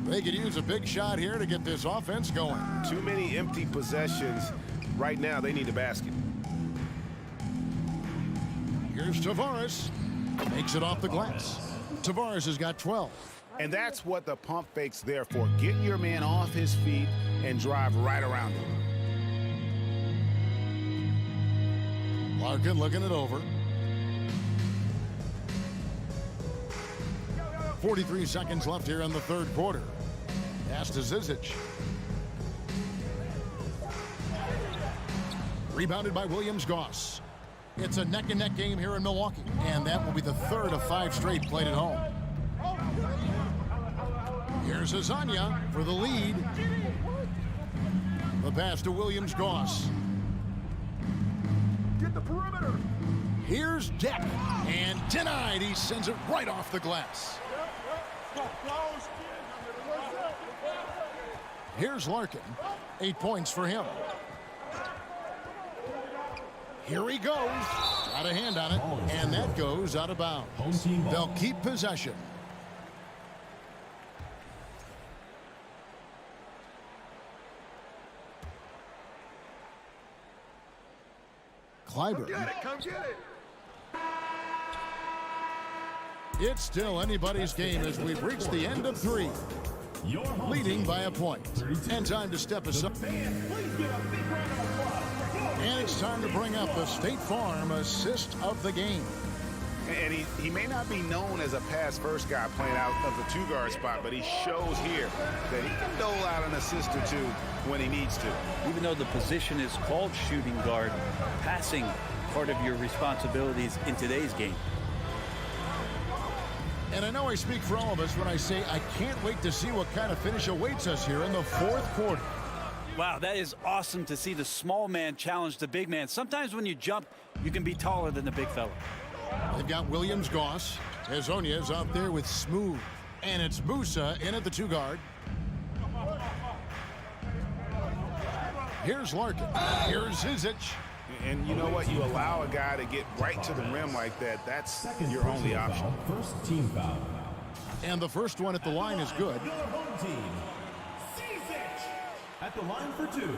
They could use a big shot here to get this offense going. Too many empty possessions. Right now, they need a basket. Here's Tavares. Makes it off the glass. Tavares has got 12. And that's what the pump fake's there for. Getting your man off his feet and drive right around him. Larkin looking it over. 43 seconds left here in the third quarter. Pass to Zizic. Rebounded by Williams-Goss. It's a neck-and-neck game here in Milwaukee, and that will be the third of 5 straight played at home. Here's Hazonia for the lead. The pass to Williams-Goss. Get the perimeter. Here's Deck, and denied. He sends it right off the glass. Here's Larkin. 8 points for him. Here he goes. Got a hand on it, and that goes out of bounds. They'll keep possession. Clyburn. Come get it. It's still anybody's game as we've reached the end of 3. Leading by a point. And time to step aside. And it's time to bring up the State Farm assist of the game. And he may not be known as a pass-first guy playing out of the 2-guard spot, but he shows here that he can dole out an assist or 2 when he needs to. Even though the position is called shooting guard, passing part of your responsibilities in today's game. And I know I speak for all of us when I say I can't wait to see what kind of finish awaits us here in the fourth quarter. Wow, that is awesome to see the small man challenge the big man. Sometimes when you jump, you can be taller than the big fella. They've got Williams-Goss. Hazonia's out there with Smooth. And it's Musa in at the 2-guard. Here's Larkin. Here's Zizic. And you know what? You allow a guy to get right to the rim like that. That's your only option. First team foul. And the first one at the line is good. at the line for two.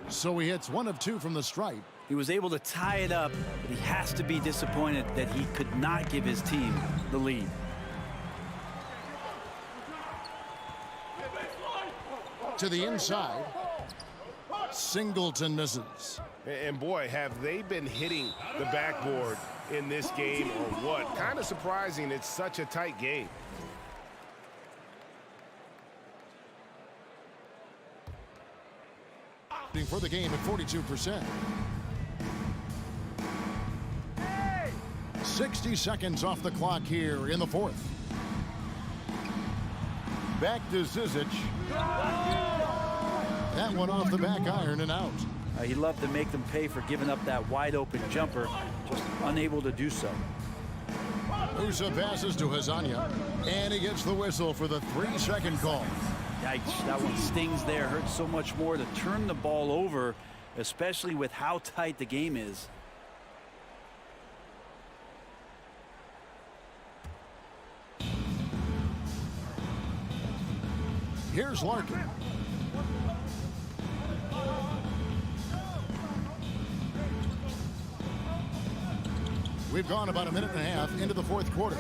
So he hits 1 of 2 from the stripe. He was able to tie it up, but he has to be disappointed that he could not give his team the lead. To the inside. Singleton misses. And boy, have they been hitting the backboard in this game or what? Kind of surprising. It's such a tight game. For the game at 42%. 60 seconds off the clock here in the fourth. Back to Zizic. That one off the back iron and out. He loved to make them pay for giving up that wide open jumper, just unable to do so. Musa passes to Hazania, and he gets the whistle for the 3-second call. Yikes, that one stings there. Hurts so much more to turn the ball over, especially with how tight the game is. Here's Larkin. We've gone about a minute and a half into the fourth quarter.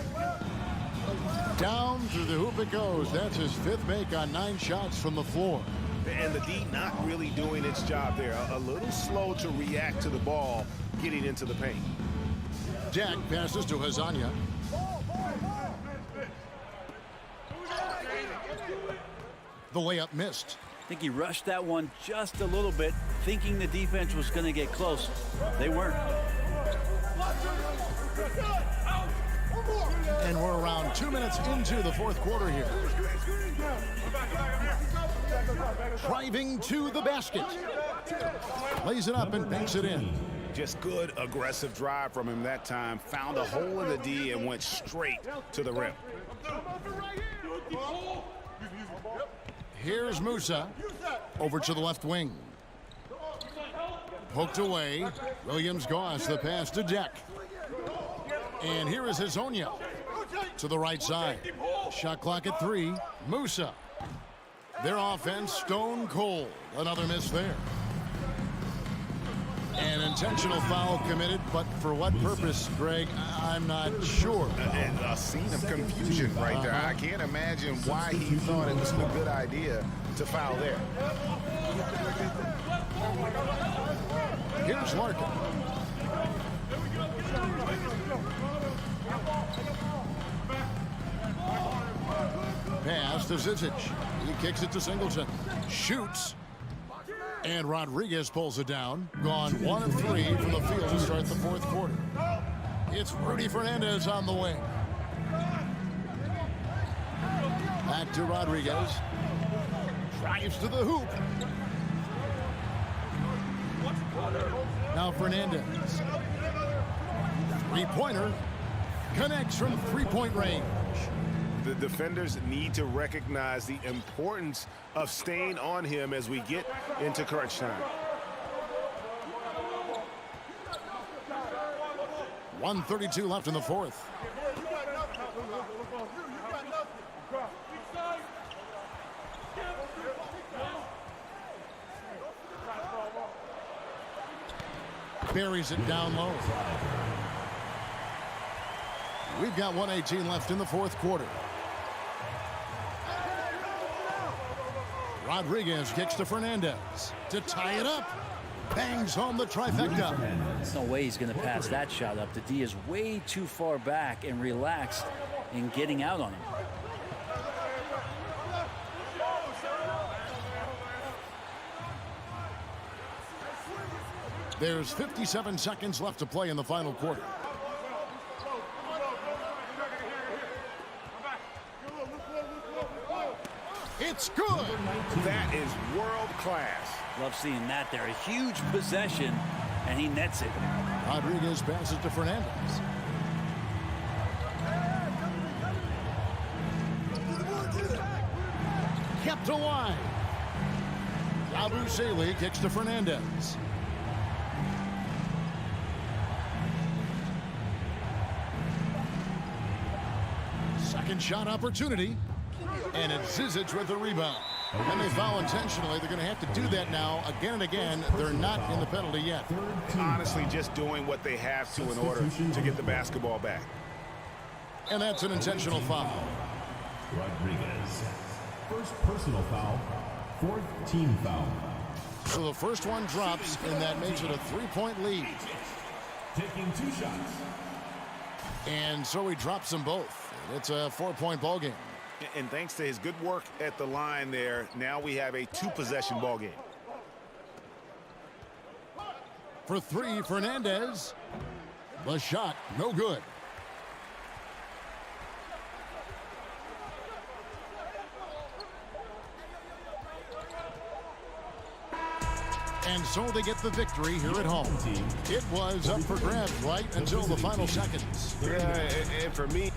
Down through the hoop it goes. That's his 5th make on 9 shots from the floor. And the D not really doing its job there. A little slow to react to the ball getting into the paint. Jack passes to Hazania. The layup missed. I think he rushed that one just a little bit, thinking the defense was going to get close. They weren't. And we're around 2 minutes into the fourth quarter here. Driving to the basket. Lays it up and banks it in. Just good aggressive drive from him that time. Found a hole in the D and went straight to the rim. Here's Musa. Over to the left wing. Poked away. Williams-Goss the pass to Deck. And here is Hazonia to the right side. Shot clock at 3. Musa. Their offense stone cold. Another miss there. An intentional foul committed, but for what purpose, Greg? I'm not sure. A scene of confusion right there. I can't imagine why he thought it was a good idea to foul there. Here's Larkin. Pass to Zizic. He kicks it to Singleton. Shoots. And Rodriguez pulls it down. Gone 1 of 3 from the field to start the fourth quarter. It's Rudy Fernandez on the wing. Back to Rodriguez. Drives to the hoop. Now Fernandez. 3-pointer. Connects from 3-point range. The defenders need to recognize the importance of staying on him as we get into crunch time. 1:32 left in the fourth. Buries it down low. We've got 1:18 left in the fourth quarter. Rodriguez kicks to Fernandez to tie it up. Bangs home the trifecta. There's no way he's going to pass that shot up. The D is way too far back and relaxed in getting out on him. There's 57 seconds left to play in the final quarter. It's good. That is world class. Love seeing that there. A huge possession, and he nets it. Rodriguez passes to Fernandez. Kept alive. Abu Saleh kicks to Fernandez. Second shot opportunity. And it's Zizic with the rebound. and they foul intentionally. They're going to have to do that now again and again. They're not in the penalty yet. Honestly, just doing what they have to in order to get the basketball back. And that's an intentional foul. Rodriguez. First personal foul, fourth team foul. So the first one drops, and that makes it a 3-point lead. Taking 2 shots. And so he drops them both. It's a 4-point ball game. And thanks to his good work at the line there, now we have a 2-possession ball game. For 3, Fernandez. The shot, no good. And so they get the victory here at home. It was up for grabs right until the final seconds. Yeah, and for me,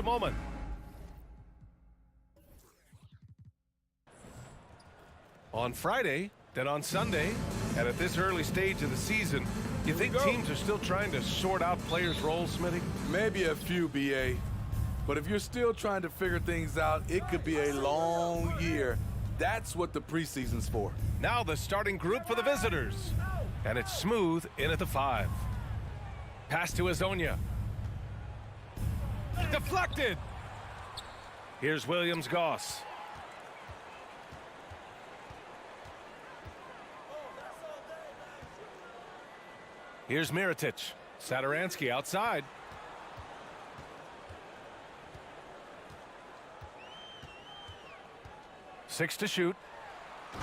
Moment. On Friday, then on Sunday, and at this early stage of the season, you think teams are still trying to sort out players' roles, Smitty? Maybe a few, BA. But if you're still trying to figure things out, it could be a long year. That's what the preseason's for. Now the starting group for the visitors. And it's Smooth in at the 5. Pass to Azonia. Deflected. Here's Williams-Goss. Here's Mirotic. Satoransky outside. Six to shoot.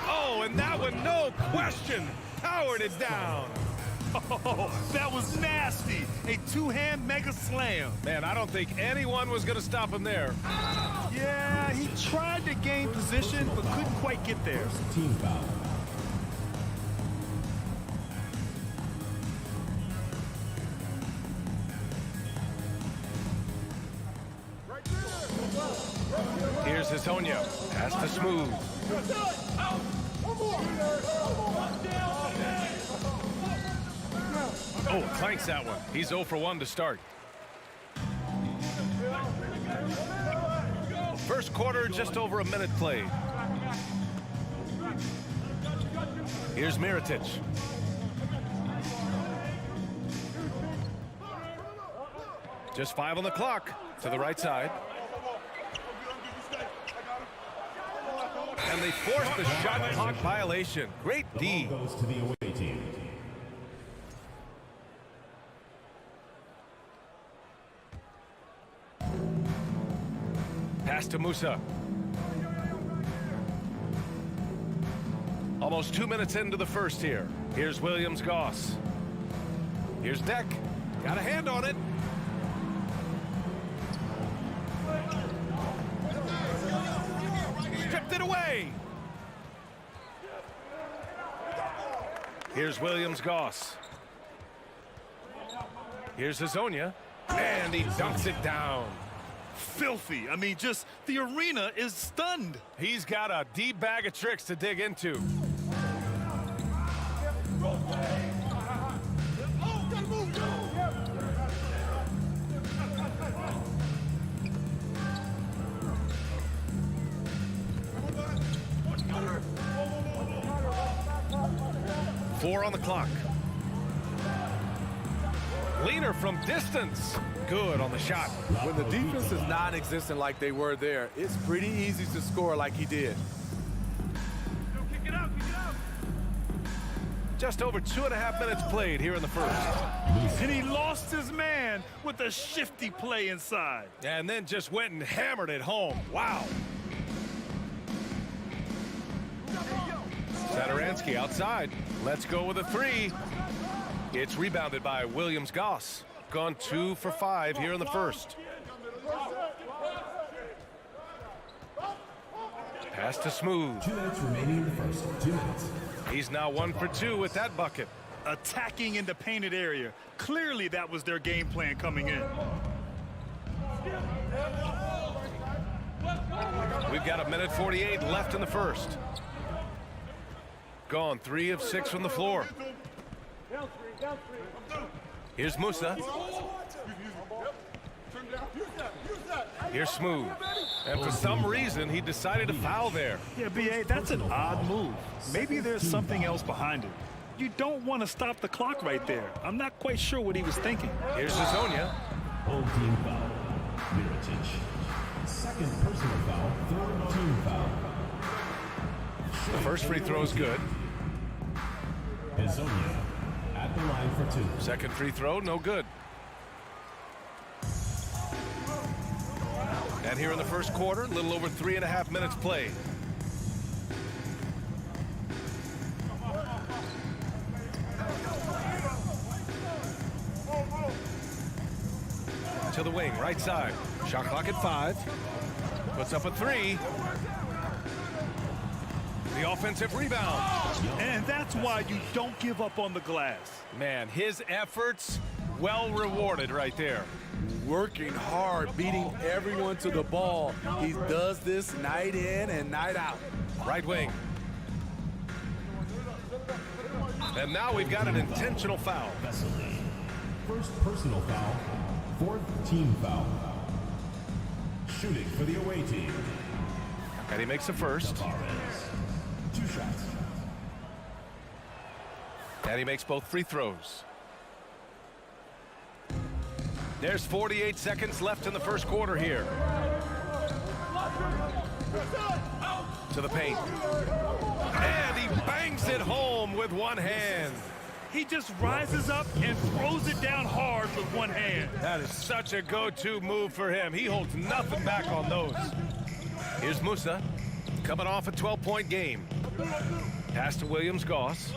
Oh, and that one, no question, powered it down. Oh, that was nasty. A two-hand mega slam. Man, I don't think anyone was going to stop him there. Yeah, he tried to gain position, but couldn't quite get there. Team foul. Here's Azonia. Pass to Smooth. Oh, clanks that one. He's 0 for 1 to start. First quarter, just over a minute played. Here's Mirotic. Just 5 on the clock. To the right side. And they forced the shot clock violation. Great D. Goes to the away team. Pass to Musa. Almost 2 minutes into the first here. Here's Williams-Goss. Here's Deck. Got a hand on it. Stripped it away. Here's Williams-Goss. Here's Azonia. And he dunks it down. Filthy. I mean, just the arena is stunned. He's got a deep bag of tricks to dig into. Four on the clock. Cleaner from distance. Good on the shot. When the defense is non-existent like they were there, it's pretty easy to score like he did. Just over 2.5 minutes played here in the first. And he lost his man with a shifty play inside. And then just went and hammered it home. Wow. Saturansky outside. Let's go with a three. It's rebounded by Williams-Goss. Gone 2 for 5 here in the first. Pass to Smooth. 2 minutes remaining in the first. 2 minutes. He's now 1 for 2 with that bucket. Attacking in the painted area. Clearly that was their game plan coming in. We've got 1:48 left in the first. Gone 3 of 6 from the floor. Here's Musa. Here's Smooth. And for some reason, he decided to foul there. Yeah, B.A., that's an odd move. Maybe there's something else behind it. You don't want to stop the clock right there. I'm not quite sure what he was thinking. Here's Hazonia. Home team foul. Mirotic. Second personal foul. Third team foul. The first free throw is good. Hazonia at the line for 2. Second free throw, no good. And here in the first quarter, a little over 3.5 minutes played. To the wing, right side. Shot clock at 5. Puts up a 3. The offensive rebound. And that's why you don't give up on the glass. Man, his efforts well rewarded right there. Working hard, beating everyone to the ball. He does this night in and night out. Right wing. And now we've got an intentional foul. Vesely. First personal foul. Fourth team foul. Shooting for the away team. And he makes the first. 2 shots. And he makes both free throws. There's 48 seconds left in the first quarter here. To the paint. And he bangs it home with one hand. He just rises up and throws it down hard with one hand. That is such a go-to move for him. He holds nothing back on those. Here's Musa, coming off a 12-point game. Pass to Williams-Goss.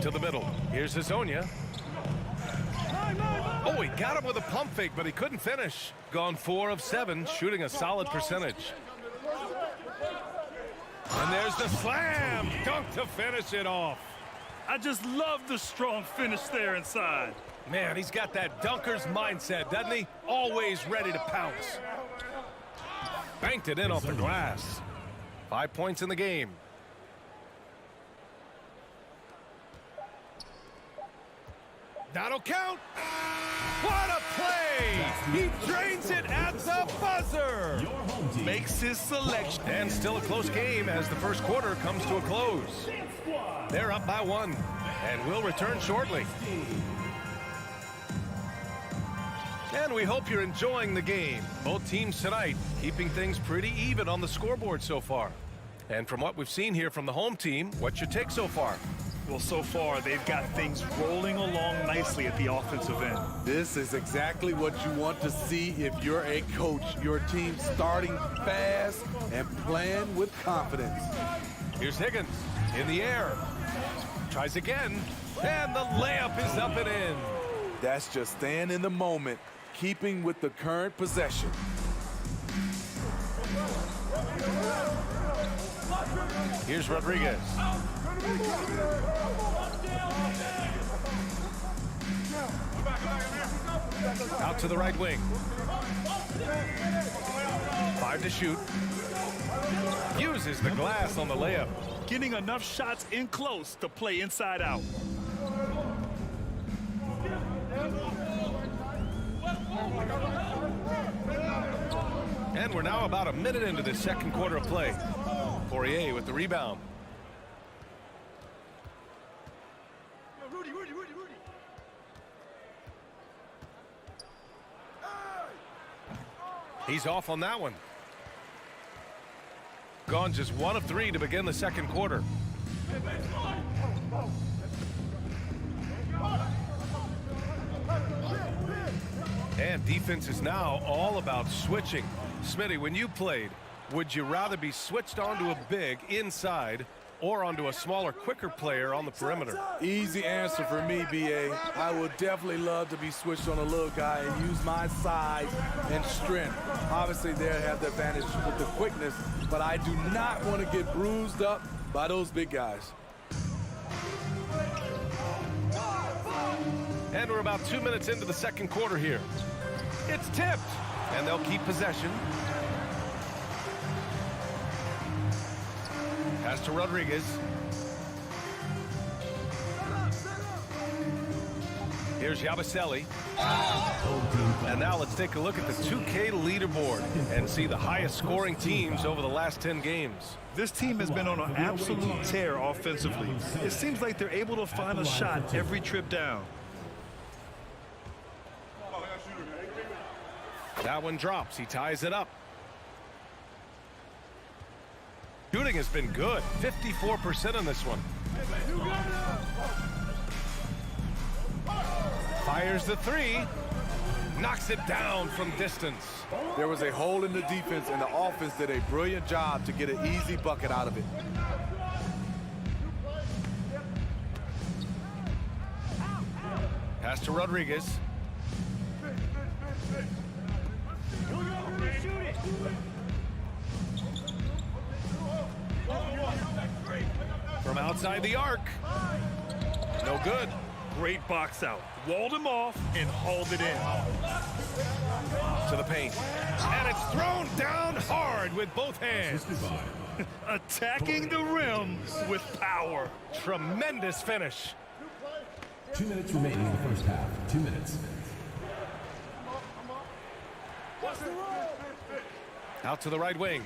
To the middle. Here's Hazonia. Oh, he got him with a pump fake, but he couldn't finish. Gone 4 of 7, shooting a solid percentage. And there's the slam. Dunk to finish it off. I just love the strong finish there inside. Man, he's got that dunker's mindset, doesn't he? Always ready to pounce. Banked it in off the glass. 5 points in the game. That'll count. What a play! He drains it at the buzzer. Makes his selection. And still a close game as the first quarter comes to a close. They're up by 1 and will return shortly. And we hope you're enjoying the game. Both teams tonight keeping things pretty even on the scoreboard so far. And from what we've seen here from the home team, what's your take so far? Well, so far, they've got things rolling along nicely at the offensive end. This is exactly what you want to see if you're a coach. Your team starting fast and playing with confidence. Here's Higgins in the air. Tries again, and the layup is up and in. That's just staying in the moment, keeping with the current possession. Here's Rodriguez. Out to the right wing. 5 to shoot. Uses the glass on the layup. Getting enough shots in close to play inside out. And we're now about a minute into the second quarter of play. Poirier with the rebound. He's off on that one. Gone just 1 of 3 to begin the second quarter. And defense is now all about switching. Smitty, when you played, would you rather be switched onto a big inside or onto a smaller, quicker player on the perimeter? Easy answer for me, B.A. I would definitely love to be switched on a little guy and use my size and strength. Obviously, they'll have the advantage with the quickness, but I do not want to get bruised up by those big guys. And we're about 2 minutes into the second quarter here. It's tipped, and they'll keep possession. Pass to Rodriguez. Here's Yabusele. And now let's take a look at the 2K leaderboard and see the highest scoring teams over the last 10 games. This team has been on an absolute tear offensively. It seems like they're able to find a shot every trip down. That one drops. He ties it up. Shooting has been good. 54% on this one. Fires the 3. Knocks it down from distance. There was a hole in the defense, and the offense did a brilliant job to get an easy bucket out of it. Pass to Rodriguez. From outside the arc. No good. Great box out. Walled him off and hauled it in. To the paint. And it's thrown down hard with both hands. Attacking the rim with power. Tremendous finish. 2 minutes remaining in the first half. 2 minutes. Out to the right wing.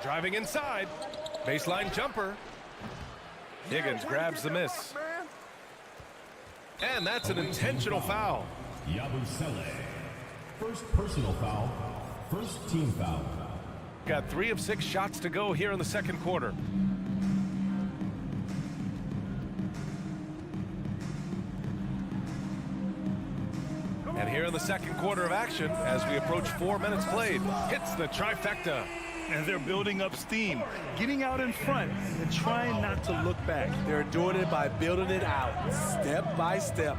Driving inside. Baseline jumper. Higgins grabs the miss. And that's an intentional foul. Yabusele. First personal foul. First team foul. Got 3 of 6 shots to go here in the second quarter. And here in the second quarter of action, as we approach 4 minutes played, hits the trifecta. And they're building up steam, getting out in front and trying not to look back. They're doing it by building it out, step by step,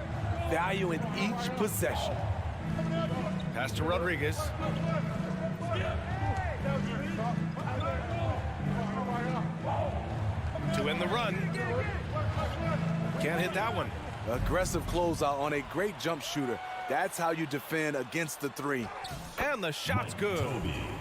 valuing each possession. Pass to Rodriguez. To end the run. Can't hit that one. Aggressive closeout on a great jump shooter. That's how you defend against the 3. And the shot's good.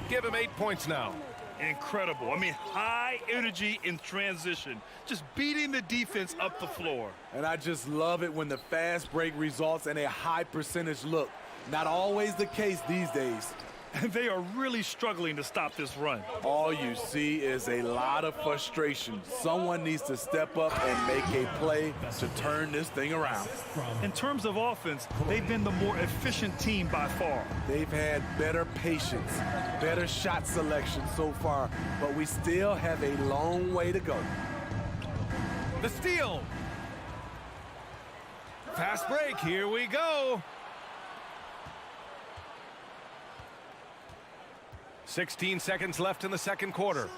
Give him 8 points now. Incredible. I mean, high energy in transition. Just beating the defense up the floor. And I just love it when the fast break results in a high percentage look. Not always the case these days. And they are really struggling to stop this run. All you see is a lot of frustration. Someone needs to step up and make a play to turn this thing around. In terms of offense, they've been the more efficient team by far. They've had better patience, better shot selection so far, but we still have a long way to go. The steal. Fast break, here we go. 16 seconds left in the second quarter.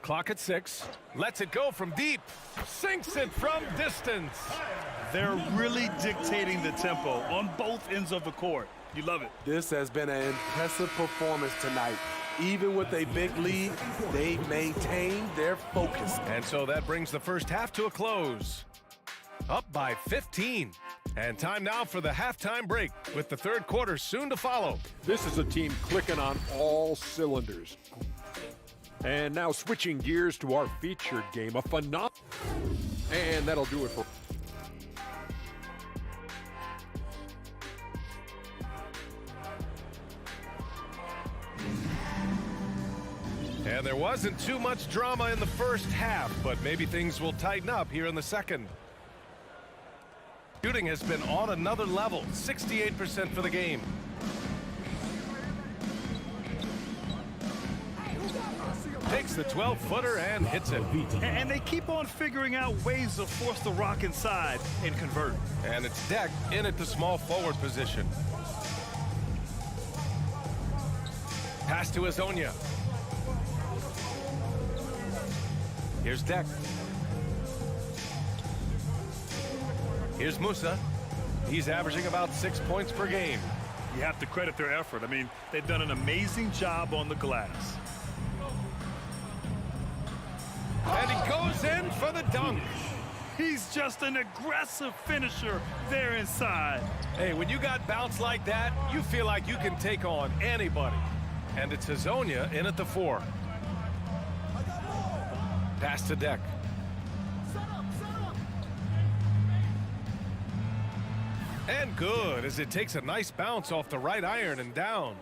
Clock at 6. Lets it go from deep. Sinks it from distance. They're really dictating the tempo on both ends of the court. You love it. This has been an impressive performance tonight. Even with a big lead, they've maintained their focus. And so that brings the first half to a close. Up by 15. And time now for the halftime break, with the third quarter soon to follow. This is a team clicking on all cylinders. And now switching gears to our featured game, a phenomenal. And that'll do it for. And there wasn't too much drama in the first half, but maybe things will tighten up here in the second. Shooting has been on another level, 68% for the game. Takes the 12-footer and hits it. And they keep on figuring out ways to force the rock inside and convert. And it's Deck in at the small forward position. Pass to Azonia. Here's Deck. Here's Musa. He's averaging about 6 points per game. You have to credit their effort. I mean, they've done an amazing job on the glass. And he goes in for the dunk. He's just an aggressive finisher there inside. Hey, when you got bounce like that, you feel like you can take on anybody. And it's Azonia in at the 4. Pass to Deck. And good, as it takes a nice bounce off the right iron and down.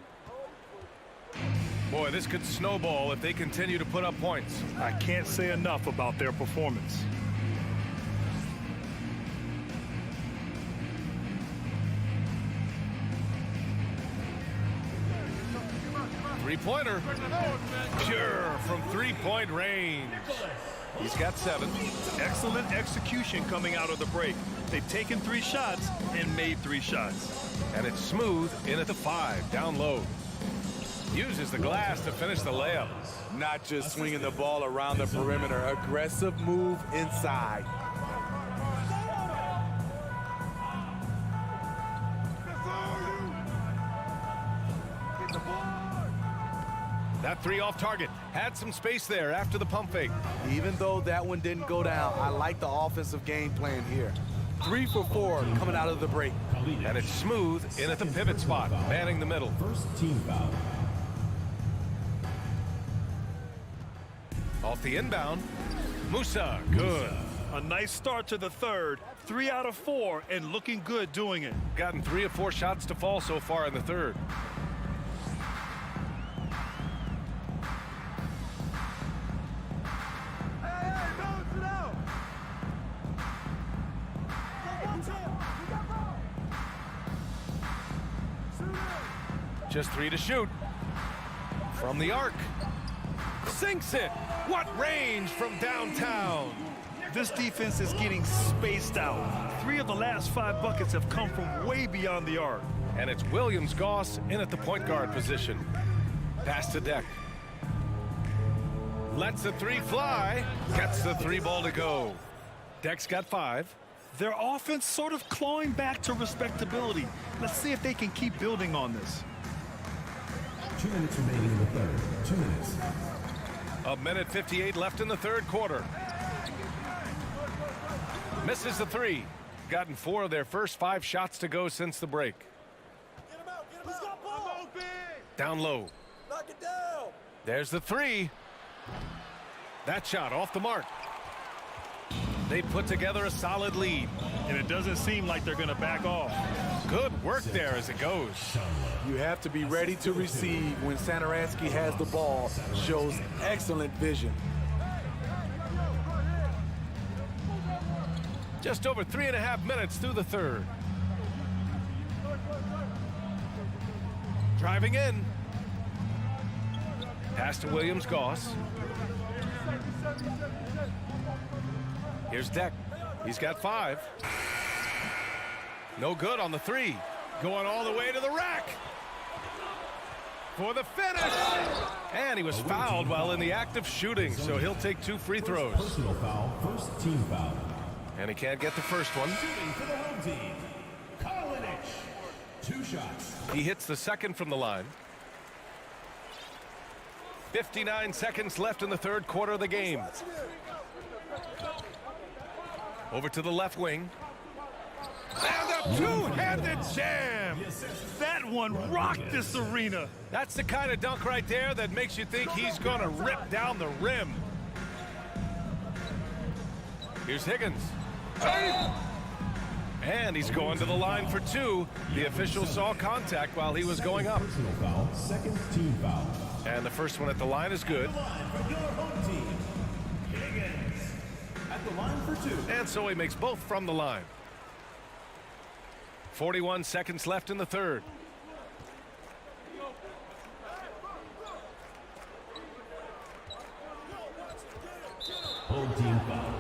Boy, this could snowball if they continue to put up points. I can't say enough about their performance. Three-pointer. Pure from three-point range. He's got 7. Excellent execution coming out of the break. They've taken 3 shots and made 3 shots. And it's Smooth in at the 5, down low. Uses the glass to finish the layup. Not just swinging the ball around the perimeter. Aggressive move inside. That 3 off target. Had some space there after the pump fake. Even though that one didn't go down, I like the offensive game plan here. 3 for 4 coming out of the break. And it's Smooth in at the pivot spot, manning the middle. First team foul. Off the inbound, Musa, good. A nice start to the third. 3 out of 4 and looking good doing it. Gotten 3 of 4 shots to fall so far in the third. Just 3 to shoot. From the arc. Sinks it. What range from downtown. This defense is getting spaced out. 3 of the last 5 buckets have come from way beyond the arc. And it's Williams-Goss in at the point guard position. Pass to Deck. Lets the 3 fly. Gets the 3 ball to go. Deck's got 5. Their offense sort of clawing back to respectability. Let's see if they can keep building on this. 2 minutes remaining in the third. 2 minutes. A minute 58 left in the third quarter. Misses the 3. Gotten 4 of their first 5 shots to go since the break. Down low. Knock it down. There's the 3. That shot off the mark. They put together a solid lead. And it doesn't seem like they're going to back off. Good work there as it goes. You have to be ready to receive when Satoransky has the ball. Shows excellent vision. Just over 3.5 minutes through the third. Driving in. Pass to Williams-Goss. Here's Deck. He's got 5. No good on the 3. Going all the way to the rack. For the finish. And he was fouled while in the act of shooting, so he'll take 2 free throws. Personal foul. First team foul. And he can't get the first one. Shooting for the home team. 2 shots. He hits the second from the line. 59 seconds left in the third quarter of the game. Over to the left wing. And a two-handed jam. That one rocked this arena. That's the kind of dunk right there that makes you think he's going to rip down the rim. Here's Higgins. And he's going to the line for two. The official saw contact while he was going up. Personal foul, second team foul. And the first one at the line is good. For your home team, Higgins at the line for two. And so he makes both from the line. 41 seconds left in the third. Home team foul,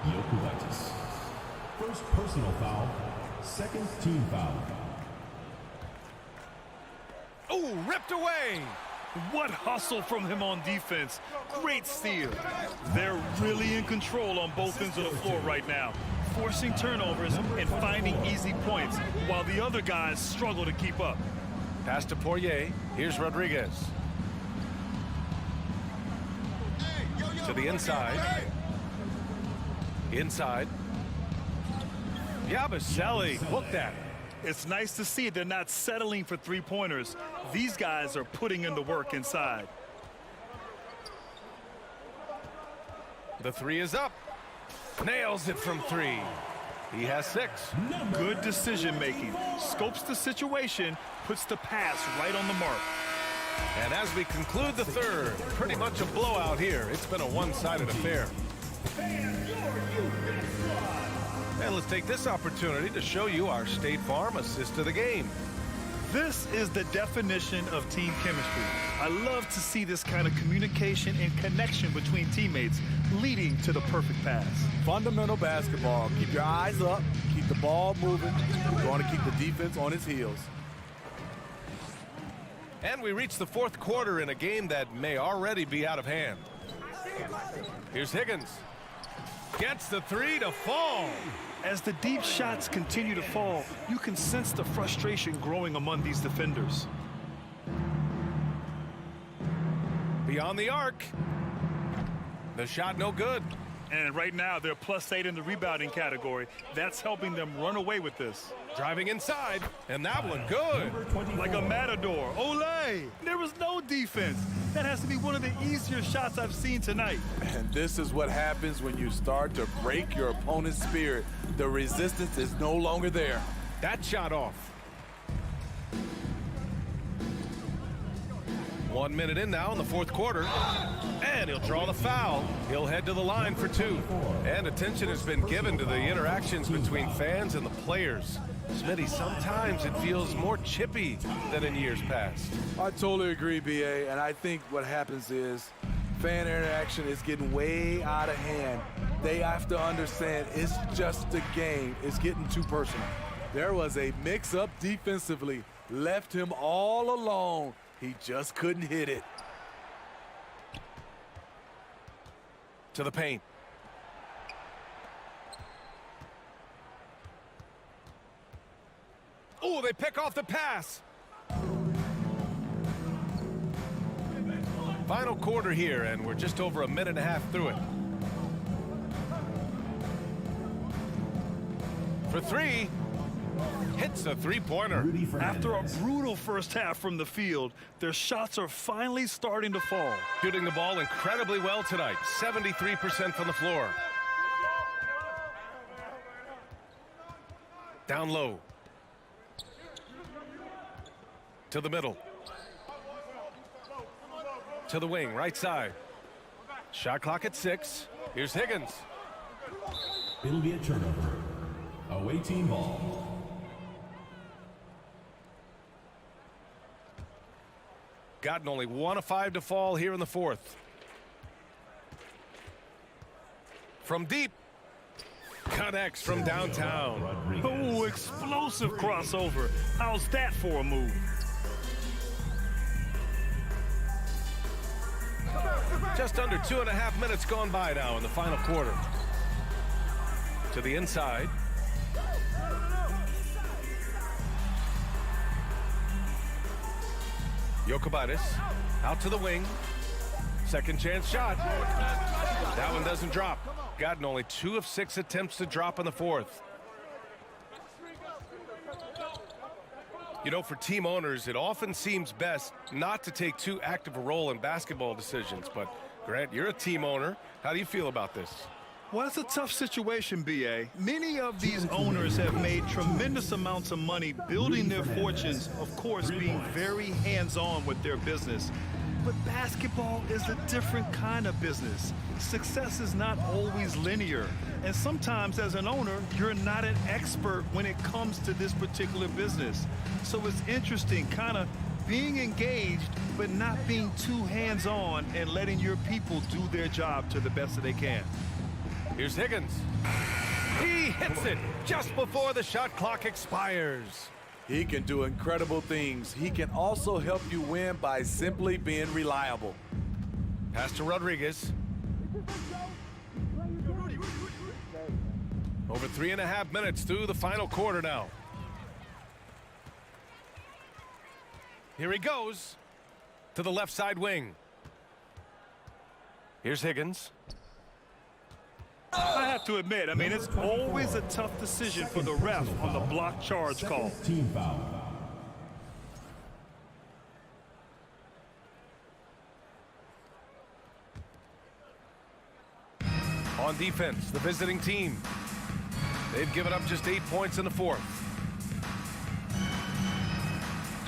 Jokovic. First personal foul, second team foul. Oh, ripped away. What hustle from him on defense. Great steal. They're really in control on both ends of the floor right now, forcing turnovers and finding easy points while the other guys struggle to keep up. Pass to Poirier. Here's Rodriguez. To the inside. Inside. Yabusele hooked that. It's nice to see they're not settling for three-pointers. These guys are putting in the work inside. The three is up. Nails it from three. He has 6. Good decision-making. Scopes the situation, puts the pass right on the mark. And as we conclude the third, pretty much a blowout here. It's been a one-sided affair. And let's take this opportunity to show you our State Farm assist of the game. This is the definition of team chemistry. I love to see this kind of communication and connection between teammates leading to the perfect pass. Fundamental basketball. Keep your eyes up. Keep the ball moving. We're going to keep the defense on its heels. And we reach the fourth quarter in a game that may already be out of hand. Here's Higgins. Gets the three to fall. As the deep shots continue to fall, you can sense the frustration growing among these defenders. Beyond the arc. The shot no good. And right now they're +8 in the rebounding category. That's helping them run away with this. Driving inside, and that one good. Like a matador. Olé! There was no defense. That has to be one of the easier shots I've seen tonight. And this is what happens when you start to break your opponent's spirit. The resistance is no longer there. That shot off. 1 minute in now in the fourth quarter. And he'll draw the foul. He'll head to the line for 2. And attention has been given to the interactions between fans and the players. Smitty, sometimes it feels more chippy than in years past. I totally agree, BA, and I think what happens is fan interaction is getting way out of hand. They have to understand it's just a game. It's getting too personal. There was a mix-up defensively, left him all alone. He just couldn't hit it. To the paint. Oh, they pick off the pass. Final quarter here, and we're just over a minute and a half through it. For 3. Hits a three-pointer. After a brutal first half from the field, their shots are finally starting to fall. Shooting the ball incredibly well tonight. 73% from the floor. Down low. To the middle. To the wing, right side. Shot clock at 6. Here's Higgins. It'll be a turnover. Away team ball. Gotten only 1 of 5 to fall here in the fourth. From deep. Connects from downtown. Oh, explosive crossover. How's that for a move? Just under 2.5 minutes gone by now in the final quarter. To the inside. Jokovic out to the wing. Second chance shot. That one doesn't drop. Gotten only 2 of 6 attempts to drop in the fourth. You know, for team owners, it often seems best not to take too active a role in basketball decisions. But, Grant, you're a team owner. How do you feel about this? Well, it's a tough situation, B.A. Many of these owners have made tremendous amounts of money building their fortunes, of course, being very hands-on with their business. But basketball is a different kind of business. Success is not always linear. And sometimes as an owner, you're not an expert when it comes to this particular business. So it's interesting, kind of being engaged, but not being too hands-on and letting your people do their job to the best that they can. Here's Higgins. He hits it just before the shot clock expires. He can do incredible things. He can also help you win by simply being reliable. Pass to Rodriguez. Over 3.5 minutes through the final quarter now. Here he goes to the left side wing. Here's Higgins. I have to admit, I mean, it's always a tough decision for the ref on the block charge call. Team foul. On defense, the visiting team. They've given up just 8 points in the fourth.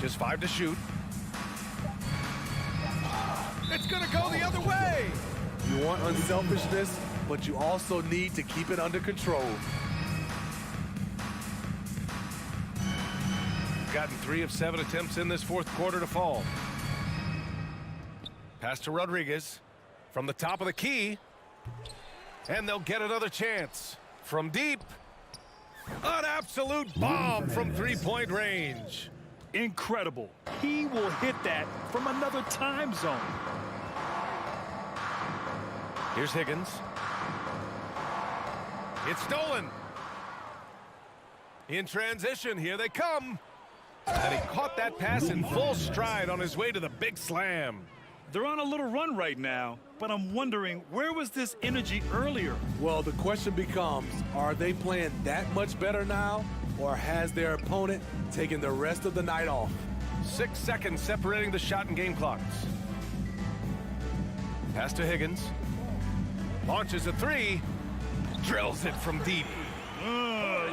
Just 5 to shoot. It's going to go the other way. You want unselfishness, but you also need to keep it under control. Gotten 3 of 7 attempts in this fourth quarter to fall. Pass to Rodriguez from the top of the key. And they'll get another chance. From deep. An absolute bomb from three-point range. Incredible. He will hit that from another time zone. Here's Higgins. It's stolen. In transition, here they come. And he caught that pass in full stride on his way to the big slam. They're on a little run right now, but I'm wondering, where was this energy earlier? Well, the question becomes, are they playing that much better now, or has their opponent taken the rest of the night off? 6 seconds separating the shot and game clocks. Pass to Higgins. Launches a three. Drills it from deep.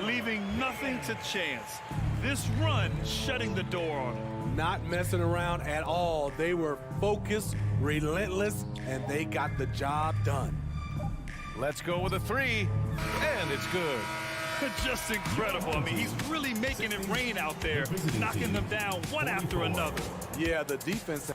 Leaving nothing to chance. This run shutting the door on him. Not messing around at all. They were focused, relentless, and they got the job done. Let's go with a three, and it's good. Just incredible. I mean, he's really making it rain out there, knocking them down one after another. Yeah, the defense